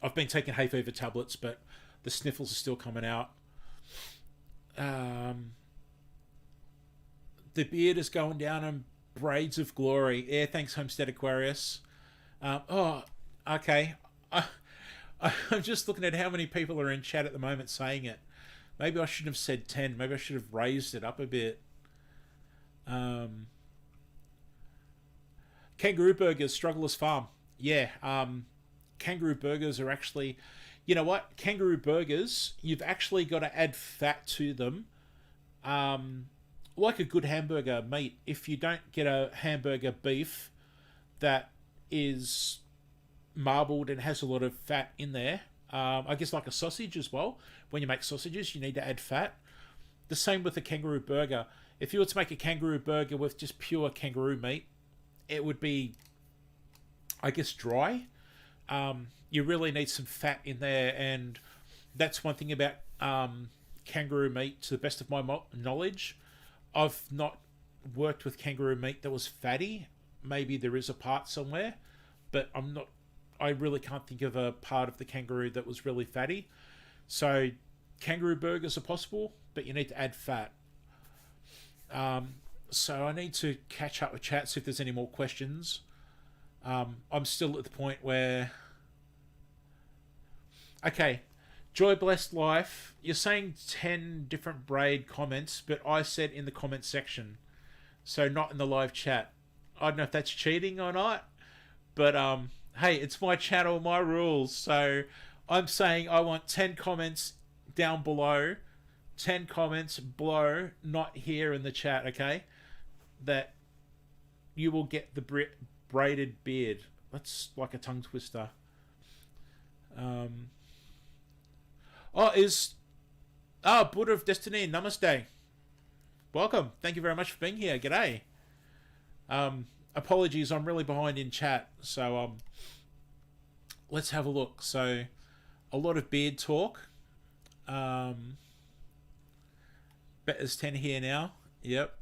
I've been taking hay fever tablets, but the sniffles are still coming out. The beard is going down in braids of glory. Yeah, thanks, Homestead Aquarius. Okay. I'm just looking at how many people are in chat at the moment saying it. Maybe I shouldn't have said 10. Maybe I should have raised it up a bit. Kangaroo burgers, Struggler's Farm. Yeah, kangaroo burgers are actually... You know what? Kangaroo burgers, you've actually got to add fat to them. Like a good hamburger meat. If you don't get a hamburger beef that is marbled and has a lot of fat in there, I guess like a sausage as well. When you make sausages, you need to add fat. The same with a kangaroo burger. If you were to make a kangaroo burger with just pure kangaroo meat, it would be, I guess, dry. You really need some fat in there, and that's one thing about kangaroo meat. To the best of my knowledge, I've not worked with kangaroo meat that was fatty. Maybe there is a part somewhere, but I really can't think of a part of the kangaroo that was really fatty. So kangaroo burgers are possible. but you need to add fat. So I need to catch up with chat, see if there's any more questions. I'm still at the point where... Okay, Joy Blessed Life, you're saying 10 different braid comments, but I said in the comment section, so not in the live chat. I don't know if that's cheating or not, but hey, it's my channel, my rules, so I'm saying I want 10 comments down below, 10 comments below, not here in the chat, okay? That you will get the braided beard. That's like a tongue twister. Buddha of Destiny, namaste. Welcome. Thank you very much for being here. G'day. Apologies, I'm really behind in chat. So let's have a look. So a lot of beard talk. Better's 10 here now. Yep.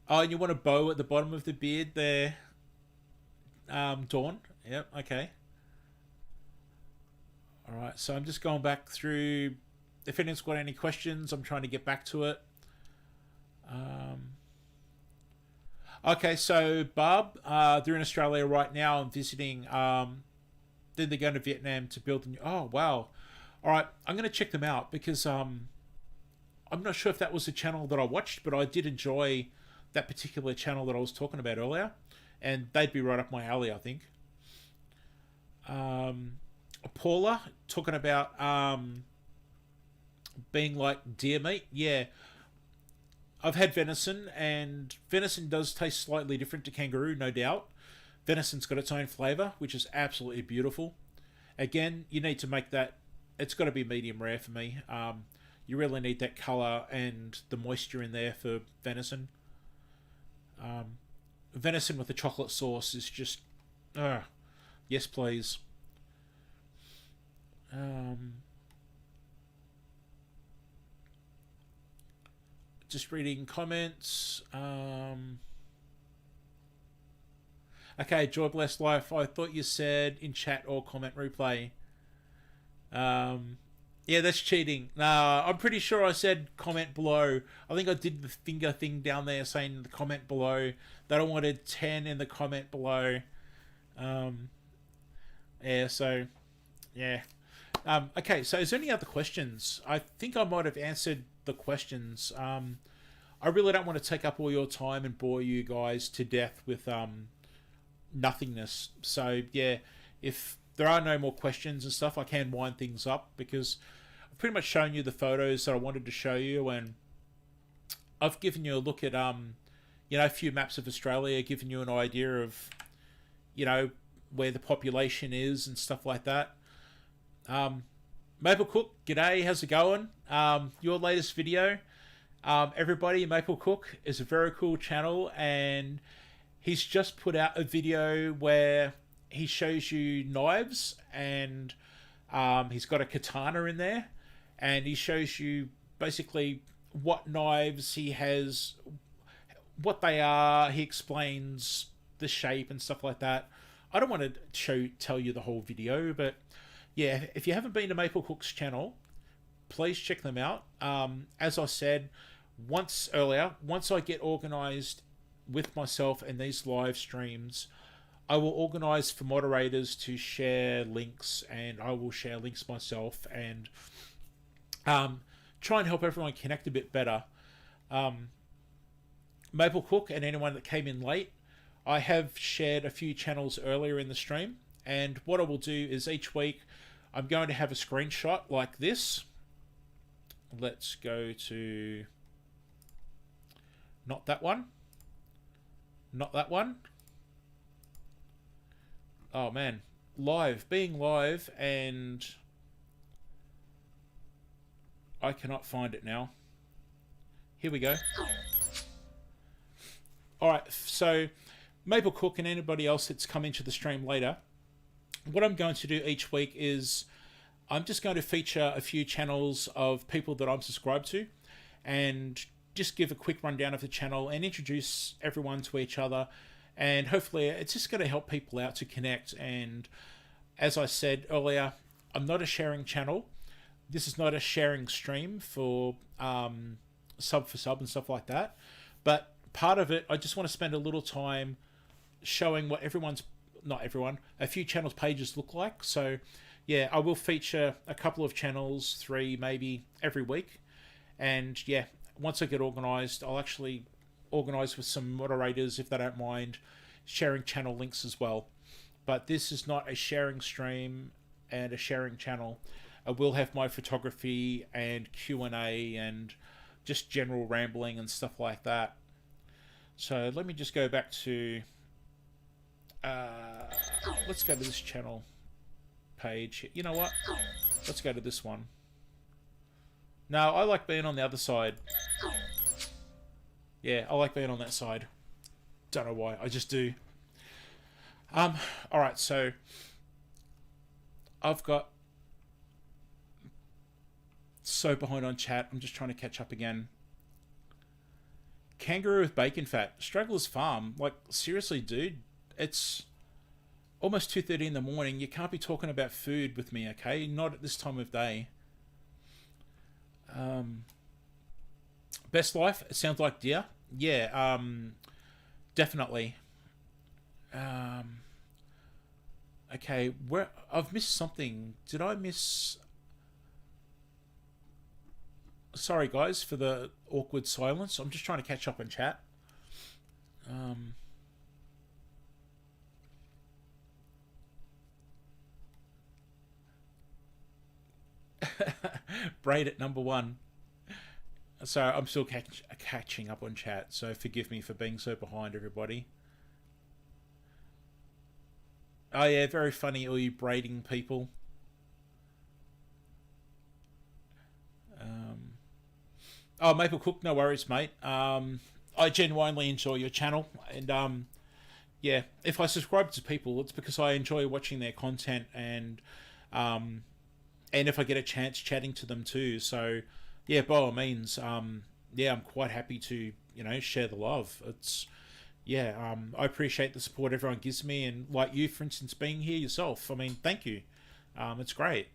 Oh, and you want a bow at the bottom of the beard there, Dawn? Yep, okay. Alright, so I'm just going back through. If anyone's got any questions, I'm trying to get back to it. Okay, so Barb, they're in Australia right now and visiting. Then they're going to Vietnam to build a new... Oh, wow. Alright, I'm going to check them out because I'm not sure if that was a channel that I watched, but I did enjoy that particular channel that I was talking about earlier. And they'd be right up my alley, I think. Paula, talking about being like deer meat. Yeah. I've had venison, and venison does taste slightly different to kangaroo, no doubt. Venison's got its own flavour, which is absolutely beautiful. Again, you need to make that... It's got to be medium rare for me. You really need that colour and the moisture in there for venison. Venison with a chocolate sauce is just... yes, please. Just reading comments. Okay, Joy Blessed Life. I thought you said in chat or comment replay. Yeah, that's cheating. Nah, I'm pretty sure I said comment below. I think I did the finger thing down there saying in the comment below that I wanted 10 in the comment below. Yeah, so, yeah. Okay, so is there any other questions? I think I might have answered the questions. I really don't want to take up all your time and bore you guys to death with nothingness. So, yeah, if there are no more questions and stuff, I can wind things up because I've pretty much shown you the photos that I wanted to show you, and I've given you a look at you know, a few maps of Australia, given you an idea of, you know, where the population is and stuff like that. Maple Cook, g'day, how's it going? Your latest video, everybody, Maple Cook is a very cool channel, and he's just put out a video where he shows you knives, and he's got a katana in there, and he shows you basically what knives he has, what they are. He explains the shape and stuff like that. I don't want to tell you the whole video, but yeah, if you haven't been to Maple Cook's channel, please check them out. As I said once I get organised with myself and these live streams, I will organise for moderators to share links, and I will share links myself, and try and help everyone connect a bit better. Maple Cook and anyone that came in late, I have shared a few channels earlier in the stream, and what I will do is each week I'm going to have a screenshot like this. Let's go to... not that one. Not that one. Oh man, being live, and I cannot find it now. Here we go. Alright, so Maple Cook and anybody else that's come into the stream later, what I'm going to do each week is I'm just going to feature a few channels of people that I'm subscribed to, and just give a quick rundown of the channel and introduce everyone to each other. And hopefully it's just going to help people out to connect. And as I said earlier, I'm not a sharing channel. this is not a sharing stream for sub for sub and stuff like that. But part of it, I just want to spend a little time showing what everyone's, not everyone, a few channels pages look like. So yeah, I will feature a couple of channels, 3 maybe every week. And yeah, once I get organized, I'll actually organize with some moderators if they don't mind sharing channel links as well. But this is not a sharing stream and a sharing channel. I will have my photography and Q&A and just general rambling and stuff like that. So let me just go back to let's go to this channel page. You know what? Let's go to this one. No, I like being on the other side. Yeah, I like being on that side. Don't know why. I just do. Alright, so I've got so behind on chat. I'm just trying to catch up again. Kangaroo with bacon fat. Struggler's Farm. Like, seriously, dude. It's almost 2:30 in the morning. You can't be talking about food with me, okay? Not at this time of day. Best life. It sounds like deer. Yeah, definitely. Okay, where I've missed something. Did I miss? Sorry, guys, for the awkward silence. I'm just trying to catch up in chat. Braid at number 1. So I'm still catching up on chat. So forgive me for being so behind, everybody. Oh yeah, very funny, all you braiding people. Oh, Maple Cook, no worries, mate. I genuinely enjoy your channel, and yeah, if I subscribe to people, it's because I enjoy watching their content, and if I get a chance chatting to them too. So yeah, by all means, yeah, I'm quite happy to share the love. It's yeah, I appreciate the support everyone gives me, and like you, for instance, being here yourself. I mean, thank you. It's great.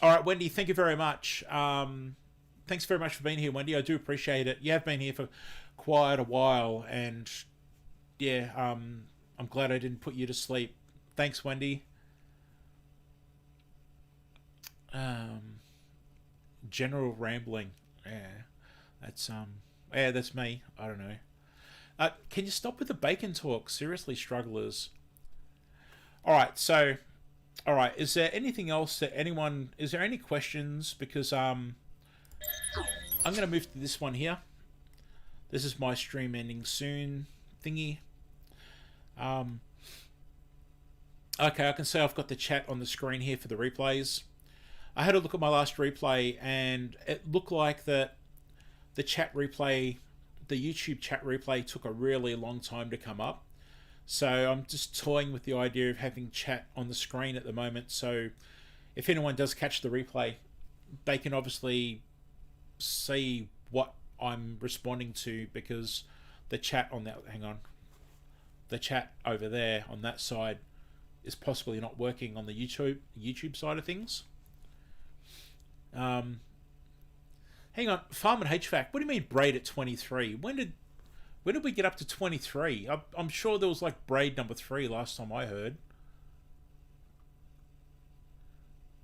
All right, Wendy, thank you very much. Thanks very much for being here, Wendy. I do appreciate it. You have been here for quite a while, and yeah, I'm glad I didn't put you to sleep. Thanks, Wendy. General rambling. Yeah, that's me. I don't know. Can you stop with the bacon talk? Seriously, strugglers. All right, so. All right, is there anything else that anyone... Is there any questions? Because I'm going to move to this one here. This is my stream ending soon thingy. Okay, I can see I've got the chat on the screen here for the replays. I had a look at my last replay, and it looked like that the chat replay, the YouTube chat replay, took a really long time to come up. So I'm just toying with the idea of having chat on the screen at the moment. So if anyone does catch the replay, they can obviously see what I'm responding to, because the chat on that, hang on, the chat over there on that side is possibly not working on the YouTube side of things. Hang on, Farm and HVAC. What do you mean braid at 23? When did we get up to 23? I'm sure there was like braid number 3 last time I heard.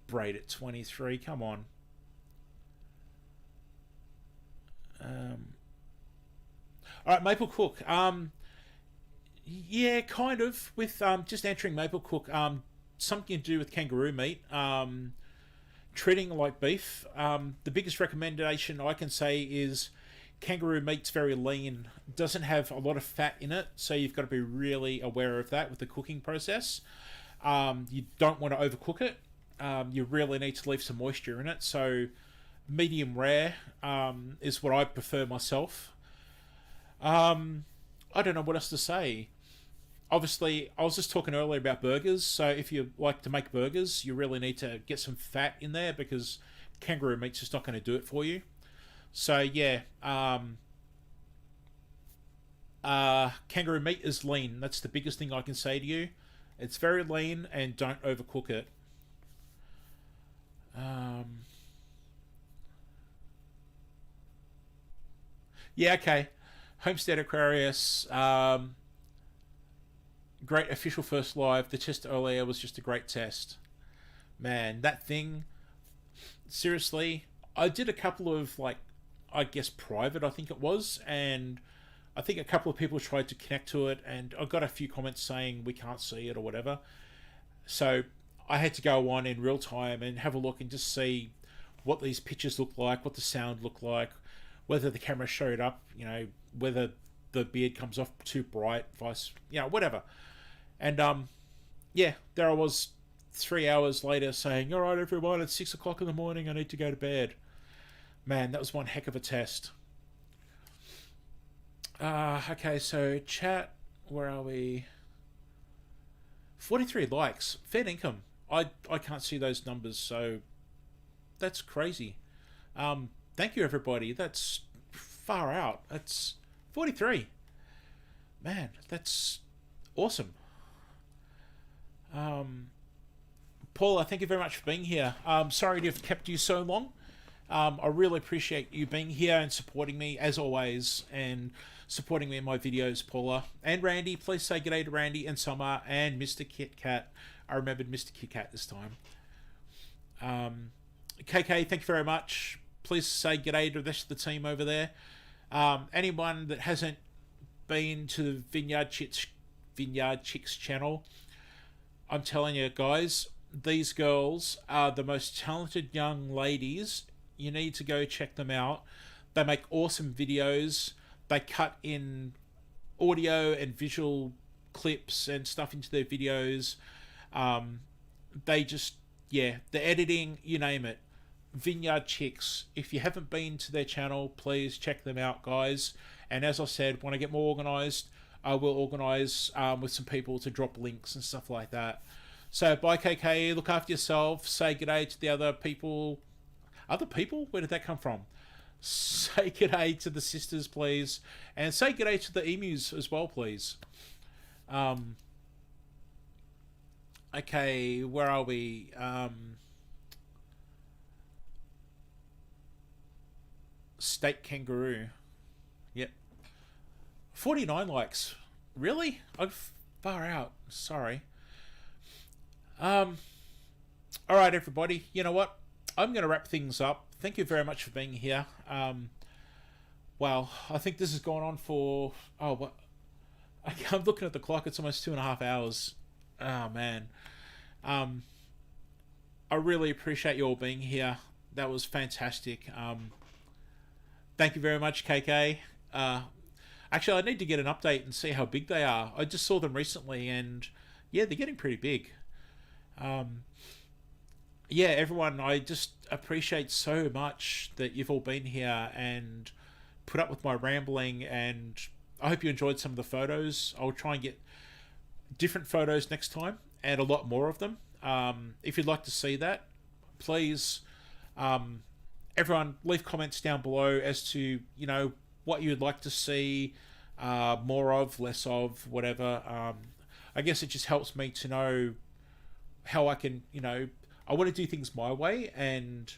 Braid at 23, come on. Alright, Maple Cook. Yeah, kind of. With just answering Maple Cook, something to do with kangaroo meat. Treating like beef. The biggest recommendation I can say is kangaroo meat's very lean, doesn't have a lot of fat in it, so you've got to be really aware of that with the cooking process. You don't want to overcook it. You really need to leave some moisture in it, so medium rare is what I prefer myself. I don't know what else to say. Obviously, I was just talking earlier about burgers, so if you like to make burgers, you really need to get some fat in there, because kangaroo meat's just not going to do it for you. So yeah, kangaroo meat is lean. That's the biggest thing I can say to you. It's very lean, and don't overcook it. Um, yeah, okay. Homestead Aquarius. Great official first live. The test earlier was just a great test. Man, that thing. Seriously, I did a couple of like, I guess private. I think it was, and I think a couple of people tried to connect to it, and I got a few comments saying we can't see it or whatever. So I had to go on in real time and have a look and just see what these pictures look like, what the sound looked like, whether the camera showed up, whether the beard comes off too bright, whatever. And yeah, there I was 3 hours later saying, "All right, everyone, it's 6 o'clock in the morning. I need to go to bed." Man, that was one heck of a test. Okay, so chat, where are we? 43 likes, fair income. I can't see those numbers, so that's crazy. Thank you, everybody. That's far out. That's 43. Man, that's awesome. Paula, thank you very much for being here. Sorry to have kept you so long. I really appreciate you being here and supporting me as always, and supporting me in my videos, Paula. And Randy, please say g'day to Randy and Summer and Mr. Kit Kat. I remembered Mr. Kit Kat this time. KK, thank you very much. Please say g'day to the rest of the team over there. Anyone that hasn't been to the Vineyard Chicks channel, I'm telling you guys, these girls are the most talented young ladies. You need to go check them out. They make awesome videos. They cut in audio and visual clips and stuff into their videos. They just, yeah, the editing, you name it. Vineyard Chicks. If you haven't been to their channel, please check them out, guys. And as I said, when I get more organised, I will organise with some people to drop links and stuff like that. So bye, KK. Look after yourself. Say g'day to the other people. Other people? Where did that come from? Say g'day to the sisters, please. And say g'day to the emus as well, please. Okay, where are we? State kangaroo. Yep. 49 likes. Really? I've far out. Sorry. Alright, everybody. You know what? I'm going to wrap things up. Thank you very much for being here. Well, I think this has gone on for... Oh, what? I'm looking at the clock. It's almost 2.5 hours. Oh, man. I really appreciate you all being here. That was fantastic. Thank you very much, KK. Actually, I need to get an update and see how big they are. I just saw them recently, and yeah, they're getting pretty big. Yeah, everyone, I just appreciate so much that you've all been here and put up with my rambling, and I hope you enjoyed some of the photos. I'll try and get different photos next time, and a lot more of them. If you'd like to see that, please, everyone, leave comments down below as to, what you'd like to see more of, less of, whatever. I guess it just helps me to know how I can, I want to do things my way, and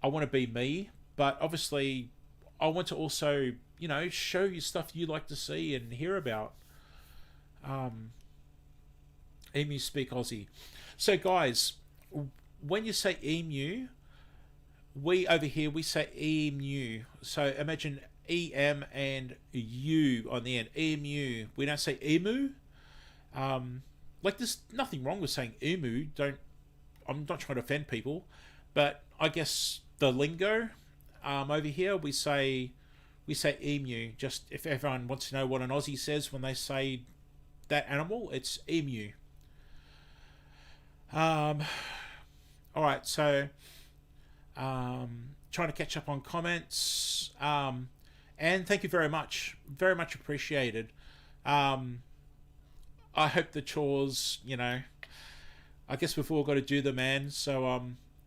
I want to be me, but obviously I want to also, show you stuff you like to see and hear about. Emu speak Aussie. So guys, when you say emu, we over here, we say emu. So imagine EM and U on the end. Emu. We don't say emu. Like, there's nothing wrong with saying emu. I'm not trying to offend people, but I guess the lingo over here, we say emu. Just if everyone wants to know what an Aussie says when they say that animal, it's emu. All right, so trying to catch up on comments, and thank you very much appreciated. I hope the chores, I guess we've all got to do them, man. So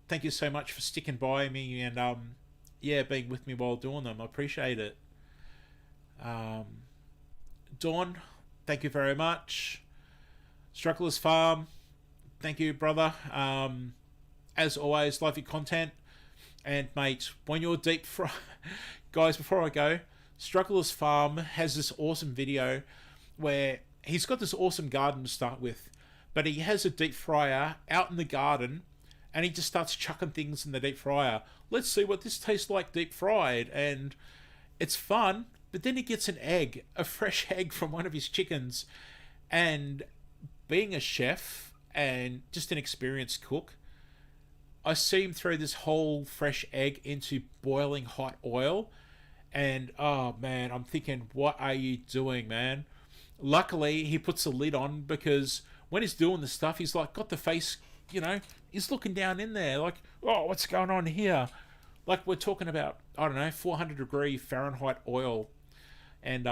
thank you so much for sticking by me and yeah, being with me while doing them. I appreciate it. Dawn, thank you very much. Struggler's Farm, thank you, brother. as always, love your content. And mate, when you're deep fry, guys, before I go, Struggler's Farm has this awesome video where he's got this awesome garden to start with, but he has a deep fryer out in the garden, and he just starts chucking things in the deep fryer. Let's see what this tastes like deep fried, and it's fun. But then he gets an egg, a fresh egg from one of his chickens, and being a chef and just an experienced cook, I see him throw this whole fresh egg into boiling hot oil, and oh man, I'm thinking, what are you doing, man? Luckily, he puts the lid on, because when he's doing the stuff, he's like got the face, he's looking down in there, like, oh, what's going on here? Like, we're talking about, I don't know, 400-degree Fahrenheit oil, and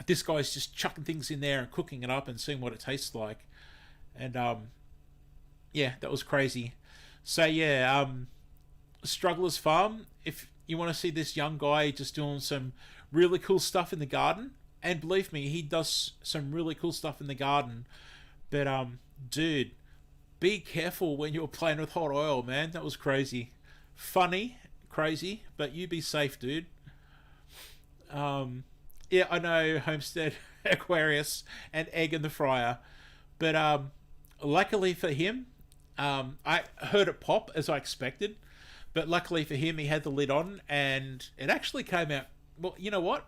this guy's just chucking things in there and cooking it up and seeing what it tastes like, and yeah, that was crazy. So yeah, Struggler's Farm, if you want to see this young guy just doing some really cool stuff in the garden, and believe me, he does some really cool stuff in the garden, but dude, be careful when you're playing with hot oil, man. That was crazy. Funny, crazy, but you be safe, dude. Yeah, I know, Homestead, Aquarius, and Egg in the Fryer, but luckily for him, I heard it pop as I expected, but luckily for him, he had the lid on, and it actually came out. Well, you know what?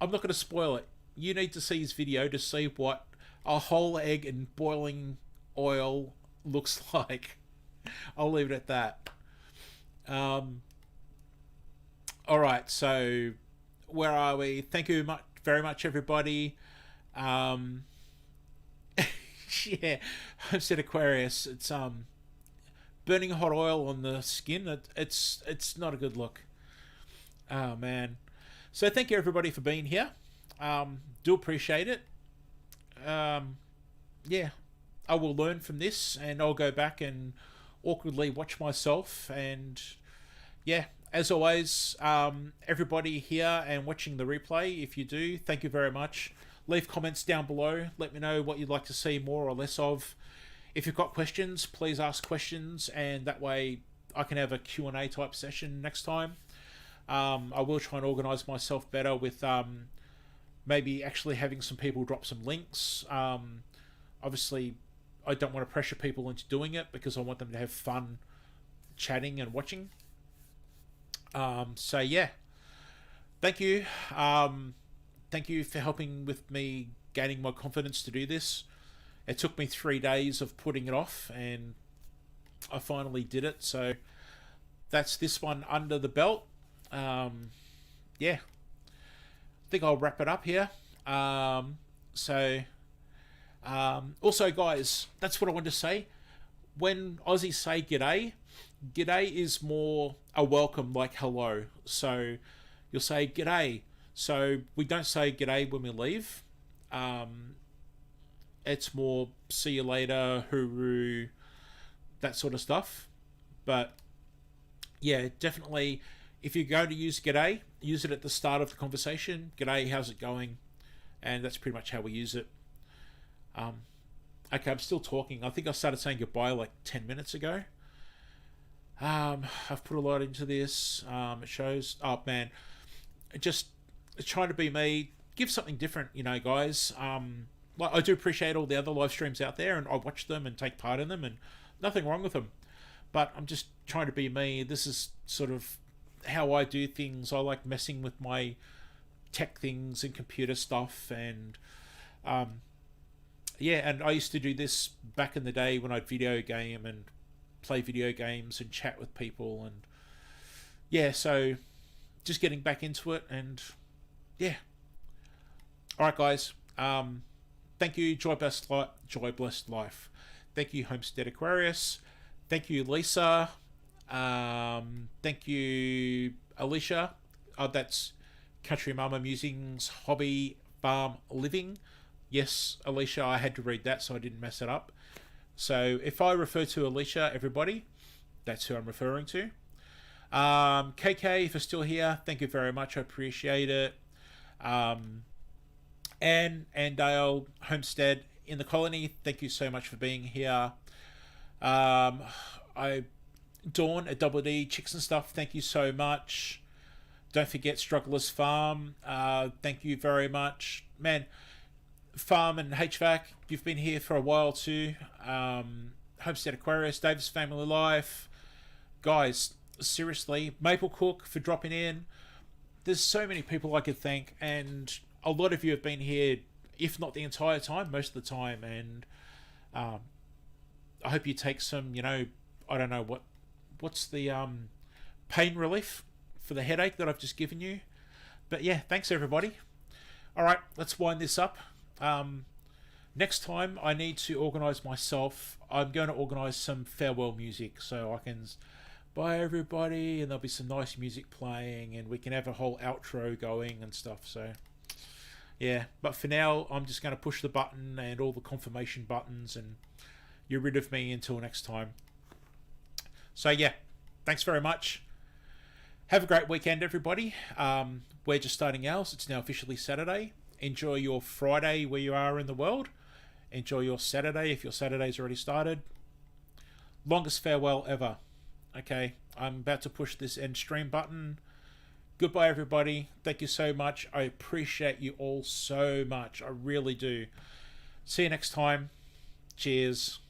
I'm not going to spoil it. You need to see his video to see what a whole egg in boiling oil looks like. I'll leave it at that. All right, so where are we? Thank you very much, everybody. Yeah, Homestead Aquarius. It's burning hot oil on the skin. It's not a good look. Oh man. So thank you everybody for being here. Do appreciate it. Yeah, I will learn from this, and I'll go back and awkwardly watch myself. And yeah, as always, everybody here and watching the replay, if you do, thank you very much. Leave comments down below. Let me know what you'd like to see more or less of. If you've got questions, please ask questions, and that way I can have a Q&A type session next time. I will try and organise myself better with maybe actually having some people drop some links. Obviously, I don't want to pressure people into doing it, because I want them to have fun chatting and watching. So yeah, thank you. Thank you for helping with me gaining my confidence to do this. It took me 3 days of putting it off, and I finally did it. So that's this one under the belt. Yeah, I think I'll wrap it up here. Also, guys, that's what I wanted to say. When Aussies say g'day, g'day is more a welcome, like hello. So you'll say g'day. So we don't say g'day when we leave. It's more see you later, hooroo, that sort of stuff. But yeah, definitely, if you're going to use g'day, use it at the start of the conversation. G'day, how's it going? And that's pretty much how we use it. Okay, I'm still talking. I think I started saying goodbye like 10 minutes ago. I've put a lot into this. It shows, oh man, just trying to be me, give something different, guys. Like, I do appreciate all the other live streams out there, and I watch them and take part in them, and nothing wrong with them. But I'm just trying to be me. This is sort of how I do things. I like messing with my tech things and computer stuff, and yeah, and I used to do this back in the day when I'd video game and play video games and chat with people, and yeah, so just getting back into it, and yeah. All right, guys. Thank you, Joy Blessed Life. Thank you, Homestead Aquarius. Thank you, Lisa. Thank you, Alicia. That's Country Mama Musings Hobby Farm Living. Yes, Alicia, I had to read that so I didn't mess it up. So if I refer to Alicia, everybody, that's who I'm referring to. KK, if you're still here, thank you very much. I appreciate it. Anne and Dale Homestead in the Colony, thank you so much for being here. I Dawn at Double D Chicks and Stuff, thank you so much. Don't forget Struggler's Farm. Thank you very much, man. Farm and HVAC, you've been here for a while too. Homestead Aquarius, Davis Family Life, guys. Seriously, Maple Cook for dropping in. There's so many people I could thank, and a lot of you have been here, if not the entire time, most of the time. And I hope you take some, I don't know what's the pain relief for the headache that I've just given you. But yeah, thanks everybody. All right, let's wind this up. Next time I need to organise myself. I'm going to organise some farewell music so I can bye everybody, and there'll be some nice music playing, and we can have a whole outro going and stuff. So yeah, but for now I'm just going to push the button and all the confirmation buttons, and you're rid of me until next time. So yeah, thanks very much. Have a great weekend, everybody. We're just starting ours. It's now officially Saturday. Enjoy your Friday where you are in the world. Enjoy your Saturday if your Saturday's already started. Longest farewell ever. Okay, I'm about to push this end stream button. Goodbye, everybody. Thank you so much. I appreciate you all so much. I really do. See you next time. Cheers.